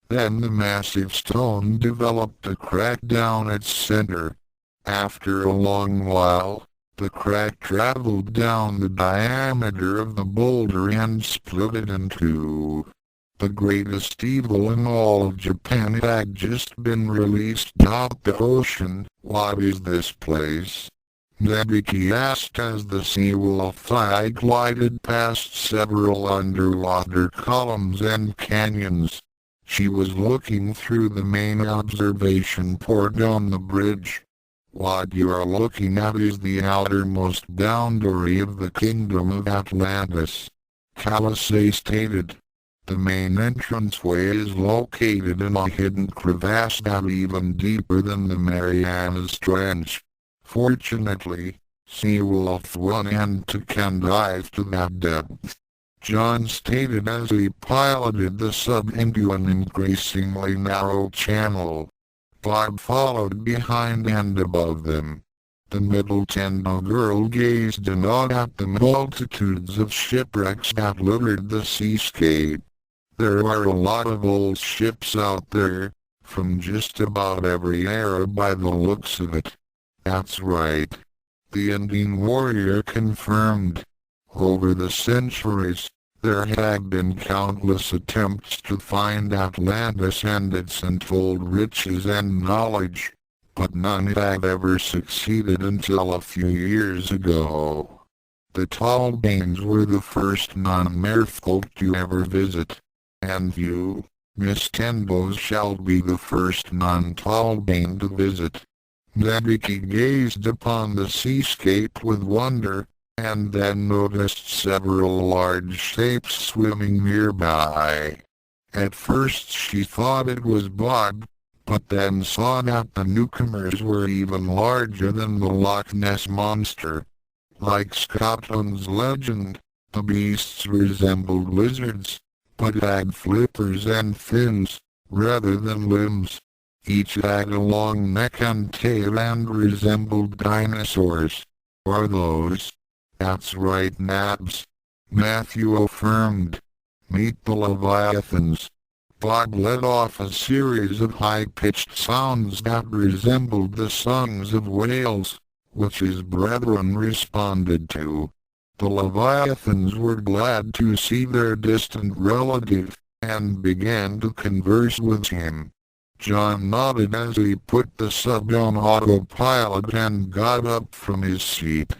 Then the massive stone developed a crack down its center. After a long while, the crack traveled down the diameter of the boulder and split it in two. The greatest evil in all of Japan had just been released. The ocean, "What is this place?" Nebiki asked as the Seawolf Eye glided past several underwater columns and canyons. She was looking through the main observation port on the bridge. "What you are looking at is the outermost boundary of the Kingdom of Atlantis," Kalasei stated. "The main entranceway is located in a hidden crevasse that even deeper than the Marianas Trench. Fortunately, Seawolf 1 and 2 can dive to that depth," John stated as he piloted the sub into an increasingly narrow channel. Bob followed behind and above them. The middle Tendo girl gazed in awe at the multitudes of shipwrecks that littered the seascape. There are a lot of old ships out there, from just about every era by the looks of it. "That's right," the Indian warrior confirmed. Over the centuries, there had been countless attempts to find Atlantis and its untold riches and knowledge, but none had ever succeeded until a few years ago. The Tallbanes were the first non-merfolk to ever visit. "And you, Miss Tenbos, shall be the first non-Tallbane to visit." Nebiki gazed upon the seascape with wonder, and then noticed several large shapes swimming nearby. At first she thought it was Bob, but then saw that the newcomers were even larger than the Loch Ness Monster. Like Scotland's legend, the beasts resembled lizards, but had flippers and fins, rather than limbs. Each had a long neck and tail and resembled dinosaurs. "Are those?" "That's right, Nabs," Matthew affirmed. Meet the Leviathans. Bob let off a series of high-pitched sounds that resembled the songs of whales, which his brethren responded to. The Leviathans were glad to see their distant relative, and began to converse with him. John nodded as he put the sub on autopilot and got up from his seat.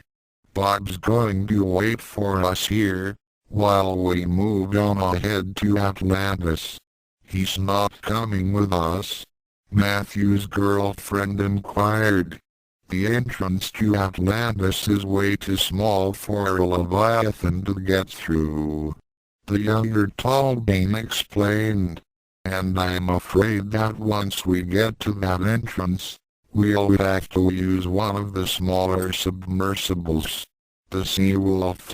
Bob's going to wait for us here, while we move on ahead to Atlantis. He's not coming with us? Matthew's girlfriend inquired. The entrance to Atlantis is way too small for a Leviathan to get through. The younger Talbane explained. And I'm afraid that once we get to that entrance, we'll have to use one of the smaller submersibles. The Werewolf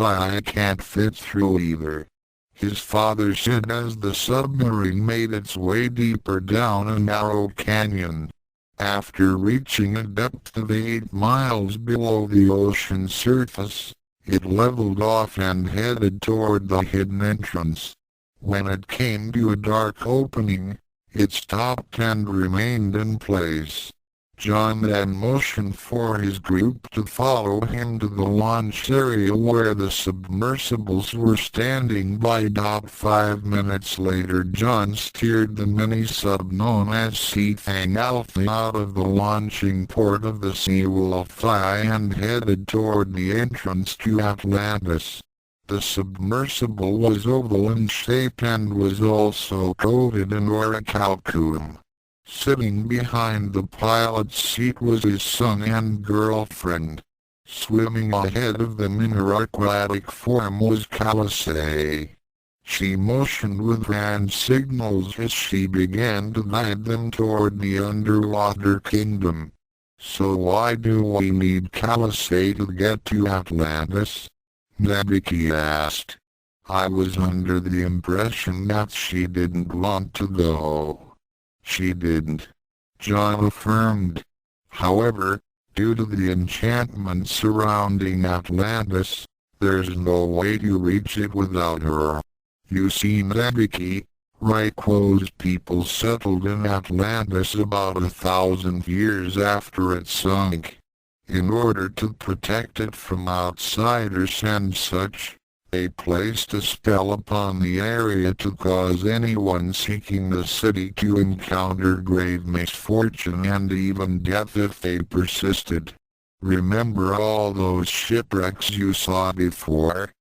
can't fit through either, his father said as the submarine made its way deeper down a narrow canyon. After reaching a depth of 8 miles below the ocean surface, it leveled off and headed toward the hidden entrance. When it came to a dark opening, it stopped and remained in place. John then motioned for his group to follow him to the launch area where the submersibles were standing by. 5 minutes later, John steered the mini-sub known as Seathang Alpha out of the launching port of the Werewolf and headed toward the entrance to Atlantis. The submersible was oval in shape and was also coated in orichalcum. Sitting behind the pilot's seat was his son and girlfriend. Swimming ahead of them in her aquatic form was Calisay. She motioned with hand signals as she began to guide them toward the underwater kingdom. So why do we need Calisay to get to Atlantis? Nebiki asked. I was under the impression that she didn't want to go. She didn't, John affirmed. However, due to the enchantment surrounding Atlantis, there's no way to reach it without her. You see, Nebiki, Raiquo's people settled in Atlantis about 1,000 years after it sunk. In order to protect it from outsiders and such, they placed a spell upon the area to cause anyone seeking the city to encounter grave misfortune and even death if they persisted. Remember all those shipwrecks you saw before?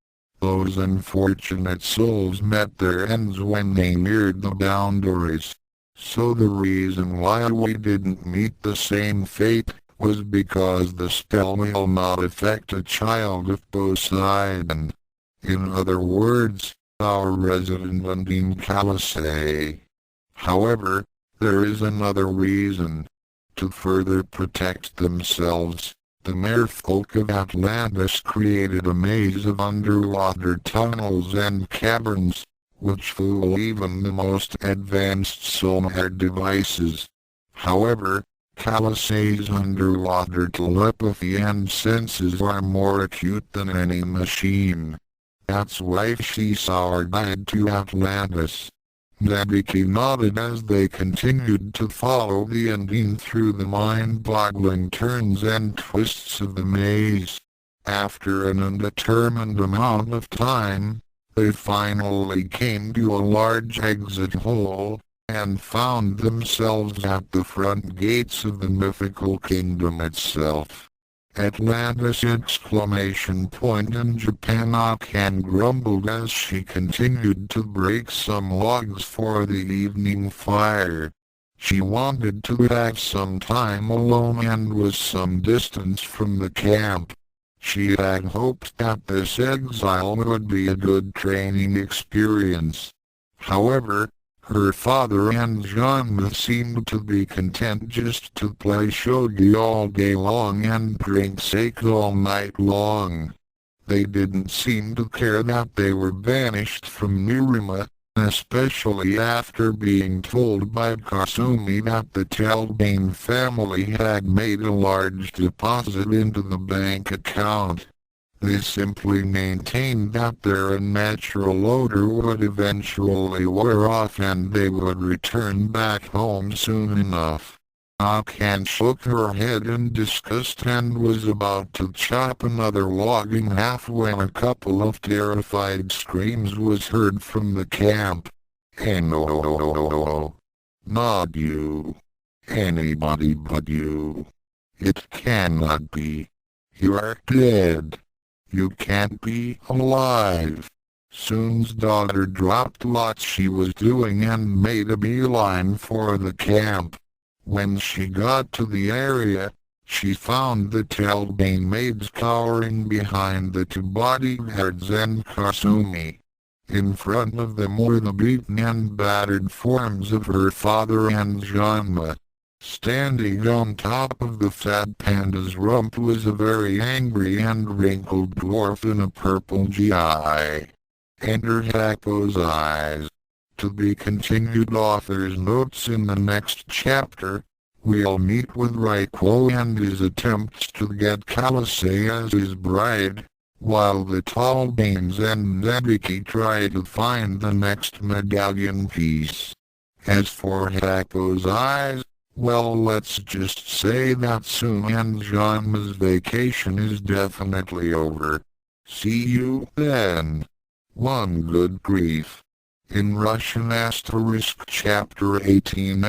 Those unfortunate souls met their ends when they neared the boundaries. So the reason why we didn't meet the same fate was because the spell will not affect a child of Poseidon. In other words, our resident Undine Calisay. However, there is another reason. To further protect themselves, the merfolk of Atlantis created a maze of underwater tunnels and caverns, which fool even the most advanced sonar devices. However, Calisay's underwater telepathy and senses are more acute than any machine. That's why she's our guide to Atlantis. Nebiki nodded as they continued to follow the Undine through the mind-boggling turns and twists of the maze. After an undetermined amount of time, they finally came to a large exit hole, and found themselves at the front gates of the mythical kingdom itself. Atlantis! And Japan grumbled as she continued to break some logs for the evening fire. She wanted to have some time alone and was some distance from the camp. She had hoped that this exile would be a good training experience. However, her father and Genma seemed to be content just to play shogi all day long and drink sake all night long. They didn't seem to care that they were banished from Nirima, especially after being told by Kasumi that the Talbane family had made a large deposit into the bank account. They simply maintained that their unnatural odor would eventually wear off and they would return back home soon enough. Neko-ken shook her head in disgust and was about to chop another log in half when a couple of terrified screams was heard from the camp. "Hey, no, not you. Anybody but you. It cannot be. You are dead. You can't be alive." Soon's daughter dropped what she was doing and made a beeline for the camp. When she got to the area, she found the Talbane maids cowering behind the two bodyguards and Kasumi. In front of them were the beaten and battered forms of her father and Genma. Standing on top of the fat panda's rump was a very angry and wrinkled dwarf in a purple GI. Enter Hako's eyes. To be continued. Author's notes. In the next chapter, we'll meet with Raiko and his attempts to get Kalase as his bride, while the Talbanes and Nebiki try to find the next medallion piece. As for Hako's eyes, well, let's just say that Soon and Janma's vacation is definitely over. See you then. One good grief. In Russian * Chapter 18 *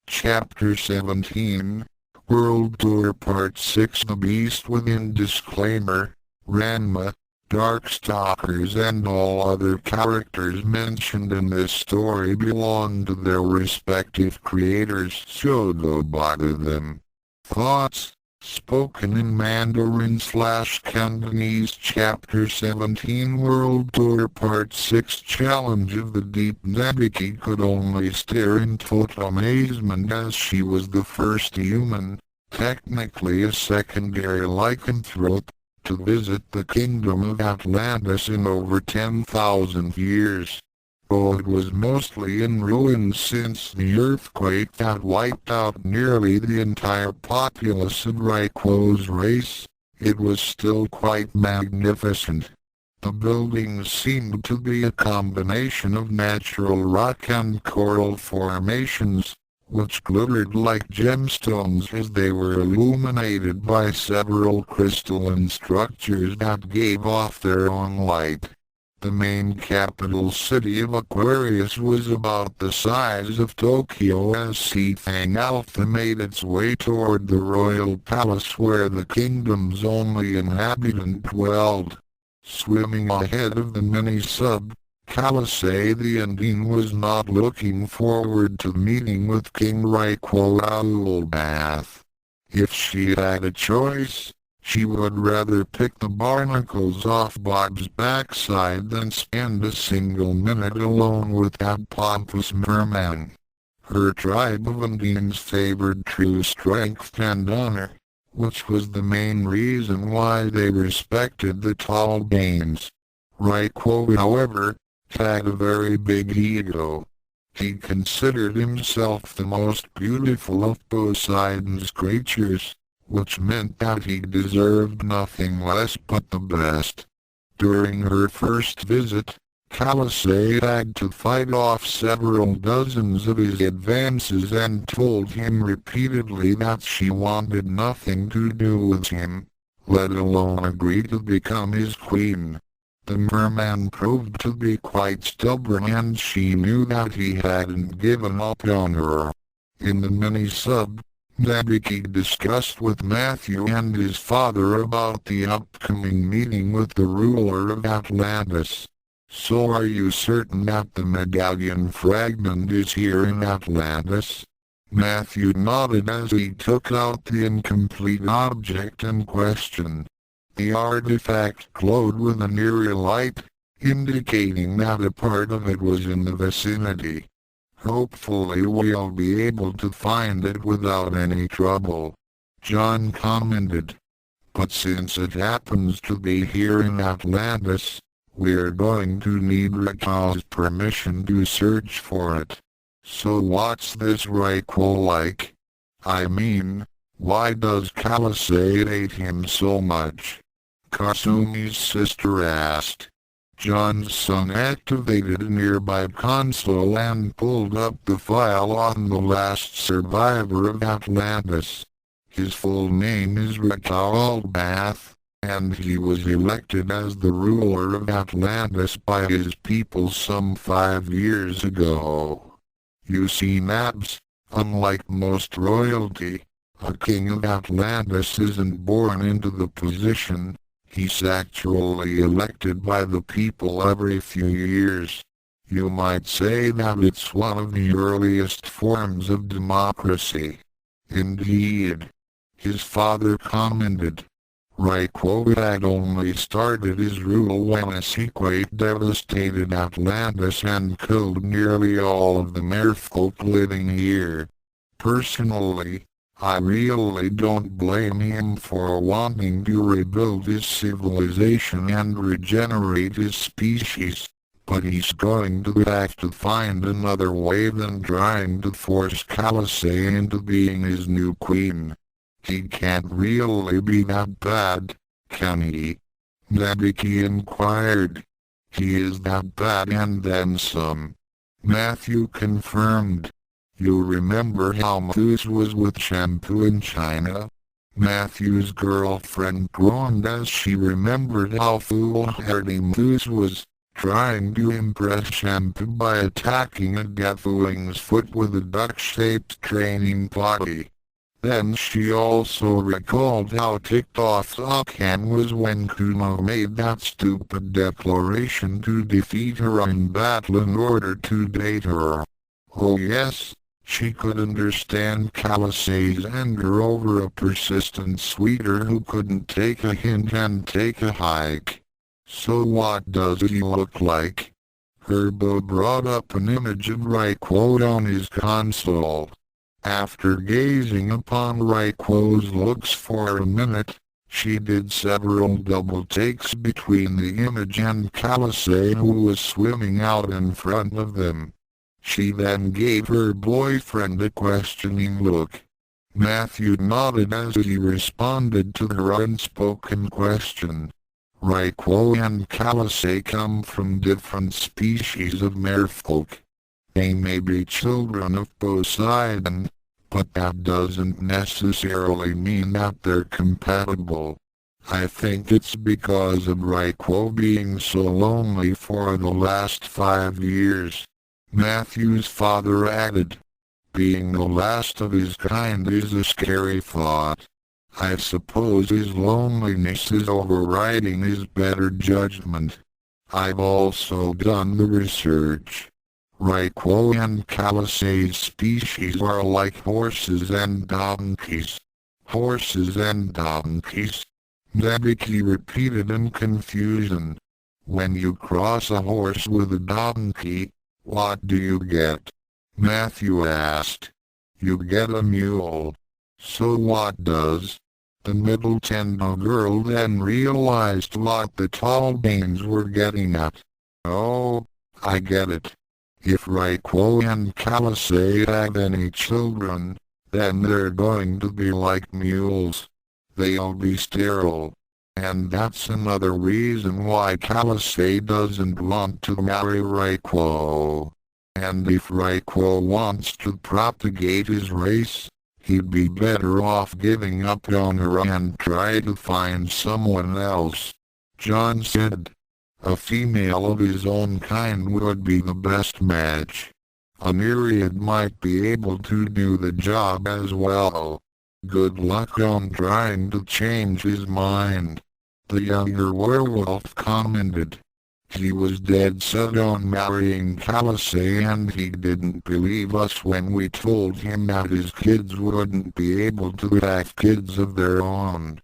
Chapter 17, World Tour Part 6. The Beast Within. Disclaimer: Ranma, Darkstalkers and all other characters mentioned in this story belong to their respective creators, so go bother them. Thoughts spoken in Mandarin/Cantonese. Chapter 17 World Tour Part 6 Challenge of the Deep. Nebiki could only stare in total amazement as she was the first human, technically a secondary lycanthrope, to visit the kingdom of Atlantis in over 10,000 years. Though it was mostly in ruins since the earthquake that wiped out nearly the entire populace of Raiko's race, it was still quite magnificent. The buildings seemed to be a combination of natural rock and coral formations, which glittered like gemstones as they were illuminated by several crystalline structures that gave off their own light. The main capital city of Aquarius was about the size of Tokyo as Seathang Alpha made its way toward the royal palace where the kingdom's only inhabitant dwelled. Swimming ahead of the mini-sub, Kalase the Indian was not looking forward to meeting with King Raiko Aulbath. If she had a choice, she would rather pick the barnacles off Bob's backside than spend a single minute alone with that pompous merman. Her tribe of Indians favored true strength and honor, which was the main reason why they respected the Talbanes. Raiko, however, had a very big ego. He considered himself the most beautiful of Poseidon's creatures, which meant that he deserved nothing less but the best. During her first visit, Kalase had to fight off several dozens of his advances and told him repeatedly that she wanted nothing to do with him, let alone agree to become his queen. The merman proved to be quite stubborn and she knew that he hadn't given up on her. In the mini-sub, Nebiki discussed with Matthew and his father about the upcoming meeting with the ruler of Atlantis. "So are you certain that the medallion fragment is here in Atlantis?" Matthew nodded as he took out the incomplete object in question. The artifact glowed with an eerie light, indicating that a part of it was in the vicinity. "Hopefully we'll be able to find it without any trouble," John commented. "But since it happens to be here in Atlantis, we're going to need Raiko's permission to search for it. So what's this Raiko like? I mean, why does Kalase hate him so much?" Kasumi's sister asked. John's son activated a nearby console and pulled up the file on the last survivor of Atlantis. His full name is Albath, and he was elected as the ruler of Atlantis by his people some 5 years ago. You see, Nabs, unlike most royalty, a king of Atlantis isn't born into the position. He's actually elected by the people every few years. You might say that it's one of the earliest forms of democracy. Indeed. His father commented. Raiko had only started his rule when a sequate devastated Atlantis and killed nearly all of the merfolk living here. Personally, I really don't blame him for wanting to rebuild his civilization and regenerate his species, but he's going to have to find another way than trying to force Kalisei into being his new queen. He can't really be that bad, can he? Nabiki inquired. He is that bad and then some. Matthew confirmed. You remember how Moose was with Shampoo in China? Matthew's girlfriend groaned as she remembered how foolhardy Moose was, trying to impress Shampoo by attacking a Deathwing's foot with a duck-shaped training potty. Then she also recalled how ticked off Akan was when Kuno made that stupid declaration to defeat her in battle in order to date her. Oh yes, she could understand Kalisei's anger over a persistent sweeter who couldn't take a hint and take a hike. So what does he look like? Herbo brought up an image of Raiko on his console. After gazing upon Raiko's looks for a minute, she did several double takes between the image and Kalisei, who was swimming out in front of them. She then gave her boyfriend a questioning look. Matthew nodded as he responded to her unspoken question. Raiko and Kalisei come from different species of merfolk. They may be children of Poseidon, but that doesn't necessarily mean that they're compatible. I think it's because of Raiko being so lonely for the last 5 years. Matthew's father added. Being the last of his kind is a scary thought. I suppose his loneliness is overriding his better judgment. I've also done the research. Raiko and Kalisei's species are like horses and donkeys. Horses and donkeys? Nabiki repeated in confusion. When you cross a horse with a donkey, what do you get? Matthew asked. You get a mule. So what does? The middle Tendo girl then realized what the tall Danes were getting at. Oh, I get it. If Raiko and Kalisei have any children, then they're going to be like mules. They'll be sterile. And that's another reason why Kalisei doesn't want to marry Raiko. And if Raiko wants to propagate his race, he'd be better off giving up on her and try to find someone else. John said. A female of his own kind would be the best match. A Nereid might be able to do the job as well. Good luck on trying to change his mind. The younger werewolf commented. He was dead set on marrying Kalisei, and he didn't believe us when we told him that his kids wouldn't be able to have kids of their own.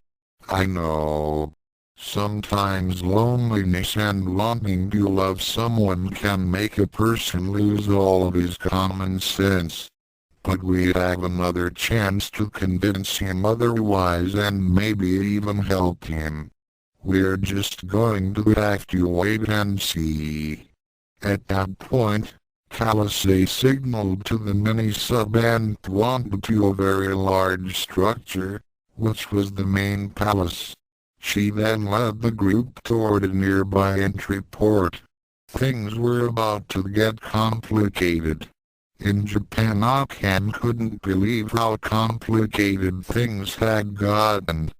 I know. Sometimes loneliness and wanting to love someone can make a person lose all of his common sense. But we have another chance to convince him otherwise and maybe even help him. We're just going to have to wait and see. At that point, Kalisei signaled to the mini-sub and pointed to a very large structure, which was the main palace. She then led the group toward a nearby entry port. Things were about to get complicated. In Japan, Akan couldn't believe how complicated things had gotten.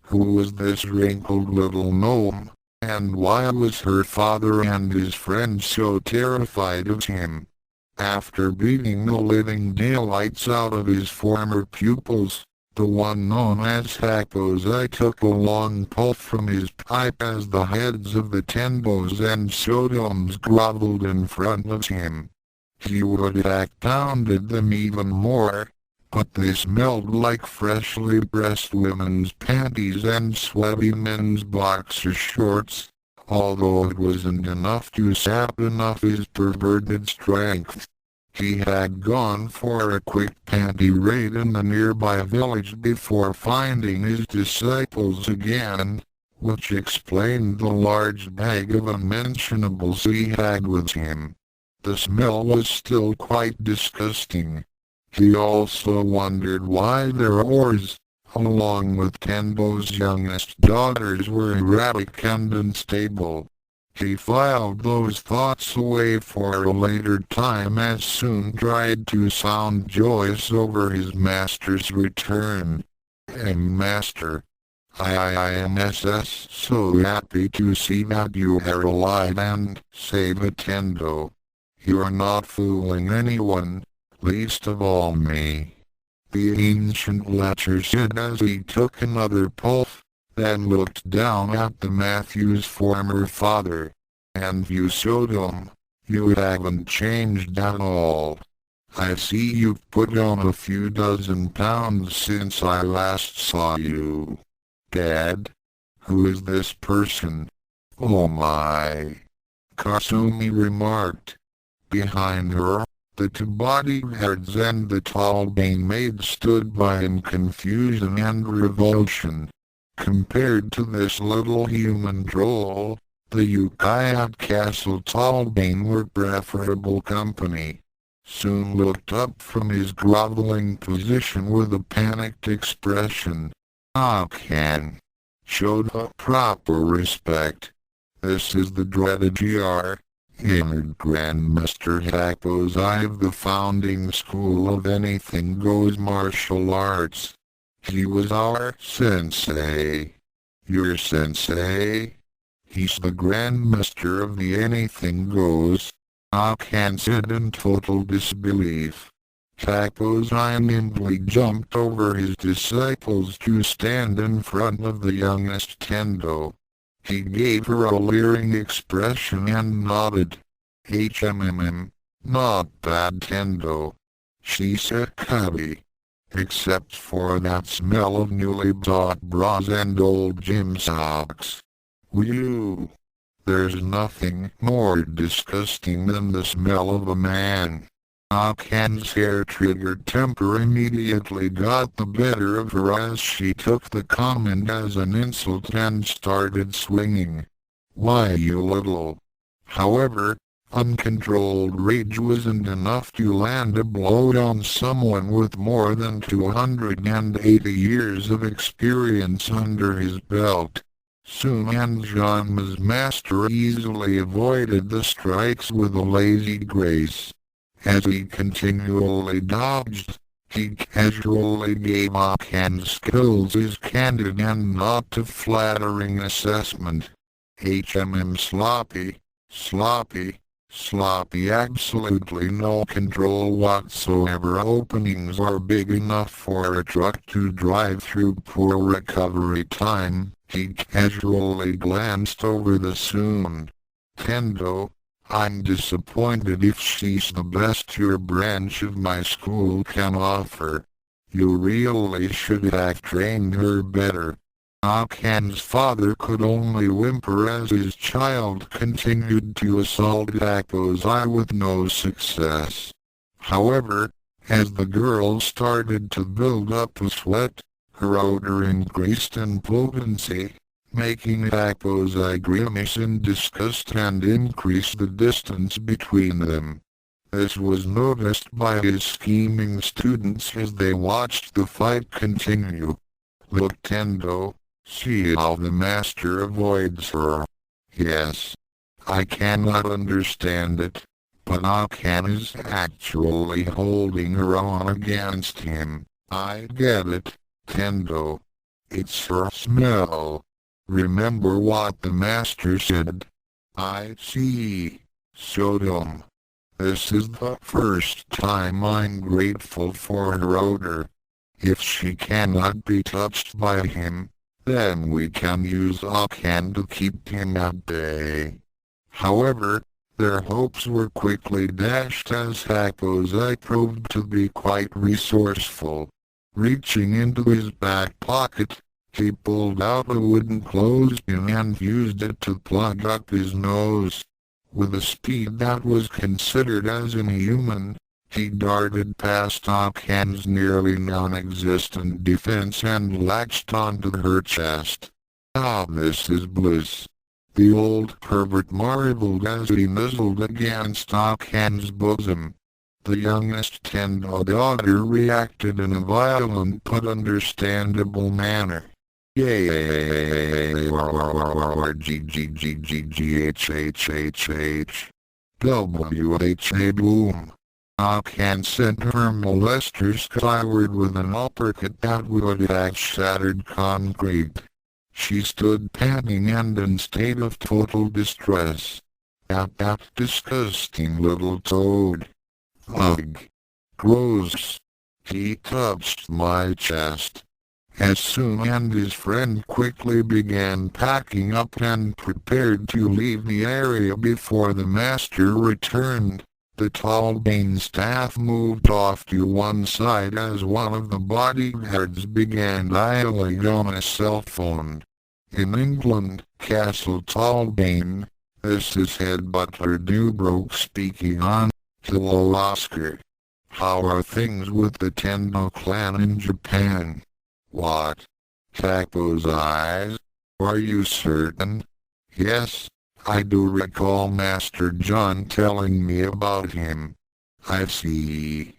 Who was this wrinkled little gnome, and why was her father and his friends so terrified of him? After beating the living daylights out of his former pupils, the one known as Hakozai took a long puff from his pipe as the heads of the Tenbos and Sodoms groveled in front of him. He would have pounded them even more, but they smelled like freshly pressed women's panties and sweaty men's boxer shorts, although it wasn't enough to sap enough his perverted strength. He had gone for a quick panty raid in the nearby village before finding his disciples again, which explained the large bag of unmentionables he had with him. The smell was still quite disgusting. He also wondered why their whores, along with Tenbo's youngest daughters, were erratic and unstable. He filed those thoughts away for a later time as Soon tried to sound joyous over his master's return. Master, I am so happy to see that you are alive and save Tendo. You're not fooling anyone, least of all me. The ancient lecher said as he took another puff, then looked down at the Matthew's former father. And you Sodom, you haven't changed at all. I see you've put on a few dozen pounds since I last saw you. Dad? Who is this person? Oh my. Kasumi remarked. Behind her, the two bodyguards and the tall Bane maid stood by in confusion and revulsion. Compared to this little human troll, the yokai at Castle Tallbane were preferable company. Soon looked up from his groveling position with a panicked expression. Akan showed her proper respect. This is the dreaded GR. Inner Grandmaster Hakozai of the founding school of anything goes martial arts. He was our sensei. Your sensei? He's the Grandmaster of the anything goes. Akan said in total disbelief. Hakozai nimbly jumped over his disciples to stand in front of the youngest Tendo. He gave her a leering expression and nodded. Not bad Tendo. She said cubby. Except for that smell of newly bought bras and old gym socks. Whew. There's nothing more disgusting than the smell of a man. Akan's hair-triggered temper immediately got the better of her as she took the comment as an insult and started swinging. Why you little. However, uncontrolled rage wasn't enough to land a blow on someone with more than 280 years of experience under his belt. Soon and Genma's master easily avoided the strikes with a lazy grace. As he continually dodged, he casually gave Akan's skills his candid and not too flattering assessment. Sloppy, absolutely no control whatsoever. Openings are big enough for a truck to drive through. Poor recovery time. He casually glanced over the Soon. Tendo, I'm disappointed if she's the best your branch of my school can offer. You really should have trained her better. Akan's father could only whimper as his child continued to assault Hakozai with no success. However, as the girl started to build up a sweat, her odor increased in potency, making Hakozai grimace in disgust and increase the distance between them. This was noticed by his scheming students as they watched the fight continue. Look Tendo, See how the master avoids her. Yes, I cannot understand it, but Akan is actually holding her on against him. I get it, Tendo. It's her smell. Remember what the master said? I see. Sodom. This is the first time I'm grateful for her odor. If she cannot be touched by him, then we can use Akan to keep him at bay. However, their hopes were quickly dashed as Hakozai proved to be quite resourceful. Reaching into his back pocket, he pulled out a wooden clothespin and used it to plug up his nose. With a speed that was considered as inhuman, he darted past Akan's nearly non-existent defense and latched onto her chest. Ah, this is bliss. The old pervert marveled as he nuzzled against Akan's bosom. The youngest Tendo daughter reacted in a violent but understandable manner. WHA boom. Akan sent her molester skyward with an uppercut that would have shattered concrete. She stood panting and in state of total distress. At that disgusting little toad. Ugh. Gross. He touched my chest. As soon as his friend quickly began packing up and prepared to leave the area before the master returned, the tall Bane staff moved off to one side as one of the bodyguards began dialing on a cell phone. In England, Castle Tallbane, this is head butler Dubroke speaking on. Hello Oscar. How are things with the Tendo clan in Japan? What? Taco's eyes? Are you certain? Yes, I do recall Master John telling me about him. I see.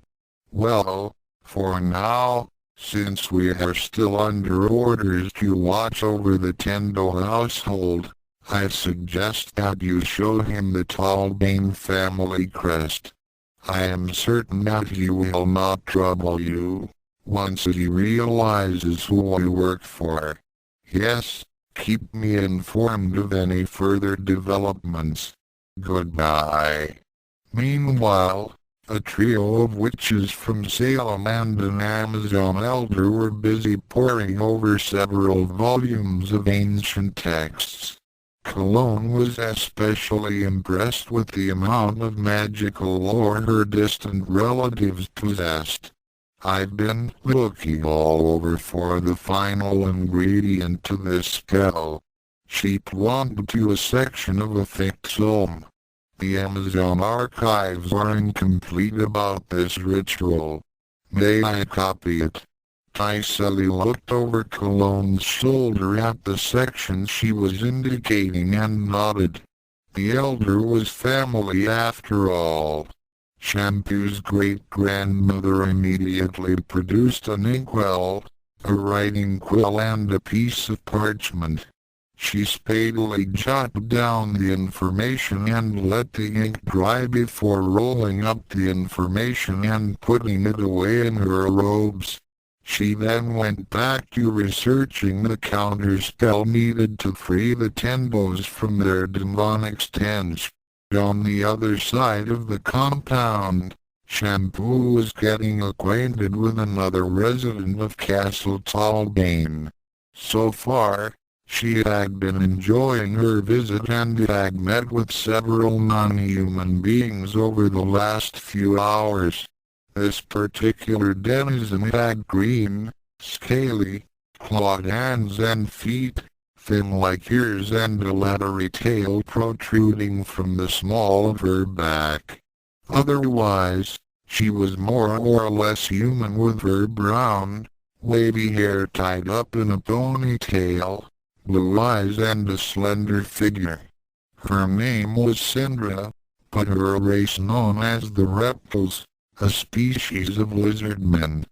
Well, for now, since we are still under orders to watch over the Tendo household, I suggest that you show him the Tallbane family crest. I am certain that he will not trouble you, once he realizes who I work for. Yes, keep me informed of any further developments. Goodbye. Meanwhile, a trio of witches from Salem and an Amazon elder were busy poring over several volumes of ancient texts. Cologne was especially impressed with the amount of magical lore her distant relatives possessed. I've been looking all over for the final ingredient to this spell. She pointed to a section of a thick tome. The Amazon archives are incomplete about this ritual. May I copy it? Tiseli looked over Cologne's shoulder at the section she was indicating and nodded. The elder was family after all. Shampoo's great-grandmother immediately produced an inkwell, a writing quill and a piece of parchment. She speedily jotted down the information and let the ink dry before rolling up the information and putting it away in her robes. She then went back to researching the counterspell needed to free the Tendos from their demonic stench. On the other side of the compound, Shampoo was getting acquainted with another resident of Castle Tallbane. So far, she had been enjoying her visit and had met with several non-human beings over the last few hours. This particular denizen had green, scaly, clawed hands and feet, thin like ears and a leathery tail protruding from the small of her back. Otherwise, she was more or less human with her brown, wavy hair tied up in a ponytail, blue eyes and a slender figure. Her name was Syndra, but her race known as the Reptiles, a species of lizardmen.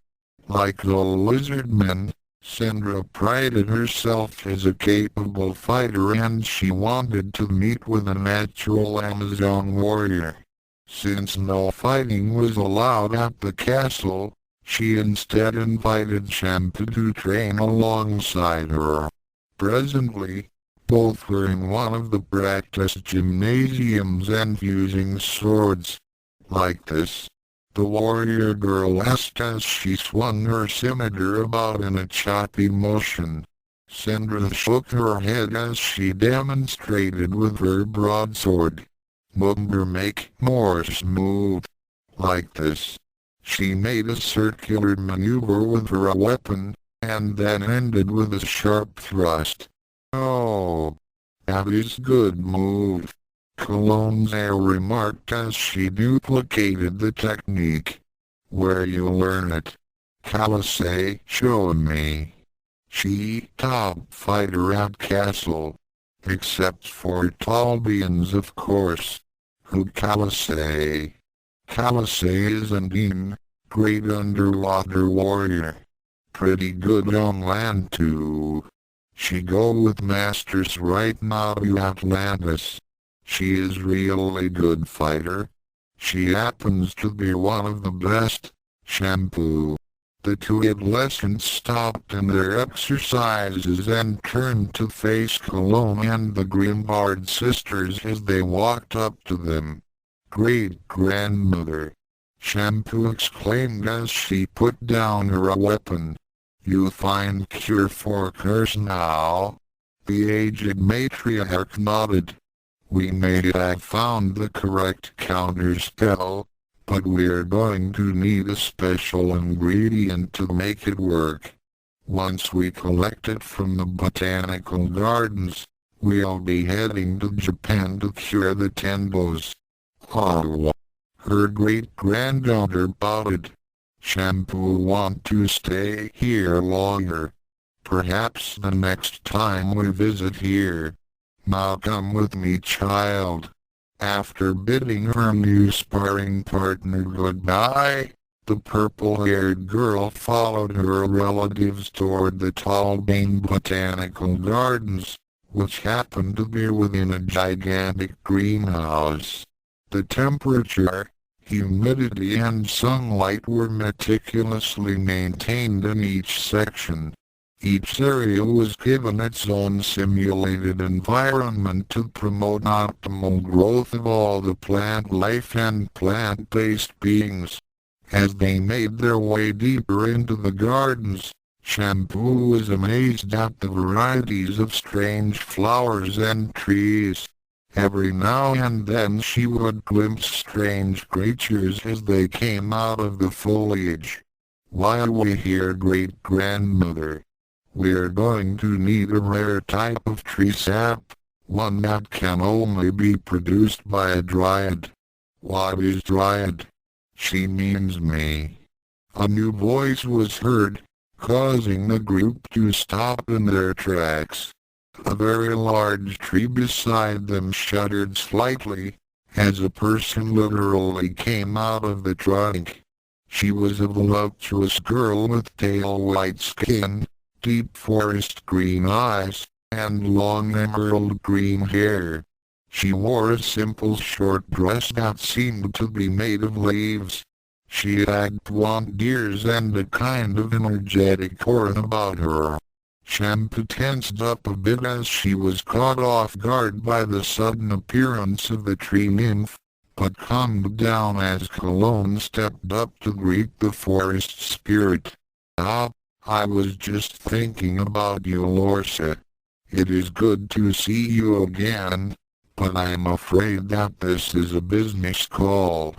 Like the lizardmen, Sandra prided herself as a capable fighter and she wanted to meet with a natural Amazon warrior. Since no fighting was allowed at the castle, she instead invited Shampoo to train alongside her. Presently, both were in one of the practice gymnasiums and using swords. Like this, the warrior girl asked as she swung her scimitar about in a choppy motion. Sandra shook her head as she demonstrated with her broadsword. Mumber make more smooth. Like this. She made a circular maneuver with her weapon, and then ended with a sharp thrust. Oh, that is good move. Colonel remarked as she duplicated the technique. Where you learn it? Kalasei showed me. She top fighter at castle. Except for Talbians of course. Who Kalasei? Kalasei is an in, great underwater warrior. Pretty good on land too. She go with masters right now to Atlantis. She is really good fighter. She happens to be one of the best. Shampoo. The two adolescents stopped in their exercises and turned to face Cologne and the Grimbard sisters as they walked up to them. Great-grandmother. Shampoo exclaimed as she put down her weapon. You find cure for curse now? The aged matriarch nodded. We may have found the correct counterspell, but we're going to need a special ingredient to make it work. Once we collect it from the botanical gardens, we'll be heading to Japan to cure the Tenbos. Oh, her great-granddaughter pouted. Shampoo want to stay here longer. Perhaps the next time we visit here. Now come with me, child. After bidding her new sparring partner goodbye, the purple-haired girl followed her relatives toward the Talbane Botanical Gardens, which happened to be within a gigantic greenhouse. The temperature, humidity and sunlight were meticulously maintained in each section. Each area was given its own simulated environment to promote optimal growth of all the plant life and plant-based beings. As they made their way deeper into the gardens, Shampoo was amazed at the varieties of strange flowers and trees. Every now and then she would glimpse strange creatures as they came out of the foliage. Why are we here, great-grandmother? We're going to need a rare type of tree sap, one that can only be produced by a dryad. What is dryad? She means me. A new voice was heard, causing the group to stop in their tracks. A very large tree beside them shuddered slightly, as a person literally came out of the trunk. She was a voluptuous girl with pale white skin, deep forest green eyes, and long emerald green hair. She wore a simple short dress that seemed to be made of leaves. She had blonde ears and a kind of energetic aura about her. Shampoo tensed up a bit as she was caught off guard by the sudden appearance of the tree nymph, but calmed down as Cologne stepped up to greet the forest spirit. Ah, I was just thinking about you, Lorsa. It is good to see you again, but I'm afraid that this is a business call.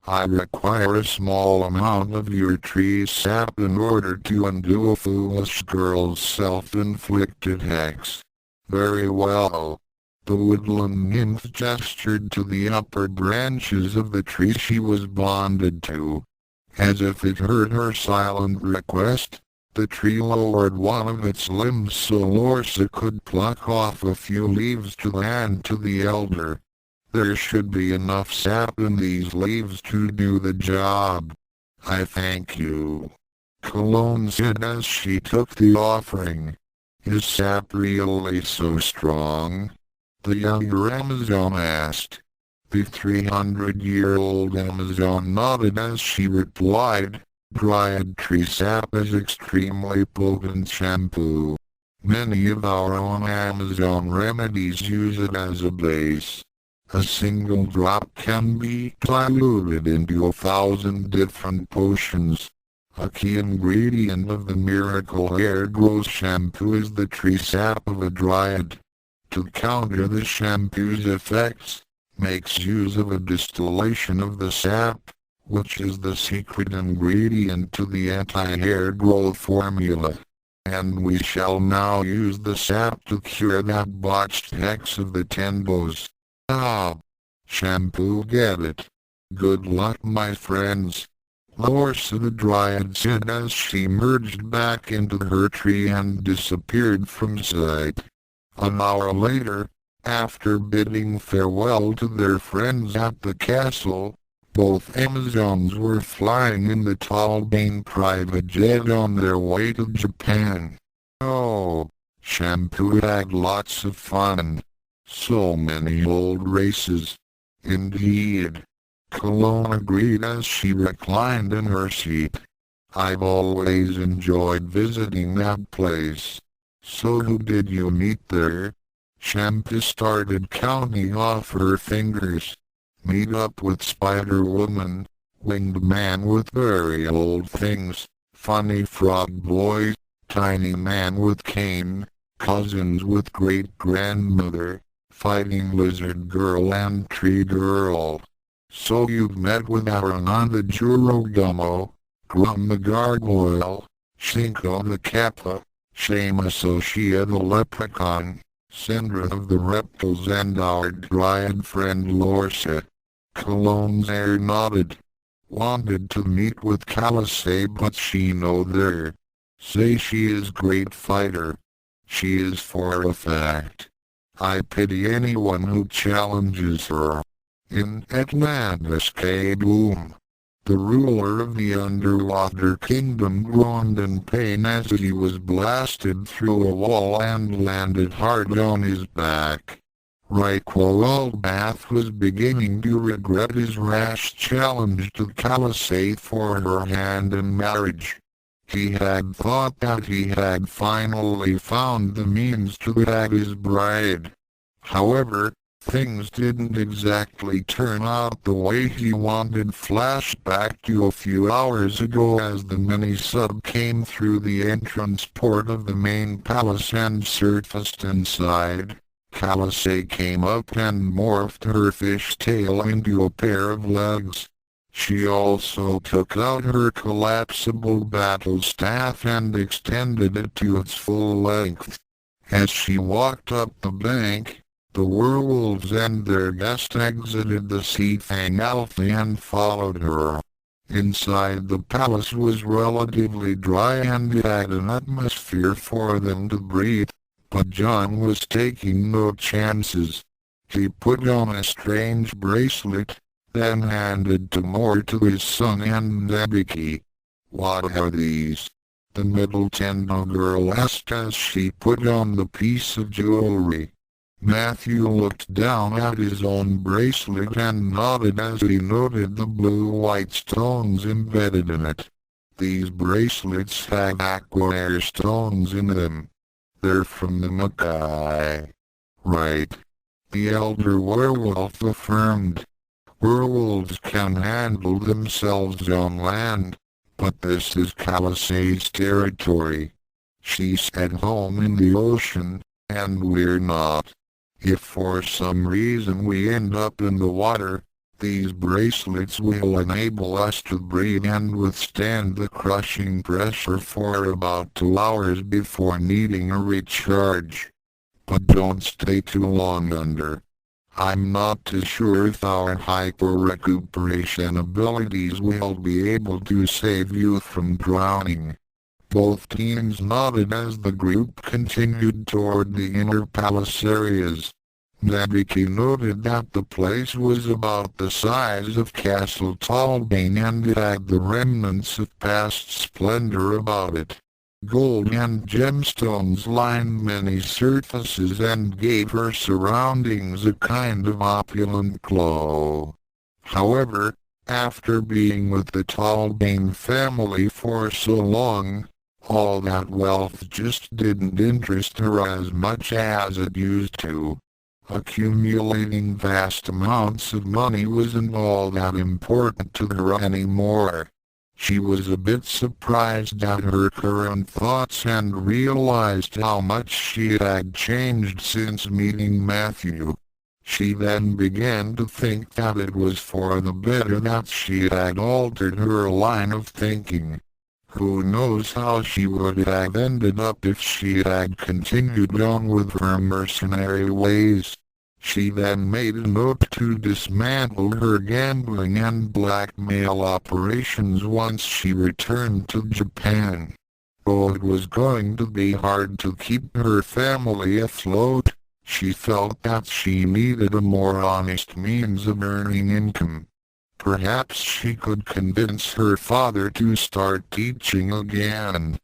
I require a small amount of your tree sap in order to undo a foolish girl's self-inflicted hex. Very well. The woodland nymph gestured to the upper branches of the tree she was bonded to. As if it heard her silent request, the tree lowered one of its limbs so Lorsa could pluck off a few leaves to hand to the elder. There should be enough sap in these leaves to do the job. I thank you. Cologne said as she took the offering. Is sap really so strong? The younger Amazon asked. The 300-year-old Amazon nodded as she replied, dried tree sap is extremely potent shampoo. Many of our own Amazon remedies use it as a base. A single drop can be diluted into 1,000 different potions. A key ingredient of the miracle hair growth shampoo is the tree sap of a dryad. To counter the shampoo's effects, makes use of a distillation of the sap, which is the secret ingredient to the anti-hair growth formula. And we shall now use the sap to cure that botched hex of the Tenbos. Ah! Shampoo, get it. Good luck, my friends. Lorsa the Dryad said as she merged back into her tree and disappeared from sight. An hour later, after bidding farewell to their friends at the castle, both Amazons were flying in the Tallbane private jet on their way to Japan. Oh, Shampoo had lots of fun. So many old races. Indeed. Cologne agreed as she reclined in her seat. I've always enjoyed visiting that place. So who did you meet there? Shampoo started counting off her fingers. Meet up with Spider-Woman, Winged Man with very old things, Funny Frog Boy, Tiny Man with cane, Cousins with Great-Grandmother, Fighting Lizard Girl and Tree Girl. So you've met with Arana the Jurogummo, Grum the Gargoyle, Shinko the Kappa, Shama Soshia the Leprechaun, Syndra of the Reptiles and our Dryad friend Lorsa. Cologne's air nodded. Wanted to meet with Calasay but she no there. Say she is great fighter. She is for a fact. I pity anyone who challenges her. In Atlantis K-Boom. The ruler of the underwater kingdom groaned in pain as he was blasted through a wall and landed hard on his back. Bath was beginning to regret his rash challenge to Calasay for her hand in marriage. He had thought that he had finally found the means to have his bride. However, things didn't exactly turn out the way he wanted. Flashback to a few hours ago as the mini-sub came through the entrance port of the main palace and surfaced inside. Calasay came up and morphed her fishtail into a pair of legs. She also took out her collapsible battle staff and extended it to its full length. As she walked up the bank, the werewolves and their guest exited the Sea Fang Alpha and followed her. Inside the palace was relatively dry and had an atmosphere for them to breathe, but John was taking no chances. He put on a strange bracelet, then handed two more to his son and Nebiki. What are these? The middle Tendo girl asked as she put on the piece of jewelry. Matthew looked down at his own bracelet and nodded as he noted the blue-white stones embedded in it. These bracelets have aqua stones in them. They're from the Makai. Right. The elder werewolf affirmed. Werewolves can handle themselves on land, but this is Calasay's territory. She's at home in the ocean, and we're not. If for some reason we end up in the water, these bracelets will enable us to breathe and withstand the crushing pressure for about 2 hours before needing a recharge. But don't stay too long under. I'm not too sure if our hyper-recuperation abilities will be able to save you from drowning. Both teams nodded as the group continued toward the inner palace areas. Nebiki noted that the place was about the size of Castle Talbane and it had the remnants of past splendor about it. Gold and gemstones lined many surfaces and gave her surroundings a kind of opulent glow. However, after being with the Talbane family for so long, all that wealth just didn't interest her as much as it used to. Accumulating vast amounts of money wasn't all that important to her anymore. She was a bit surprised at her current thoughts and realized how much she had changed since meeting Matthew. She then began to think that it was for the better that she had altered her line of thinking. Who knows how she would have ended up if she had continued on with her mercenary ways. She then made a note to dismantle her gambling and blackmail operations once she returned to Japan. Though it was going to be hard to keep her family afloat, she felt that she needed a more honest means of earning income. Perhaps she could convince her father to start teaching again.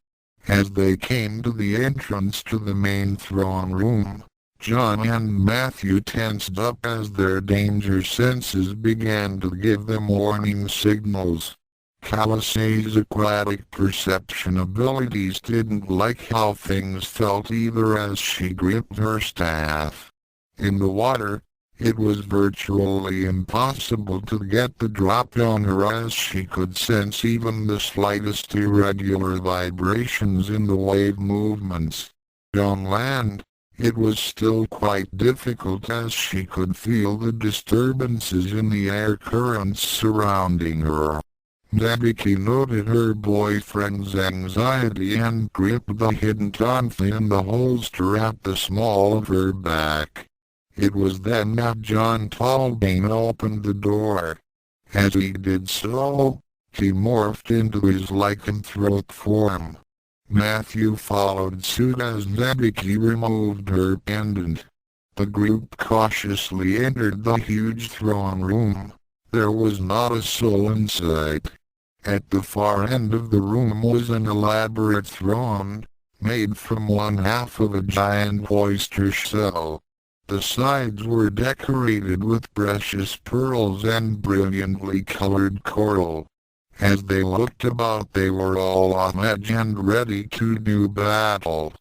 As they came to the entrance to the main throne room, John and Matthew tensed up as their danger senses began to give them warning signals. Khaleesi's aquatic perception abilities didn't like how things felt either as she gripped her staff. In the water, it was virtually impossible to get the drop on her as she could sense even the slightest irregular vibrations in the wave movements. On land, it was still quite difficult as she could feel the disturbances in the air currents surrounding her. Nebiki noted her boyfriend's anxiety and gripped the hidden tonfa in the holster at the small of her back. It was then that John Talbane opened the door. As he did so, he morphed into his lycanthrope form. Matthew followed suit as Nebiki removed her pendant. The group cautiously entered the huge throne room. There was not a soul in sight. At the far end of the room was an elaborate throne, made from one half of a giant oyster shell. The sides were decorated with precious pearls and brilliantly colored coral. As they looked about, they were all on edge and ready to do battle.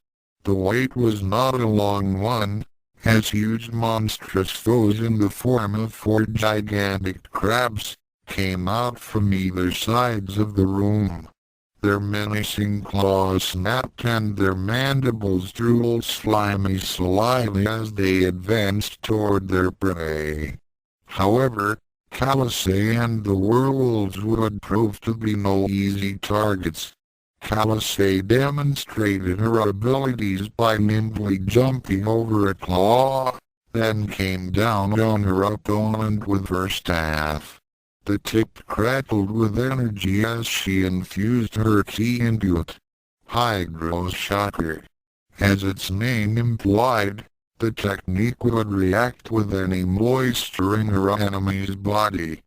The wait was not a long one, as huge monstrous foes in the form of 4 gigantic crabs came out from either sides of the room. Their menacing claws snapped and their mandibles drooled slimy saliva as they advanced toward their prey. However, Khaleesi and the werewolves would prove to be no easy targets. Khaleesi demonstrated her abilities by nimbly jumping over a claw, then came down on her opponent with her staff. The tip crackled with energy as she infused her ki into it. Hydro Shocker. As its name implied, the technique would react with any moisture in her enemy's body.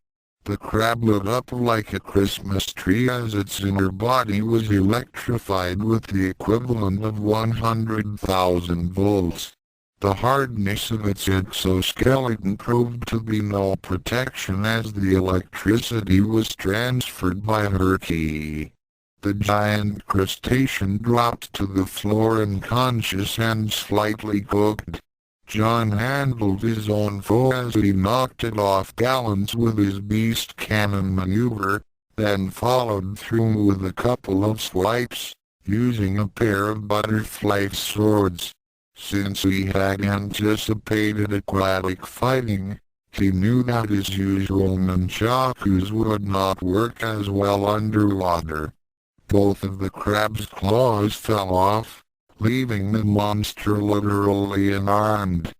The crab lit up like a Christmas tree as its inner body was electrified with the equivalent of 100,000 volts. The hardness of its exoskeleton proved to be no protection as the electricity was transferred by her ki. The giant crustacean dropped to the floor unconscious and slightly cooked. John handled his own foe as he knocked it off balance with his beast cannon maneuver, then followed through with a couple of swipes, using a pair of butterfly swords. Since he had anticipated aquatic fighting, he knew that his usual nunchakus would not work as well underwater. Both of the crab's claws fell off, leaving the monster literally unarmed.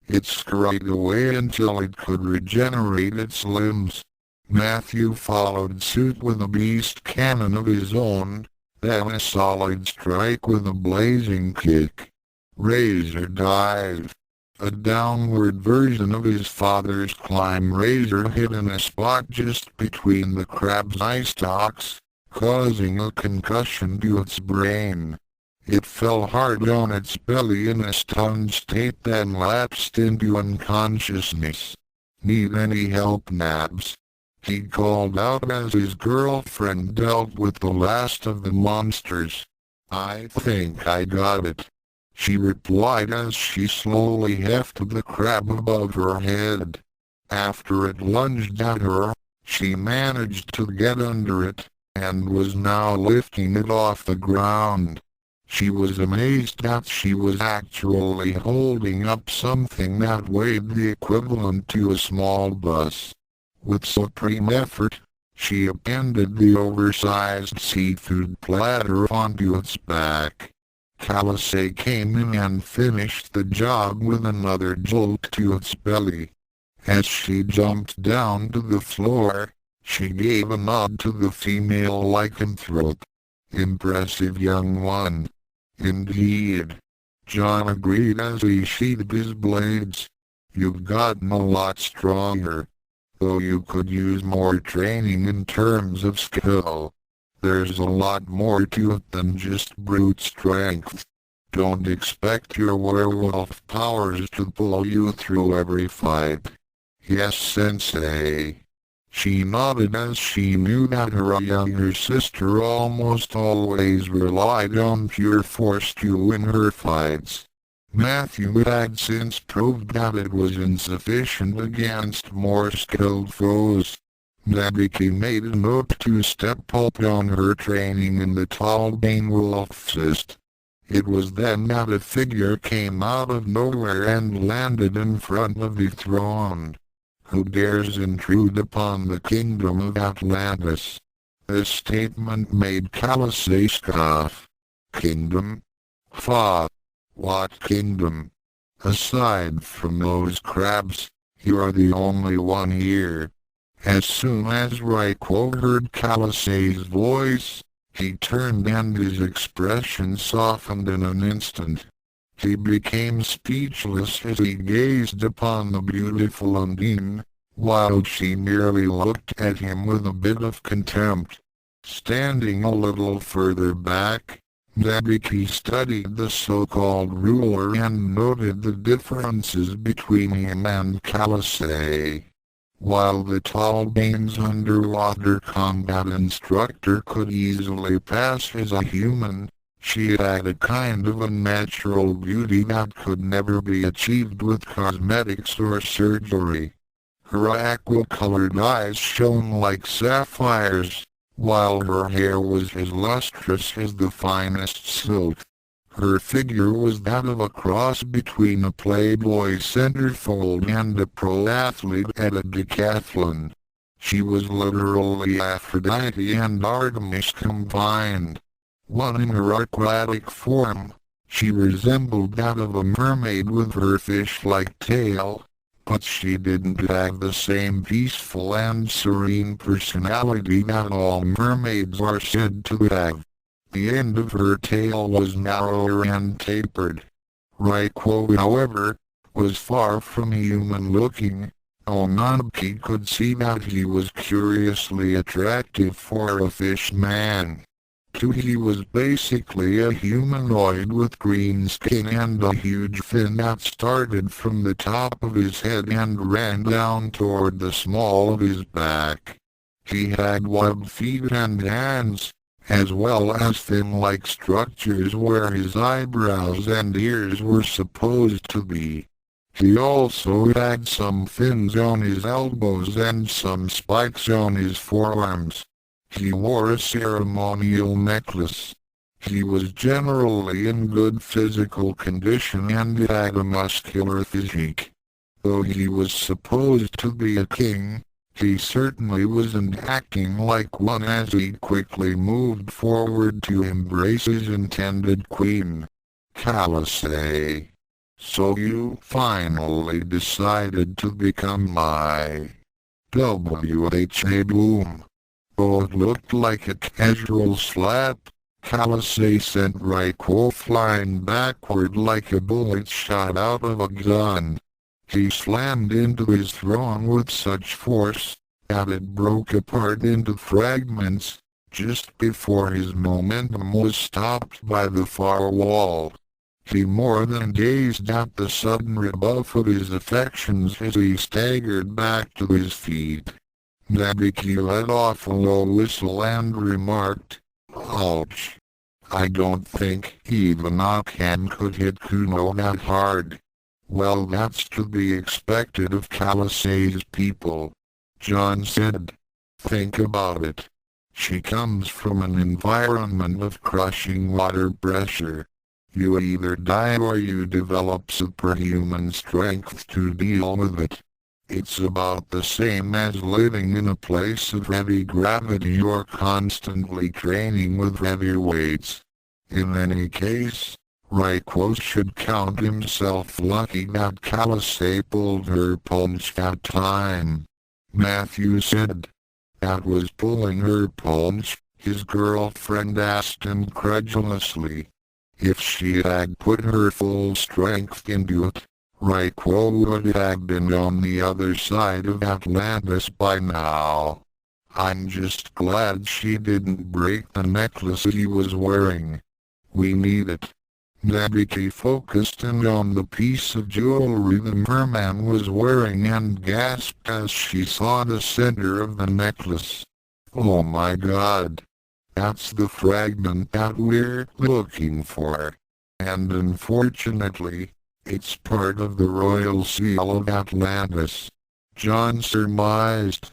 It scurried away until it could regenerate its limbs. Matthew followed suit with a beast cannon of his own, then a solid strike with a blazing kick. Razor dive. A downward version of his father's climb razor hit in a spot just between the crab's eye stalks, causing a concussion to its brain. It fell hard on its belly in a stunned state, then lapsed into unconsciousness. "Need any help, Nabs?" he called out as his girlfriend dealt with the last of the monsters. "I think I got it," she replied as she slowly hefted the crab above her head. After it lunged at her, she managed to get under it, and was now lifting it off the ground. She was amazed that she was actually holding up something that weighed the equivalent to a small bus. With supreme effort, she appended the oversized seafood platter onto its back. Calasay came in and finished the job with another jolt to its belly. As she jumped down to the floor, she gave a nod to the female lycanthrope. "Impressive young one." "Indeed," John agreed as he sheathed his blades. "You've gotten a lot stronger, though you could use more training in terms of skill. There's a lot more to it than just brute strength. Don't expect your werewolf powers to pull you through every fight." "Yes, Sensei." She nodded as she knew that her younger sister almost always relied on pure force to win her fights. Matthew had since proved that it was insufficient against more skilled foes. Nabiki made a note to step up on her training in the tall Werewolf fist. It was then that a figure came out of nowhere and landed in front of the throne. "Who dares intrude upon the kingdom of Atlantis?" This statement made Calasay scoff. "Kingdom? Fa? What kingdom? Aside from those crabs, you are the only one here." As soon as Raiko heard Calasay's voice, he turned and his expression softened in an instant. He became speechless as he gazed upon the beautiful Undine, while she merely looked at him with a bit of contempt. Standing a little further back, Nabiki studied the so-called ruler and noted the differences between him and Calasay. While the tall Bane's underwater combat instructor could easily pass as a human, she had a kind of unnatural beauty that could never be achieved with cosmetics or surgery. Her aqua-colored eyes shone like sapphires, while her hair was as lustrous as the finest silk. Her figure was that of a cross between a playboy centerfold and a pro athlete at a decathlon. She was literally Aphrodite and Artemis combined. One in her aquatic form, she resembled that of a mermaid with her fish-like tail, but she didn't have the same peaceful and serene personality that all mermaids are said to have. The end of her tail was narrower and tapered. Raiko, however, was far from human-looking. Onanaki could see that he was curiously attractive for a fish man. He was basically a humanoid with green skin and a huge fin that started from the top of his head and ran down toward the small of his back. He had webbed feet and hands, as well as fin-like structures where his eyebrows and ears were supposed to be. He also had some fins on his elbows and some spikes on his forearms. He wore a ceremonial necklace. He was generally in good physical condition and had a muscular physique. Though he was supposed to be a king, he certainly wasn't acting like one as he quickly moved forward to embrace his intended queen. Calasay. "So you finally decided to become my WHA boom." Both looked like a casual slap. Kalasei sent Raiko flying backward like a bullet shot out of a gun. He slammed into his throne with such force that it broke apart into fragments, just before his momentum was stopped by the far wall. He more than gazed at the sudden rebuff of his affections as he staggered back to his feet. Nabiki let off a low whistle and remarked, "Ouch. I don't think even Neko-ken could hit Kuno that hard." "Well, that's to be expected of Kalasei's people," John said. "Think about it. She comes from an environment of crushing water pressure. You either die or you develop superhuman strength to deal with it. It's about the same as living in a place of heavy gravity or constantly training with heavy weights. In any case, Raiko should count himself lucky that Kalasei pulled her punch that time." Matthew said. "That was pulling her punch?" his girlfriend asked incredulously. "If she had put her full strength into it, Raiko would have been on the other side of Atlantis by now. I'm just glad she didn't break the necklace he was wearing. We need it." Nabiki focused in on the piece of jewelry the merman was wearing and gasped as she saw the center of the necklace. "Oh my god! That's the fragment that we're looking for. And unfortunately, it's part of the royal seal of Atlantis," John surmised.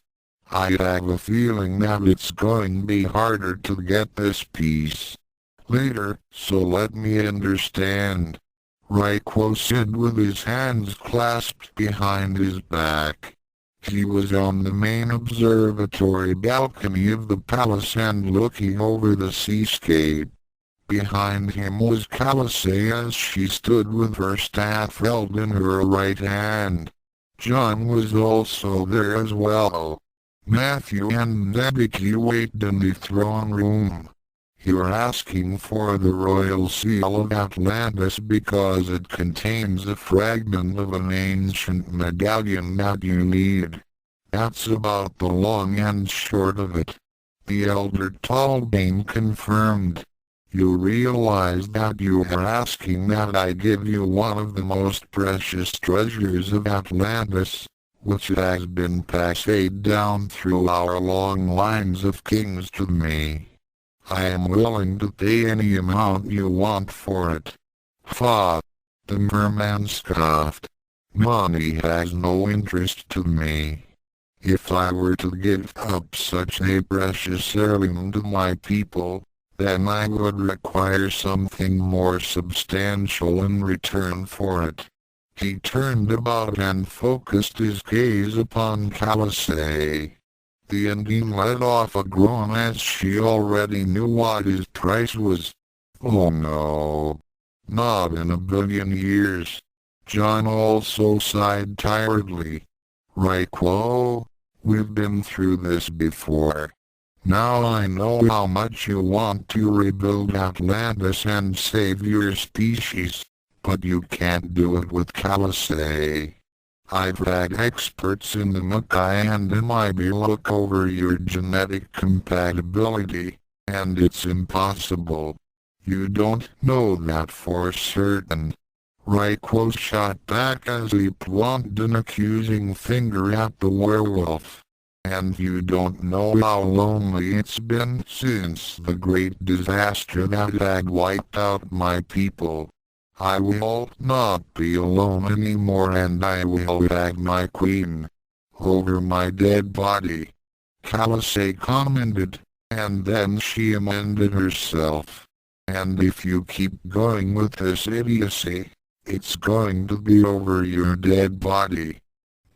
"I have a feeling that it's going to be harder to get this piece later, so let me understand," Raiko said with his hands clasped behind his back. He was on the main observatory balcony of the palace and looking over the seascape. Behind him was Kalasei as she stood with her staff held in her right hand. John was also there as well. Matthew and Nabiki waited in the throne room. "You're asking for the royal seal of Atlantis because it contains a fragment of an ancient medallion that you need. That's about the long and short of it," the elder Talbane confirmed. "You realize that you are asking that I give you one of the most precious treasures of Atlantis, which has been passed down through our long lines of kings to me. I am willing to pay any amount you want for it." "Fa!" the merman scoffed. "Money has no interest to me. If I were to give up such a precious heirloom to my people, then I would require something more substantial in return for it." He turned about and focused his gaze upon Kalasei. The Indian let off a groan as she already knew what his price was. "Oh no. Not in a billion years." John also sighed tiredly. "Raiko, we've been through this before. Now I know how much you want to rebuild Atlantis and save your species, but you can't do it with Kalasei. I've had experts in the Makai and MIB look over your genetic compatibility, and it's impossible. You don't know that for certain." Raiko shot back as he pointed an accusing finger at the werewolf. "And you don't know how lonely it's been since the great disaster that had wiped out my people. I will not be alone anymore, and I will have my queen over my dead body," Kalasei commented, and then she amended herself. "And if you keep going with this idiocy, it's going to be over your dead body.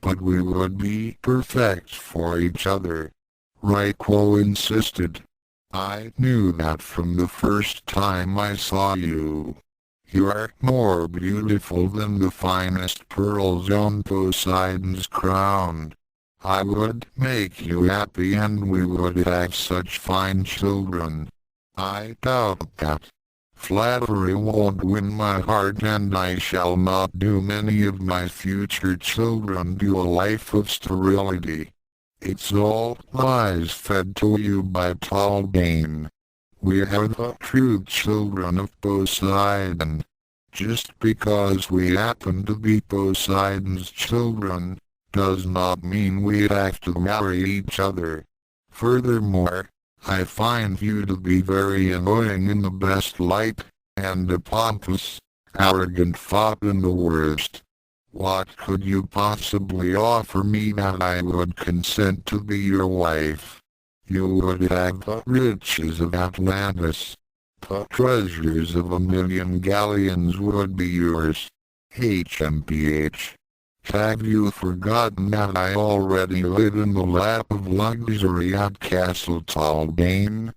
But we would be perfect for each other," Raiko insisted. "I knew that from the first time I saw you. You're more beautiful than the finest pearls on Poseidon's crown. I would make you happy and we would have such fine children. I doubt that. Flattery won't win my heart, and I shall not doom any of my future children to a life of sterility. It's all lies fed to you by Talbane. We are the true children of Poseidon. Just because we happen to be Poseidon's children, does not mean we have to marry each other. Furthermore, I find you to be very annoying in the best light, and a pompous, arrogant fop in the worst. What could you possibly offer me that I would consent to be your wife? You would have the riches of Atlantis. The treasures of 1,000,000 galleons would be yours. HMPH. Have you forgotten that I already live in the lap of luxury at Castle Talbane?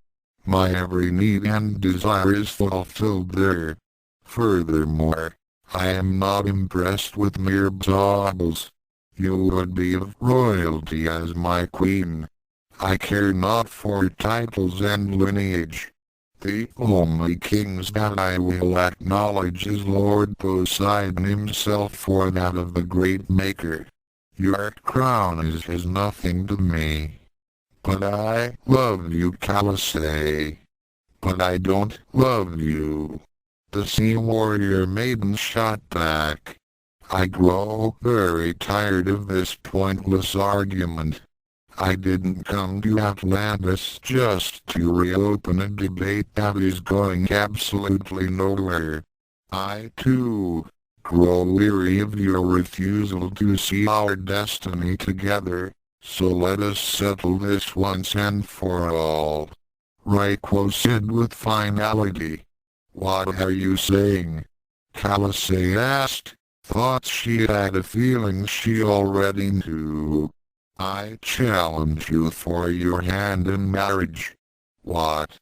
My every need and desire is fulfilled there. Furthermore, I am not impressed with mere baubles. You would be of royalty as my queen. I care not for titles and lineage. The only kings that I will acknowledge is Lord Poseidon himself, for that of the great maker. Your crown is as nothing to me. But I love you, Callice. But I don't love you. The sea warrior maiden shot back. I grow very tired of this pointless argument. I didn't come to Atlantis just to reopen a debate that is going absolutely nowhere. I, too, grow weary of your refusal to see our destiny together, so let us settle this once and for all. Raiko said with finality. What are you saying? Callice asked, thought she had a feeling she already knew. I challenge you for your hand in marriage. What?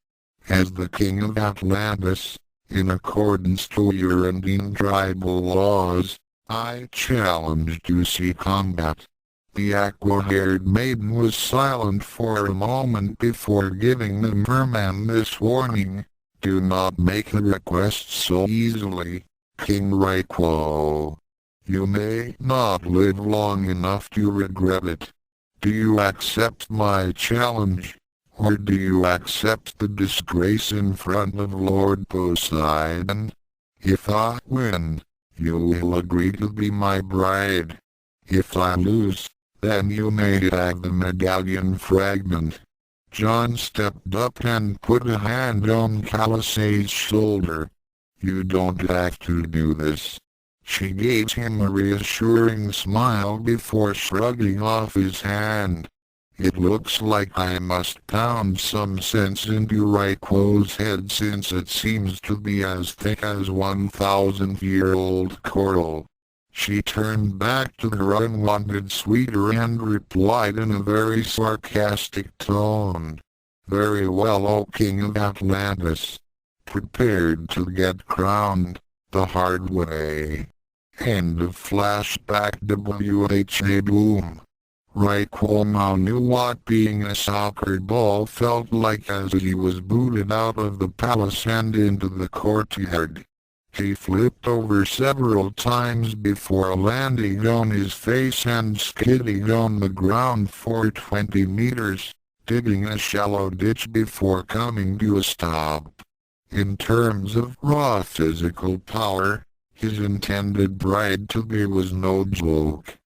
As the king of Atlantis, in accordance to your Indian tribal laws, I challenge to see combat. The aqua-haired maiden was silent for a moment before giving the merman this warning. Do not make the request so easily, King Raiko. You may not live long enough to regret it. Do you accept my challenge, or do you accept the disgrace in front of Lord Poseidon? If I win, you will agree to be my bride. If I lose, then you may have the medallion fragment. John stepped up and put a hand on Callice's shoulder. You don't have to do this. She gave him a reassuring smile before shrugging off his hand. It looks like I must pound some sense into Raiko's head, since it seems to be as thick as 1,000-year-old coral. She turned back to her unwanted suitor and replied in a very sarcastic tone. Very well, O King of Atlantis. Prepared to get crowned, the hard way. End of flashback. WHA boom. Raiko now knew what being a soccer ball felt like as he was booted out of the palace and into the courtyard. He flipped over several times before landing on his face and skidding on the ground for 20 meters, digging a shallow ditch before coming to a stop. In terms of raw physical power, his intended bride-to-be was no joke.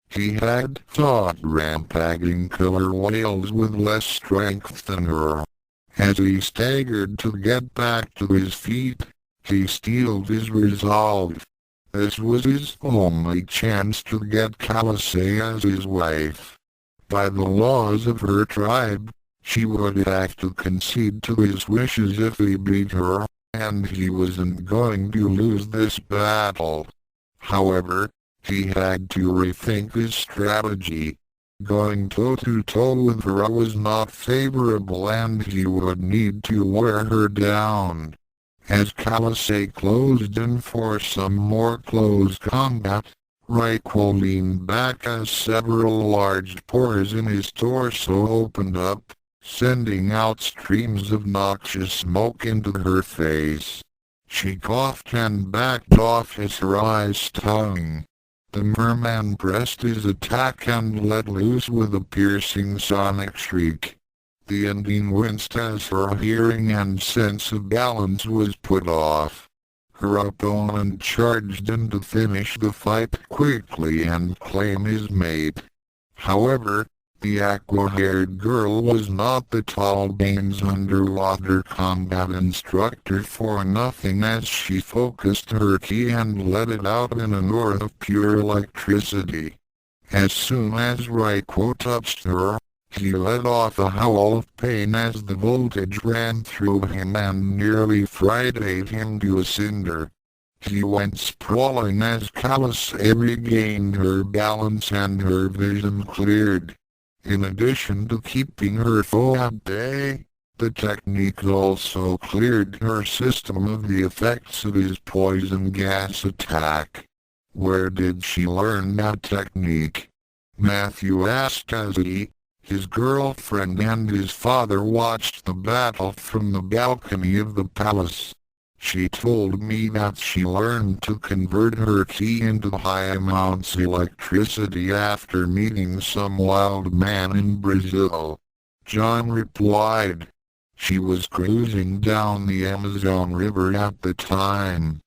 He had thought rampagging killer whales with less strength than her. As he staggered to get back to his feet, he steeled his resolve. This was his only chance to get Callice as his wife. By the laws of her tribe, she would have to concede to his wishes if he beat her, and he wasn't going to lose this battle. However, he had to rethink his strategy. Going toe-to-toe with her was not favorable, and he would need to wear her down. As Callice closed in for some more close combat, Raiko leaned back as several large pores in his torso opened up, sending out streams of noxious smoke into her face. She coughed and backed off as her eyes stung. The merman pressed his attack and let loose with a piercing sonic shriek. The Indian winced as her hearing and sense of balance was put off. Her opponent charged in to finish the fight quickly and claim his mate. However, the aqua-haired girl was not the tall Bane's underwater combat instructor for nothing, as she focused her ki and let it out in an aura of pure electricity. As soon as Raiko touched her, he let off a howl of pain as the voltage ran through him and nearly fried him to a cinder. He went sprawling as Kalasei regained her balance and her vision cleared. In addition to keeping her foe at bay, the technique also cleared her system of the effects of his poison gas attack. Where did she learn that technique? Matthew asked as he, his girlfriend and his father watched the battle from the balcony of the palace. She told me that she learned to convert her ki into high amounts of electricity after meeting some wild man in Brazil. John replied. She was cruising down the Amazon River at the time.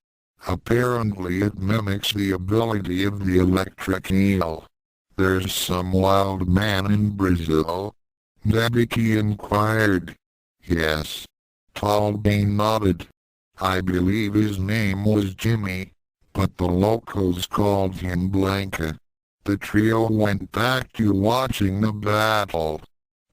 Apparently it mimics the ability of the electric eel. There's some wild man in Brazil? Nebiki inquired. Yes. Tall Bane nodded. I believe his name was Jimmy, but the locals called him Blanca. The trio went back to watching the battle.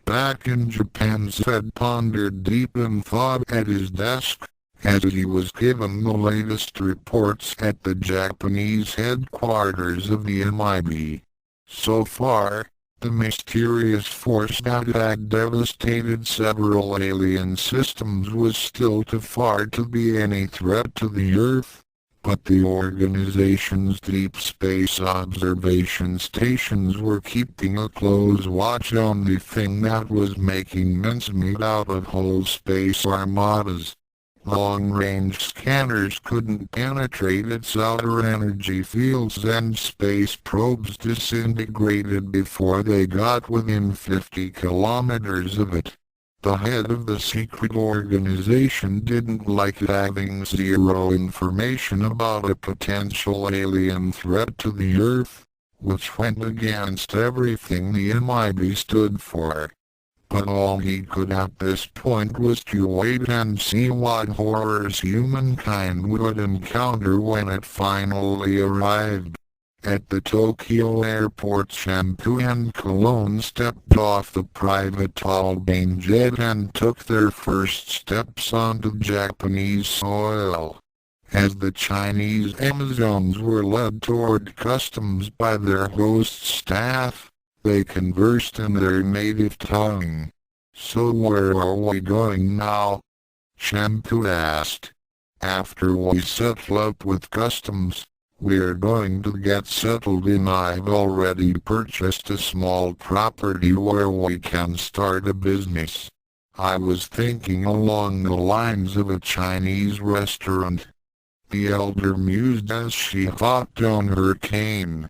Back in Japan, Zed pondered deep in thought at his desk, as he was given the latest reports at the Japanese headquarters of the MIB. So far, the mysterious force that had devastated several alien systems was still too far to be any threat to the Earth, but the organization's deep space observation stations were keeping a close watch on the thing that was making mincemeat out of whole space armadas. Long-range scanners couldn't penetrate its outer energy fields, and space probes disintegrated before they got within 50 kilometers of it. The head of the secret organization didn't like having zero information about a potential alien threat to the Earth, which went against everything the MIB stood for. But all he could at this point was to wait and see what horrors humankind would encounter when it finally arrived. At the Tokyo airport, Shampoo and Cologne stepped off the private Tall Bane jet and took their first steps onto Japanese soil. As the Chinese Amazons were led toward customs by their host staff, they conversed in their native tongue. So where are we going now? Shampoo asked. After we settle up with customs, we're going to get settled in. I've already purchased a small property where we can start a business. I was thinking along the lines of a Chinese restaurant. The elder mused as she hopped on her cane.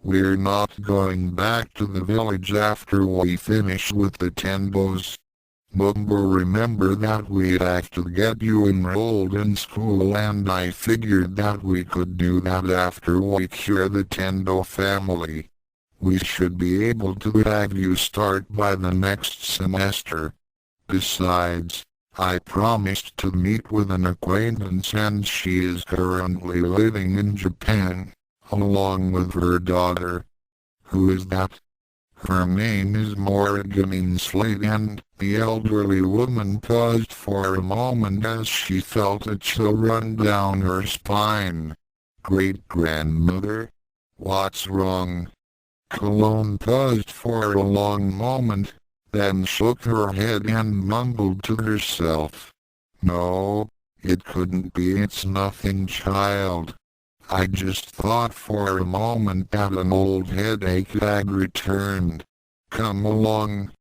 We're not going back to the village after we finish with the tendos. Mumbo, remember that we have to get you enrolled in school, and I figured that we could do that after we cure the Tendo family. We should be able to have you start by the next semester. Besides, I promised to meet with an acquaintance, and she is currently living in Japan, along with her daughter. Who is that? Her name is Morrigan Slade, and the elderly woman paused for a moment as she felt a chill run down her spine. Great-grandmother? What's wrong? Cologne paused for a long moment, then shook her head and mumbled to herself. No, it couldn't be. It's nothing, child. I just thought for a moment that an old headache had returned. Come along.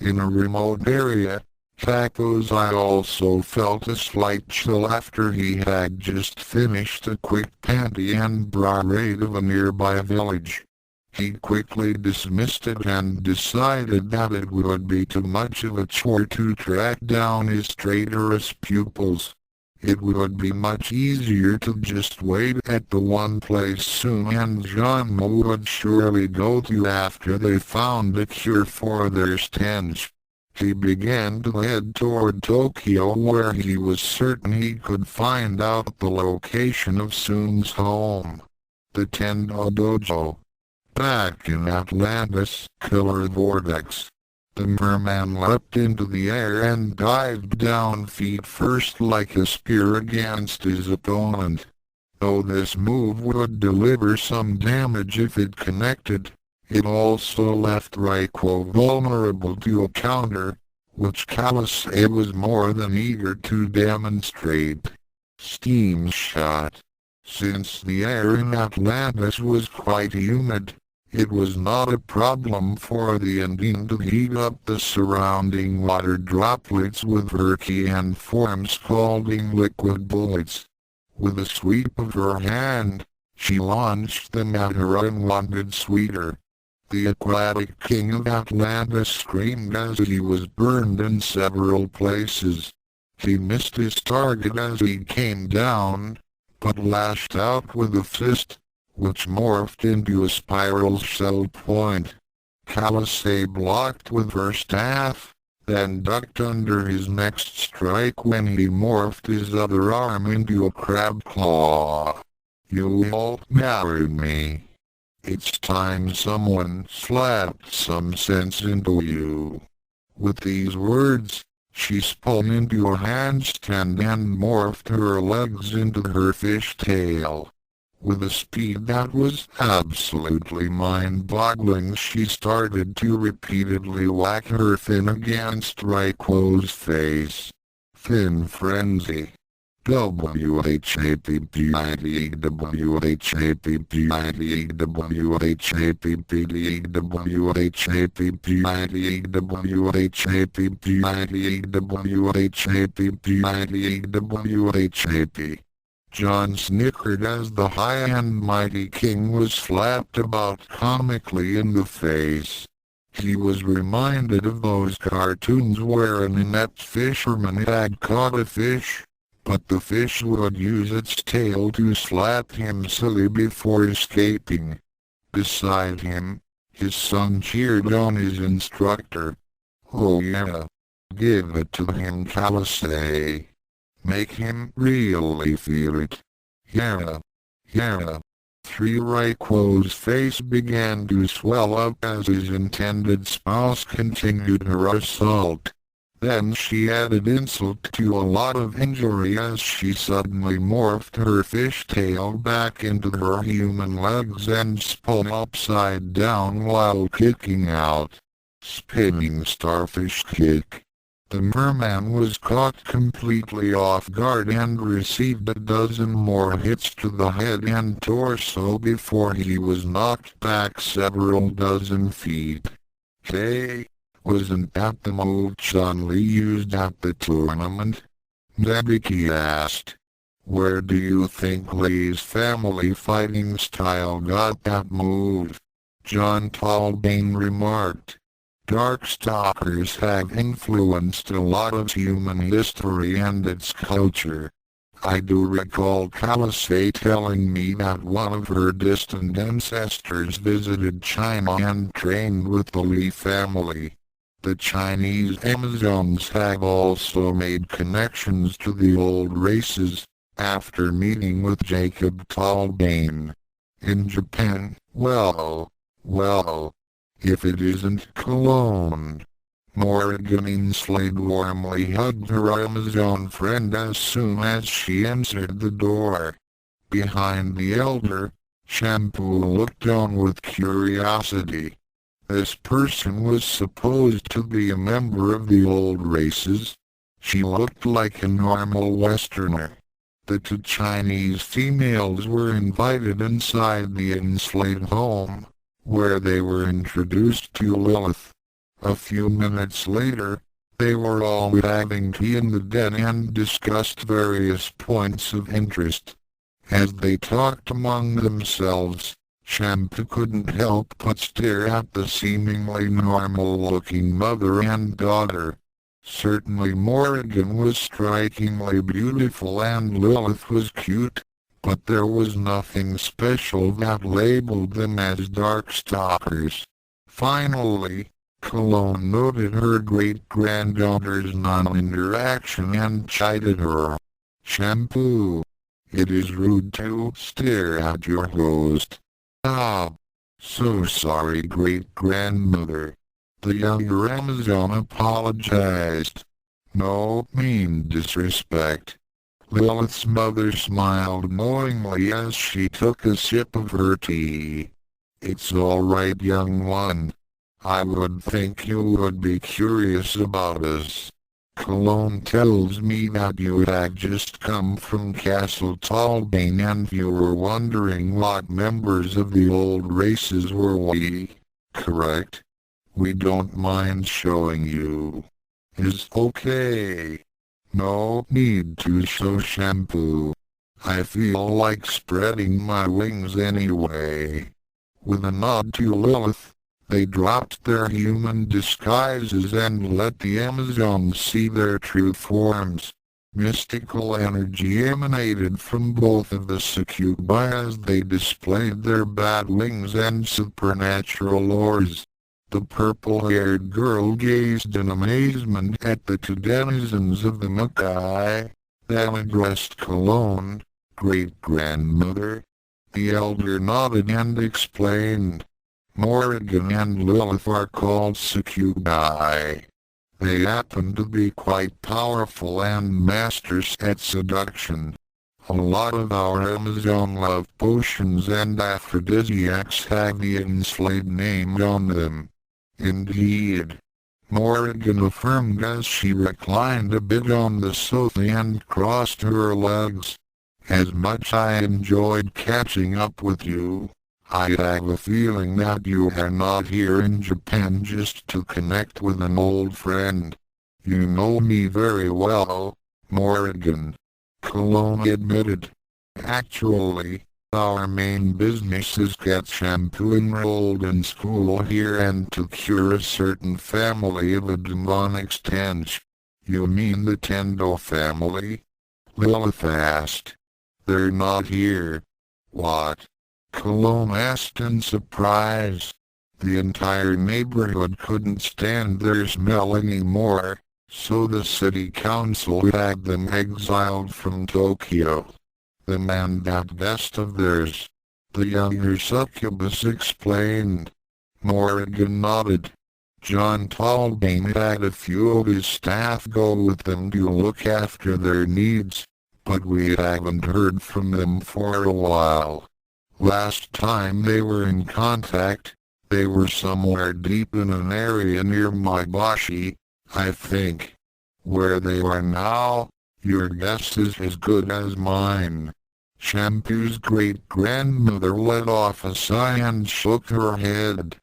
In a remote area, Taco's eye also felt a slight chill after he had just finished a quick panty and bra raid of a nearby village. He quickly dismissed it and decided that it would be too much of a chore to track down his traitorous pupils. It would be much easier to just wait at the one place Sue and Genma would surely go to after they found a cure for their stench. He began to head toward Tokyo where he was certain he could find out the location of Sue's home. The Tendo Dojo. Back in Atlantis, Killer Vortex. The merman leapt into the air and dived down feet first like a spear against his opponent. Though this move would deliver some damage if it connected, it also left Raiko vulnerable to a counter, which Kalase was more than eager to demonstrate. Steam shot. Since the air in Atlantis was quite humid, it was not a problem for the Indian to heat up the surrounding water droplets with her key and form scalding liquid bullets. With a sweep of her hand, she launched them at her unwanted suitor. The aquatic king of Atlantis screamed as he was burned in several places. He missed his target as he came down, but lashed out with a fist, which morphed into a spiral shell point. Kalase blocked with her staff, then ducked under his next strike when he morphed his other arm into a crab claw. "You won't marry me. It's time someone slapped some sense into you." With these words, she spun into a handstand and morphed her legs into her fishtail. With a speed that was absolutely mind-boggling, she started to repeatedly whack her fin against Raiko's face. Fin frenzy. John snickered as the high and mighty king was slapped about comically in the face. He was reminded of those cartoons where an inept fisherman had caught a fish, but the fish would use its tail to slap him silly before escaping. Beside him, his son cheered on his instructor. "Oh yeah. Give it to him, Kalase. Make him really feel it. Yeah. Yeah." Raiko's face began to swell up as his intended spouse continued her assault. Then she added insult to a lot of injury as she suddenly morphed her fishtail back into her human legs and spun upside down while kicking out. Spinning starfish kick. The merman was caught completely off guard and received a dozen more hits to the head and torso before he was knocked back several dozen feet. "Hey, wasn't that the move Chun-Li used at the tournament?" Nebiki asked. "Where do you think Li's family fighting style got that move?" John Talbane remarked. "Darkstalkers have influenced a lot of human history and its culture. I do recall Kalase telling me that one of her distant ancestors visited China and trained with the Li family. The Chinese Amazons have also made connections to the old races, after meeting with Jacob Talbane. In Japan, well, if it isn't Cologne." Morrigan Slade warmly hugged her Amazon friend as soon as she entered the door. Behind the elder, Shampoo looked on with curiosity. This person was supposed to be a member of the old races. She looked like a normal Westerner. The two Chinese females were invited inside the enslaved home, where they were introduced to Lilith. A few minutes later, they were all having tea in the den and discussed various points of interest. As they talked among themselves, Shampoo couldn't help but stare at the seemingly normal-looking mother and daughter. Certainly Morrigan was strikingly beautiful and Lilith was cute, but there was nothing special that labeled them as Darkstalkers. Finally, Cologne noted her great-granddaughter's non-interaction and chided her. Shampoo, it is rude to stare at your host. Ah, so sorry, great-grandmother. The younger Amazon apologized. No mean disrespect. Lilith's mother smiled knowingly as she took a sip of her tea. It's all right, young one. I would think you would be curious about us. Cologne tells me that you had just come from Castle Talbane and you were wondering what members of the old races were we, correct? We don't mind showing you. Is okay. No need to show Shampoo. I feel like spreading my wings anyway. With a nod to Lilith, they dropped their human disguises and let the Amazons see their true forms. Mystical energy emanated from both of the succubi as they displayed their bat wings and supernatural oars. The purple-haired girl gazed in amazement at the two denizens of the Makai, then addressed Cologne, great-grandmother. The elder nodded and explained. Morrigan and Lilith are called succubi. They happen to be quite powerful and masters at seduction. A lot of our Amazon love potions and aphrodisiacs have the enslaved name on them. Indeed. Morrigan affirmed as she reclined a bit on the sofa and crossed her legs. As much I enjoyed catching up with you, I have a feeling that you are not here in Japan just to connect with an old friend. You know me very well, Morrigan. Cologne admitted. Actually, our main business is get Shampoo enrolled in school here and to cure a certain family of a demonic stench. You mean the Tendo family? Lilith asked. They're not here. What? Cologne asked in surprise. The entire neighborhood couldn't stand their smell anymore, so the city council had them exiled from Tokyo. The man got best of theirs. The younger succubus explained. Morrigan nodded. John Talbane had a few of his staff go with them to look after their needs, but we haven't heard from them for a while. Last time they were in contact, they were somewhere deep in an area near Maebashi, I think. Where they are now, your guess is as good as mine. Shampoo's great-grandmother let off a sigh and shook her head.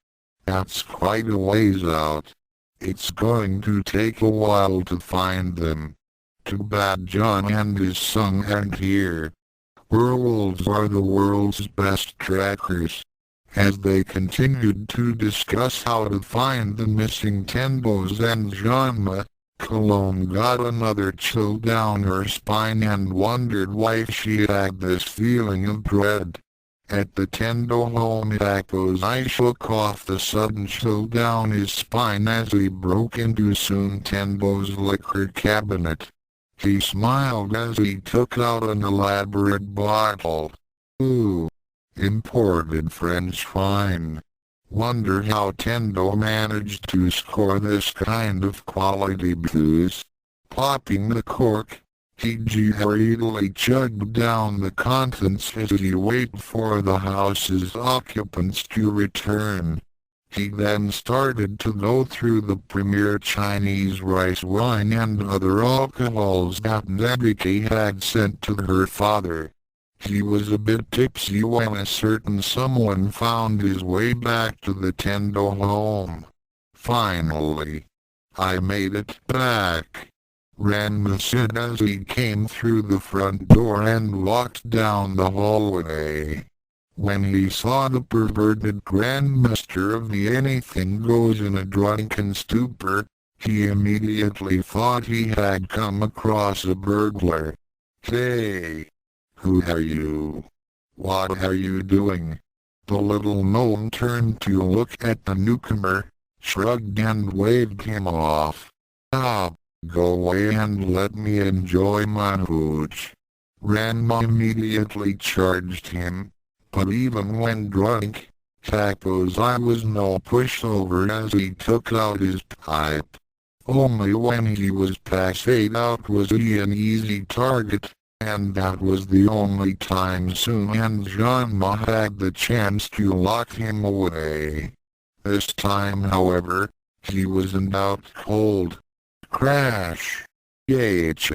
That's quite a ways out. It's going to take a while to find them. Too bad John and his son aren't here. Werewolves are the world's best trackers. As they continued to discuss how to find the missing Tenbos and Genma, Cologne got another chill down her spine and wondered why she had this feeling of dread. At the Tendo home I shook off the sudden chill down his spine as he broke into Soon Tenbo's liquor cabinet. He smiled as he took out an elaborate bottle. Ooh, imported French wine. Wonder how Tendo managed to score this kind of quality booze. Popping the cork, he greedily chugged down the contents as he waited for the house's occupants to return. He then started to go through the premier Chinese rice wine and other alcohols that Nebiki had sent to her father. He was a bit tipsy when a certain someone found his way back to the Tendo home. Finally, I made it back, Ranma said as he came through the front door and walked down the hallway. When he saw the perverted Grandmaster of the Anything Goes in a drunken stupor, he immediately thought he had come across a burglar. Hey! Who are you? What are you doing? The little gnome turned to look at the newcomer, shrugged and waved him off. Ah, go away and let me enjoy my hooch. Ranma immediately charged him, but even when drunk, Taco's eye was no pushover as he took out his pipe. Only when he was passed out was he an easy target, and that was the only time Sun and Genma had the chance to lock him away. This time, however, he wasn't out cold. Crash! H.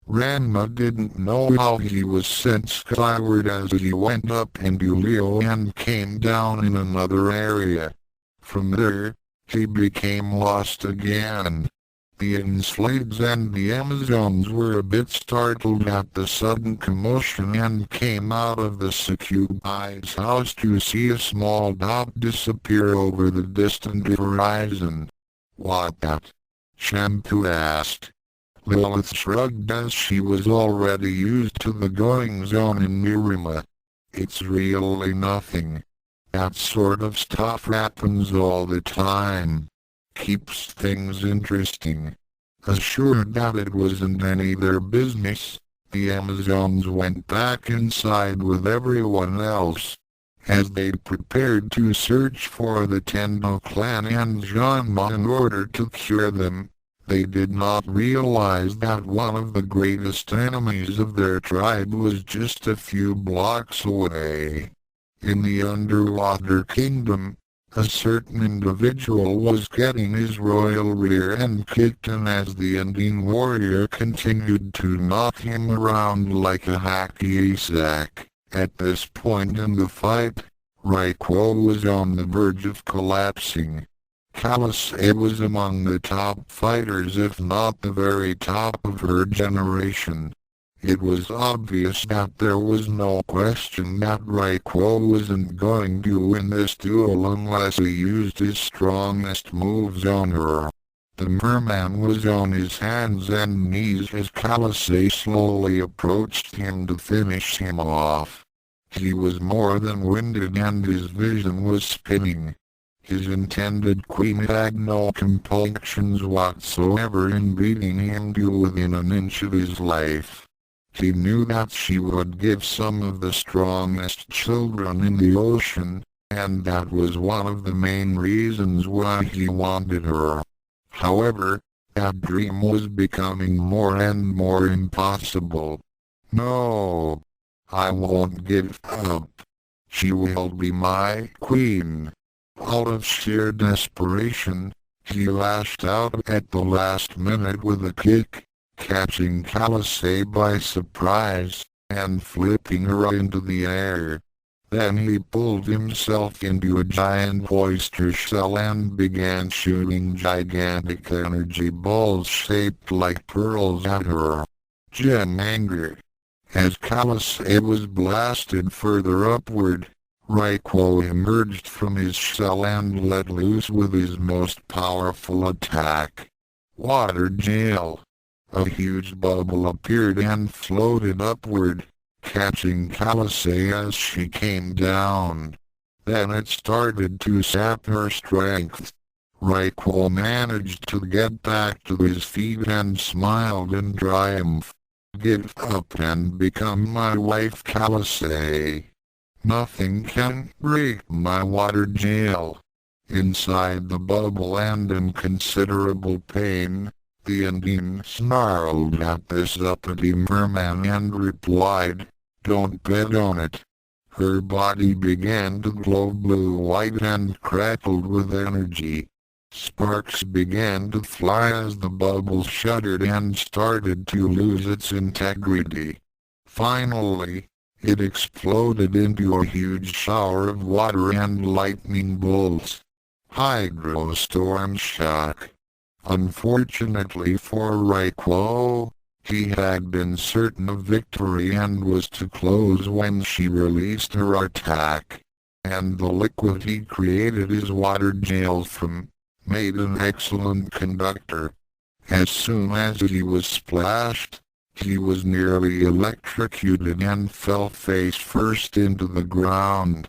Ranma didn't know how he was sent skyward as he went up into Leo and came down in another area. From there, he became lost again. The enslaved and the Amazons were a bit startled at the sudden commotion and came out of the succubi's house to see a small dot disappear over the distant horizon. What that? Shampoo asked. Lilith shrugged as she was already used to the goings-on in Nirima. It's really nothing. That sort of stuff happens all the time. Keeps things interesting. Assured that it wasn't any their business, the Amazons went back inside with everyone else. As they prepared to search for the Tendo clan and Genma in order to cure them, they did not realize that one of the greatest enemies of their tribe was just a few blocks away. In the underwater kingdom, a certain individual was getting his royal rear end kicked in as the Indian warrior continued to knock him around like a hacky sack. At this point in the fight, Raiko was on the verge of collapsing. Kalasei was among the top fighters, if not the very top of her generation. It was obvious that there was no question that Raiko wasn't going to win this duel unless he used his strongest moves on her. The merman was on his hands and knees as Kalasei slowly approached him to finish him off. He was more than winded and his vision was spinning. His intended queen had no compunctions whatsoever in beating him to within an inch of his life. He knew that she would give some of the strongest children in the ocean, and that was one of the main reasons why he wanted her. However, that dream was becoming more and more impossible. No, I won't give up. She will be my queen. Out of sheer desperation, he lashed out at the last minute with a kick, catching Kalasei by surprise, and flipping her into the air. Then he pulled himself into a giant oyster shell and began shooting gigantic energy balls shaped like pearls at her. Gem anger. As Kalasei was blasted further upward, Raiko emerged from his shell and let loose with his most powerful attack. Water Gel. A huge bubble appeared and floated upward, catching Kalasei as she came down. Then it started to sap her strength. Raiko managed to get back to his feet and smiled in triumph. Give up and become my wife, Kalasei. Nothing can break my water Gel. Inside the bubble and in considerable pain, the Indian snarled at this uppity merman and replied, "Don't bet on it." Her body began to glow blue-white and crackled with energy. Sparks began to fly as the bubble shuddered and started to lose its integrity. Finally, It exploded into a huge shower of water and lightning bolts. Hydrostorm shock. Unfortunately for Raiko, he had been certain of victory and was to close when she released her attack. And the liquid he created his water gel from made an excellent conductor. As soon as he was splashed, he was nearly electrocuted and fell face first into the ground.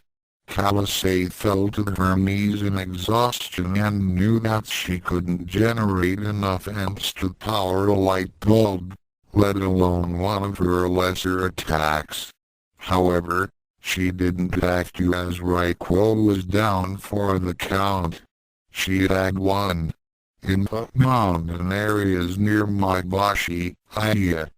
Khaleesi fell to her knees in exhaustion and knew that she couldn't generate enough amps to power a light bulb, let alone one of her lesser attacks. However, she didn't act as Raiko was down for the count. She had won. In the mountain areas near Maibashi, Iya.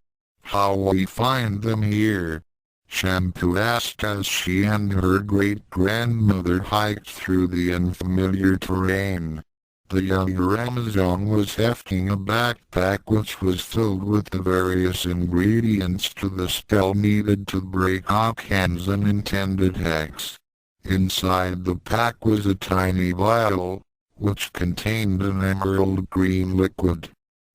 How we find them here? Shampoo asked as she and her great-grandmother hiked through the unfamiliar terrain. The younger Amazon was hefting a backpack which was filled with the various ingredients to the spell needed to break Okan's unintended hex. Inside the pack was a tiny vial, which contained an emerald green liquid.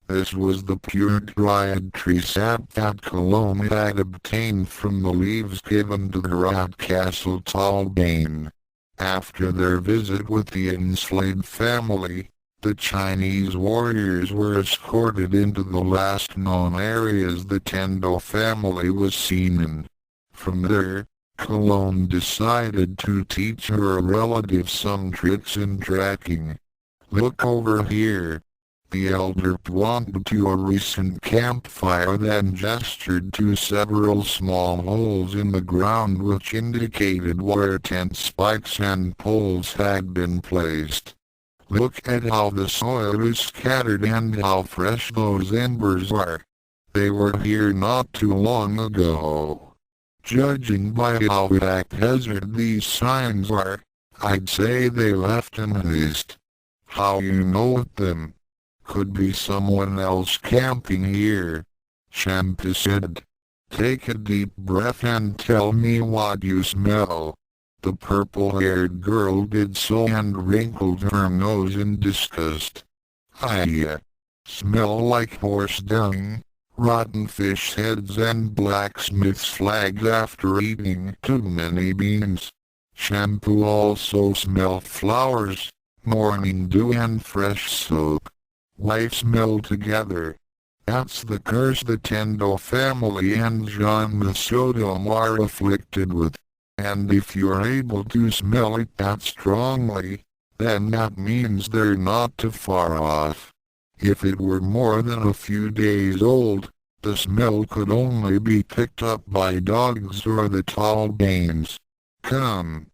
This was the pure dried tree sap that Cologne had obtained from the leaves given to her at Castle Talbane. After their visit with the enslaved family, the Chinese warriors were escorted into the last known areas the Tendo family was seen in. From there, Cologne decided to teach her relative some tricks in tracking. Look over here. The elder pointed to a recent campfire, then gestured to several small holes in the ground which indicated where tent spikes and poles had been placed. Look at how the soil is scattered and how fresh those embers are. They were here not too long ago. Judging by how haphazard these signs are, I'd say they left in haste. How you know them? Could be someone else camping here. Shampoo said. Take a deep breath and tell me what you smell. The purple-haired girl did so and wrinkled her nose in disgust. I smell like horse dung, rotten fish heads and blacksmith's flags after eating too many beans. Shampoo also smelled flowers, morning dew and fresh soap. Why smell together? That's the curse the Tendo family and John the Sodom are afflicted with. And if you're able to smell it that strongly, then that means they're not too far off. If it were more than a few days old, the smell could only be picked up by dogs or the Talbanes. Come.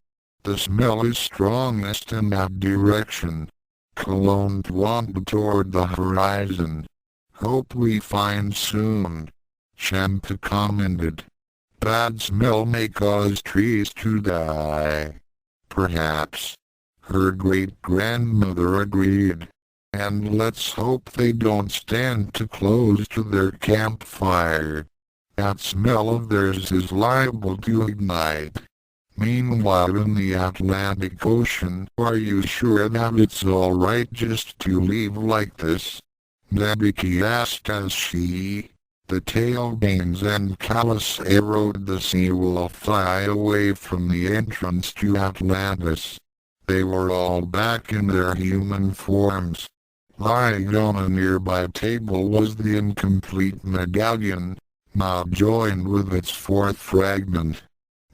The smell is strongest in that direction. Cologne pointed toward the horizon. Hope we find soon. Shampoo commented. Bad smell may cause trees to die. Perhaps. Her great-grandmother agreed. And let's hope they don't stand too close to their campfire. That smell of theirs is liable to ignite. Meanwhile in the Atlantic Ocean, are you sure that it's alright just to leave like this? Nebiki asked as she, the Talbanes and Khaleesi rode the Sea-Wolf fly away from the entrance to Atlantis. They were all back in their human forms. Lying on a nearby table was the incomplete medallion, now joined with its fourth fragment.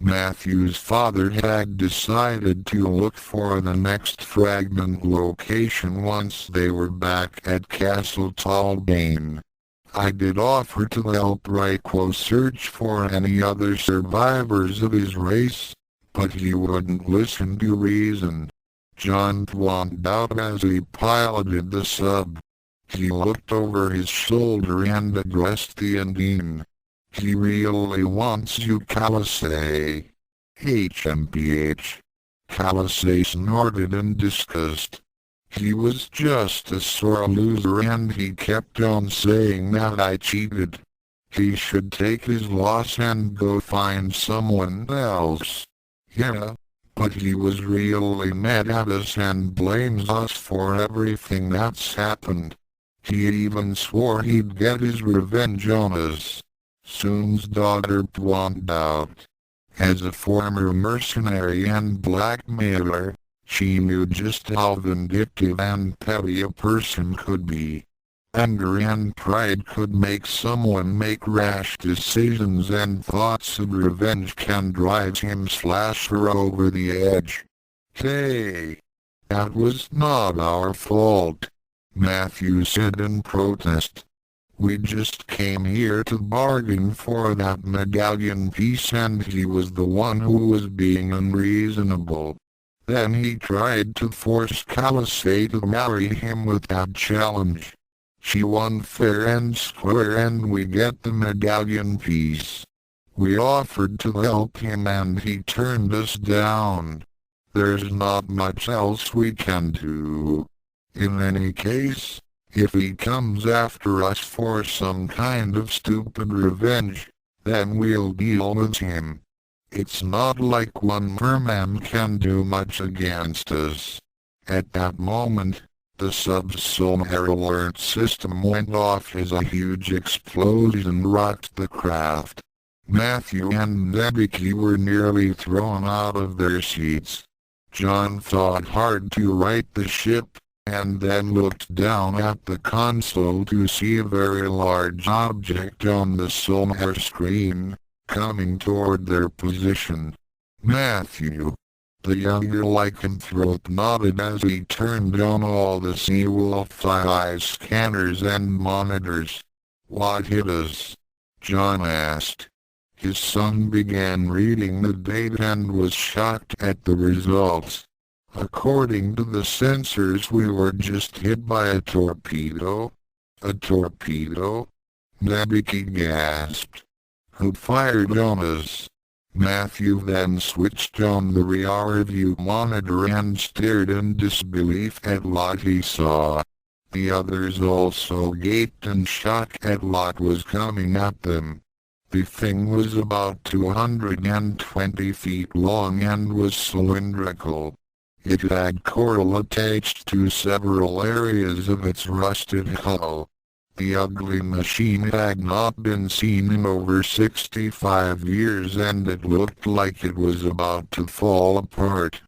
Matthew's father had decided to look for the next fragment location once they were back at Castle Talbane. I did offer to help Raiko search for any other survivors of his race, but he wouldn't listen to reason. John pointed out as he piloted the sub. He looked over his shoulder and addressed the Indian. He really wants you, Khaleesi. HMPH. Khaleesi snorted in disgust. He was just a sore loser and he kept on saying that I cheated. He should take his loss and go find someone else. Yeah, but he was really mad at us and blames us for everything that's happened. He even swore he'd get his revenge on us. Soon's daughter pointed out. As a former mercenary and blackmailer, she knew just how vindictive and petty a person could be. Anger and pride could make someone make rash decisions, and thoughts of revenge can drive him/her over the edge. Hey! That was not our fault, Matthew said in protest. We just came here to bargain for that medallion piece, and he was the one who was being unreasonable. Then he tried to force Khaleesi to marry him with that challenge. She won fair and square, and we get the medallion piece. We offered to help him and he turned us down. There's not much else we can do. In any case, if he comes after us for some kind of stupid revenge, then we'll deal with him. It's not like one merman can do much against us. At that moment, the sub's sonar alert system went off as a huge explosion rocked the craft. Matthew and Nebiki were nearly thrown out of their seats. John thought hard to right the ship, and then looked down at the console to see a very large object on the sonar screen, coming toward their position. Matthew, the younger lycanthrope, nodded as he turned on all the Seawolf eye scanners and monitors. What hit us? John asked. His son began reading the data and was shocked at the results. According to the sensors, we were just hit by a torpedo. A torpedo? Nebiki gasped. Who fired on us? Matthew then switched on the rear view monitor and stared in disbelief at what he saw. The others also gaped in shock at what was coming at them. The thing was about 220 feet long and was cylindrical. It had coral attached to several areas of its rusted hull. The ugly machine had not been seen in over 65 years, and it looked like it was about to fall apart.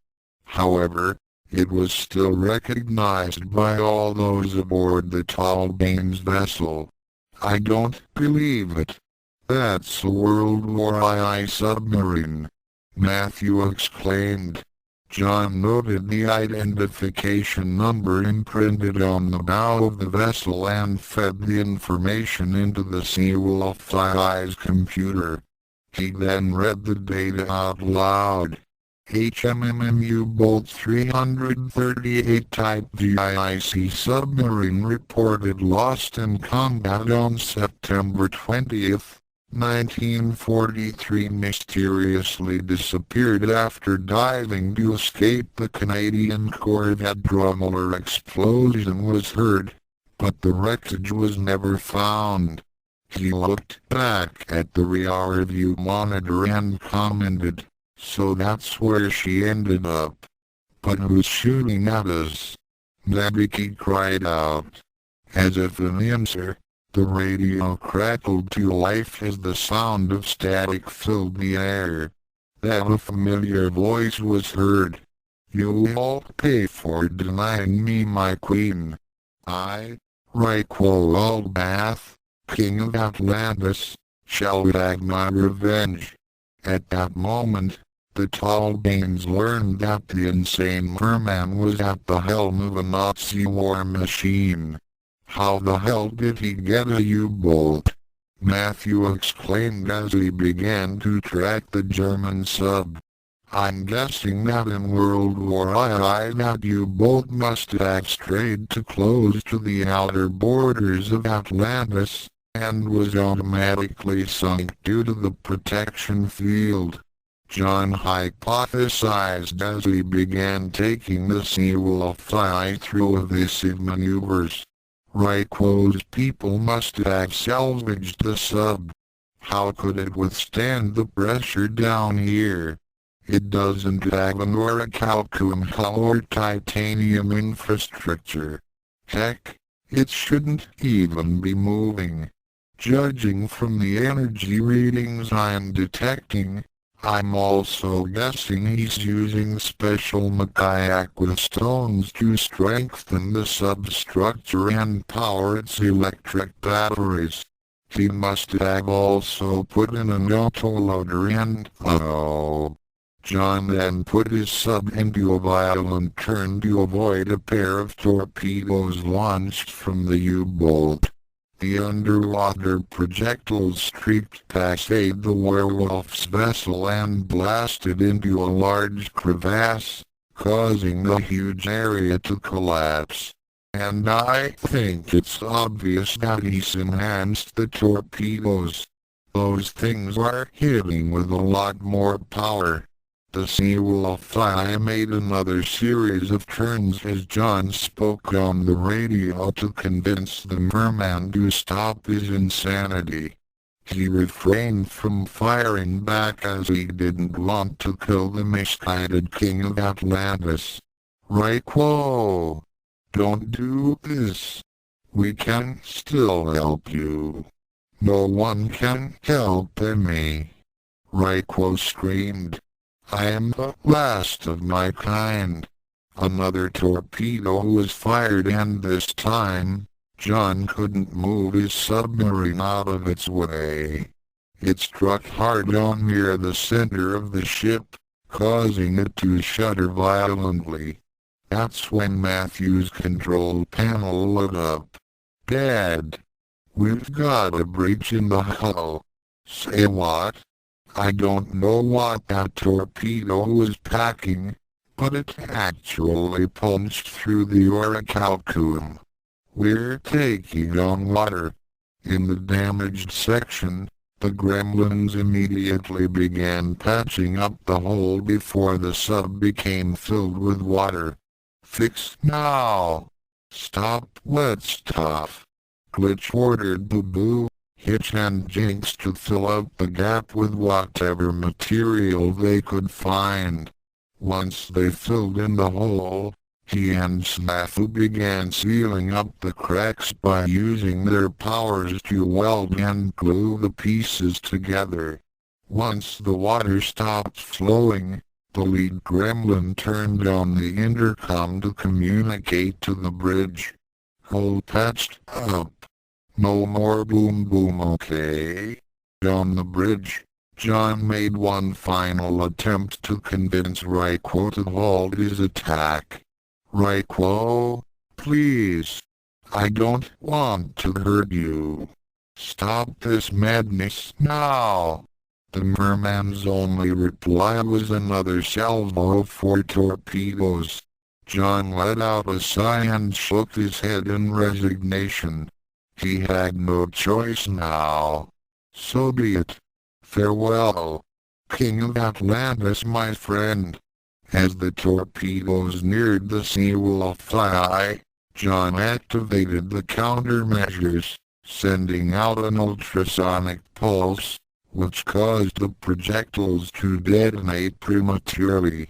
However, it was still recognized by all those aboard the Talbane's vessel. I don't believe it. That's a World War II submarine, Matthew exclaimed. John noted the identification number imprinted on the bow of the vessel and fed the information into the Seawolf II's computer. He then read the data out loud. HMMM U-Boat 338 Type GIC submarine reported lost in combat on September 20th. 1943 mysteriously disappeared after diving to escape the Canadian corvette. Drummer explosion was heard, but the wreckage was never found. He looked back at the rear view monitor and commented, so that's where she ended up. But who's shooting at us? Nebiki cried out. As if in answer, the radio crackled to life as the sound of static filled the air. Then a familiar voice was heard. You'll all pay for denying me my queen. I, Raiko Aldbath, King of Atlantis, shall have my revenge. At that moment, the Talbanes learned that the insane merman was at the helm of a Nazi war machine. How the hell did he get a U-boat? Matthew exclaimed as he began to track the German sub. I'm guessing that in World War II that U-boat must have strayed too close to the outer borders of Atlantis, and was automatically sunk due to the protection field. John hypothesized as he began taking the Seawolf I through evasive maneuvers. Raico's people must have salvaged the sub. How could it withstand the pressure down here? It doesn't have an orichalcum hull or titanium infrastructure. Heck, it shouldn't even be moving. Judging from the energy readings I'm detecting, I'm also guessing he's using special Makai stones to strengthen the substructure and power its electric batteries. He must have also put in an autoloader and, John then put his sub into a violent turn to avoid a pair of torpedoes launched from the U-boat. The underwater projectiles streaked past the werewolf's vessel and blasted into a large crevasse, causing the huge area to collapse. And I think it's obvious that he's enhanced the torpedoes. Those things are hitting with a lot more power. The Werewolf made another series of turns as John spoke on the radio to convince the merman to stop his insanity. He refrained from firing back as he didn't want to kill the misguided King of Atlantis. Raico! Don't do this. We can still help you. No one can help me. Raico screamed. I am the last of my kind. Another torpedo was fired and this time, John couldn't move his submarine out of its way. It struck hard on near the center of the ship, causing it to shudder violently. That's when Matthew's control panel lit up. Dad! We've got a breach in the hull. Say what? I don't know what that torpedo was packing, but it actually punched through the orichalcum. We're taking on water. In the damaged section, the gremlins immediately began patching up the hole before the sub became filled with water. Fix now! Stop wet stuff! Glitch ordered Boo Boo, Hitch and Jinx to fill up the gap with whatever material they could find. Once they filled in the hole, he and Snafu began sealing up the cracks by using their powers to weld and glue the pieces together. Once the water stopped flowing, the lead gremlin turned on the intercom to communicate to the bridge. Hole patched up. No more boom boom, okay? On the bridge, John made one final attempt to convince Raico to halt his attack. Raico, please. I don't want to hurt you. Stop this madness now. The merman's only reply was another salvo of 4 torpedoes. John let out a sigh and shook his head in resignation. He had no choice now. So be it. Farewell, King of Atlantis, my friend. As the torpedoes neared the Werewolf, John activated the countermeasures, sending out an ultrasonic pulse, which caused the projectiles to detonate prematurely.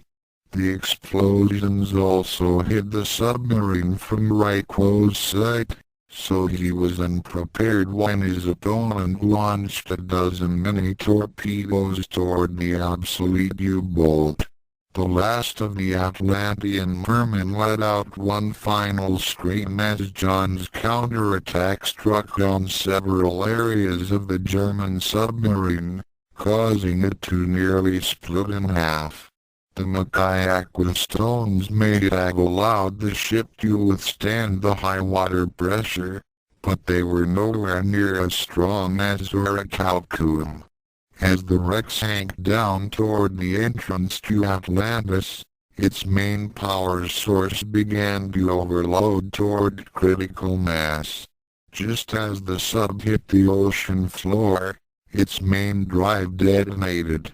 The explosions also hid the submarine from Raico's sight, so he was unprepared when his opponent launched a dozen mini torpedoes toward the obsolete U-boat. The last of the Atlantean mermen let out one final scream as John's counterattack struck on several areas of the German submarine, causing it to nearly split in half. The Makai stones may have allowed the ship to withstand the high water pressure, but they were nowhere near as strong as orichalcum. As the wreck sank down toward the entrance to Atlantis, its main power source began to overload toward critical mass. Just as the sub hit the ocean floor, its main drive detonated.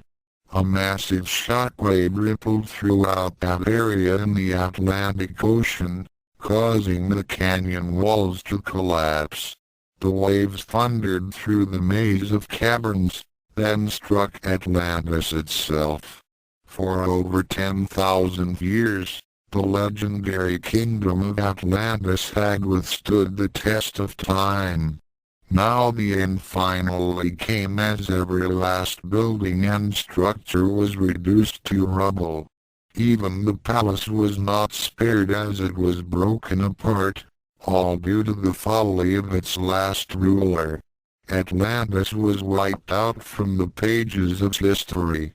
A massive shockwave rippled throughout that area in the Atlantic Ocean, causing the canyon walls to collapse. The waves thundered through the maze of caverns, then struck Atlantis itself. For over 10,000 years, the legendary kingdom of Atlantis had withstood the test of time. Now the end finally came as every last building and structure was reduced to rubble. Even the palace was not spared as it was broken apart, all due to the folly of its last ruler. Atlantis was wiped out from the pages of history.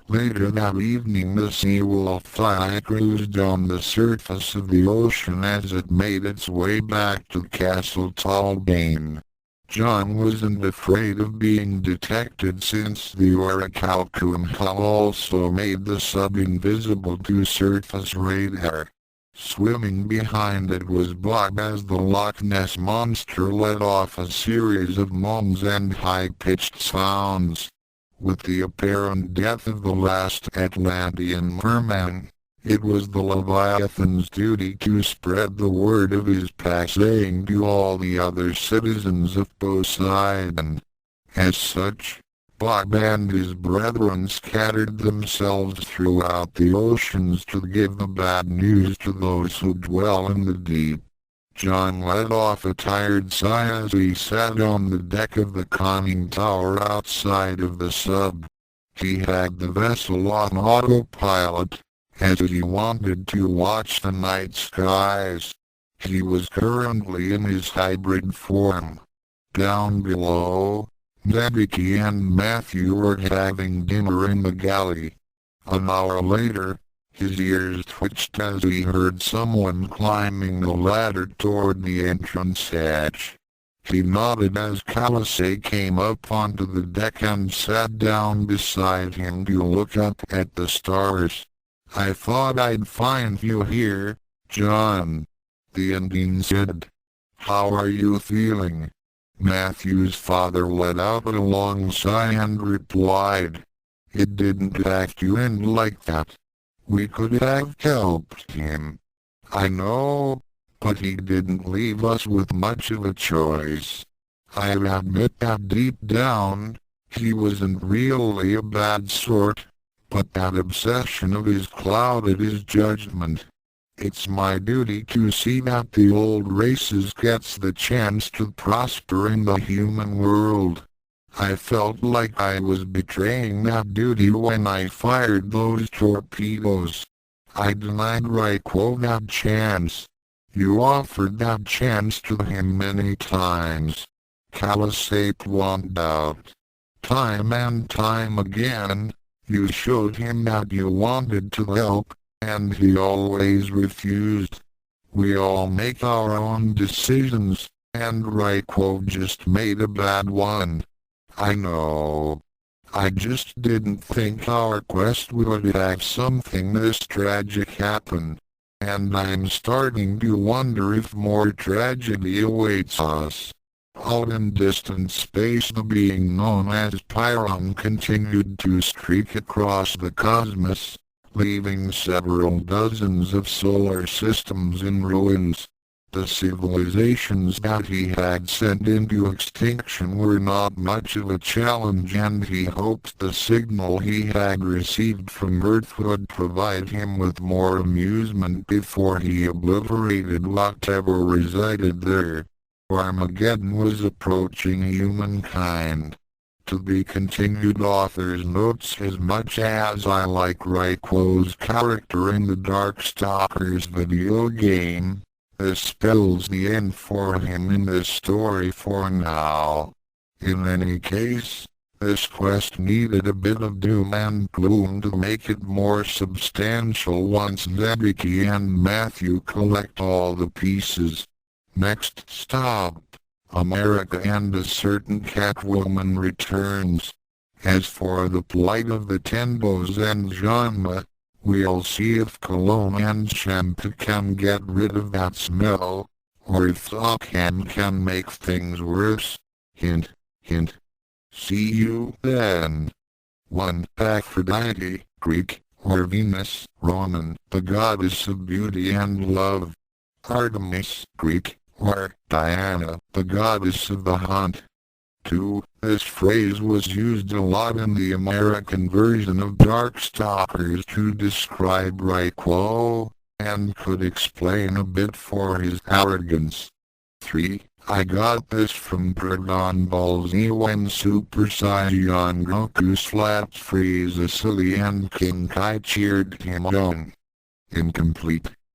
Later that evening the sea wolf cruised on the surface of the ocean as it made its way back to Castle Talbane. John wasn't afraid of being detected since the Neko-ken had also made the sub invisible to surface radar. Swimming behind it was Bob as the Loch Ness Monster let off a series of moans and high-pitched sounds. With the apparent death of the last Atlantean merman, it was the Leviathan's duty to spread the word of his passing to all the other citizens of Poseidon. As such, Bob and his brethren scattered themselves throughout the oceans to give the bad news to those who dwell in the deep. John let off a tired sigh as he sat on the deck of the conning tower outside of the sub. He had the vessel on autopilot, as he wanted to watch the night skies. He was currently in his hybrid form. Down below, Neko-ken and Matthew were having dinner in the galley. An hour later, his ears twitched as he heard someone climbing the ladder toward the entrance hatch. He nodded as Kalasei came up onto the deck and sat down beside him to look up at the stars. "I thought I'd find you here, John," the Indian said. "How are you feeling?" Matthew's father let out a long sigh and replied, "It didn't have to end like that. We could have helped him. I know, but he didn't leave us with much of a choice. I admit that deep down, he wasn't really a bad sort, but that obsession of his clouded his judgment. It's my duty to see that the old races gets the chance to prosper in the human world. I felt like I was betraying that duty when I fired those torpedoes. I denied Raiko that chance. You offered that chance to him many times." Kalasei pointed out. "Time and time again, you showed him that you wanted to help, and he always refused. We all make our own decisions, and Raiko just made a bad one. I know. I just didn't think our quest would have something this tragic happen. And I'm starting to wonder if more tragedy awaits us." Out in distant space, the being known as Pyron continued to streak across the cosmos, leaving several dozens of solar systems in ruins. The civilizations that he had sent into extinction were not much of a challenge, and he hoped the signal he had received from Earth would provide him with more amusement before he obliterated whatever resided there. Armageddon was approaching humankind. To be continued. Author's notes. As much as I like Raiko's character in the Darkstalkers video game, this spells the end for him in this story for now. In any case, this quest needed a bit of doom and gloom to make it more substantial once Neko-ken and Matthew collect all the pieces. Next stop, America, and a certain Catwoman returns. As for the plight of the Tenbos and Genma, we'll see if cologne and shampoo can get rid of that smell, or if Thawcan can make things worse. Hint, hint. See you then. 1. Aphrodite, Greek, or Venus, Roman, the goddess of beauty and love. Artemis, Greek, or Diana, the goddess of the hunt. 2. This phrase was used a lot in the American version of Darkstalkers to describe Raiko, and could explain a bit for his arrogance. 3. I got this from Dragon Ball Z when Super Saiyan Goku slapped Frieza silly and King Kai cheered him on. Incomplete.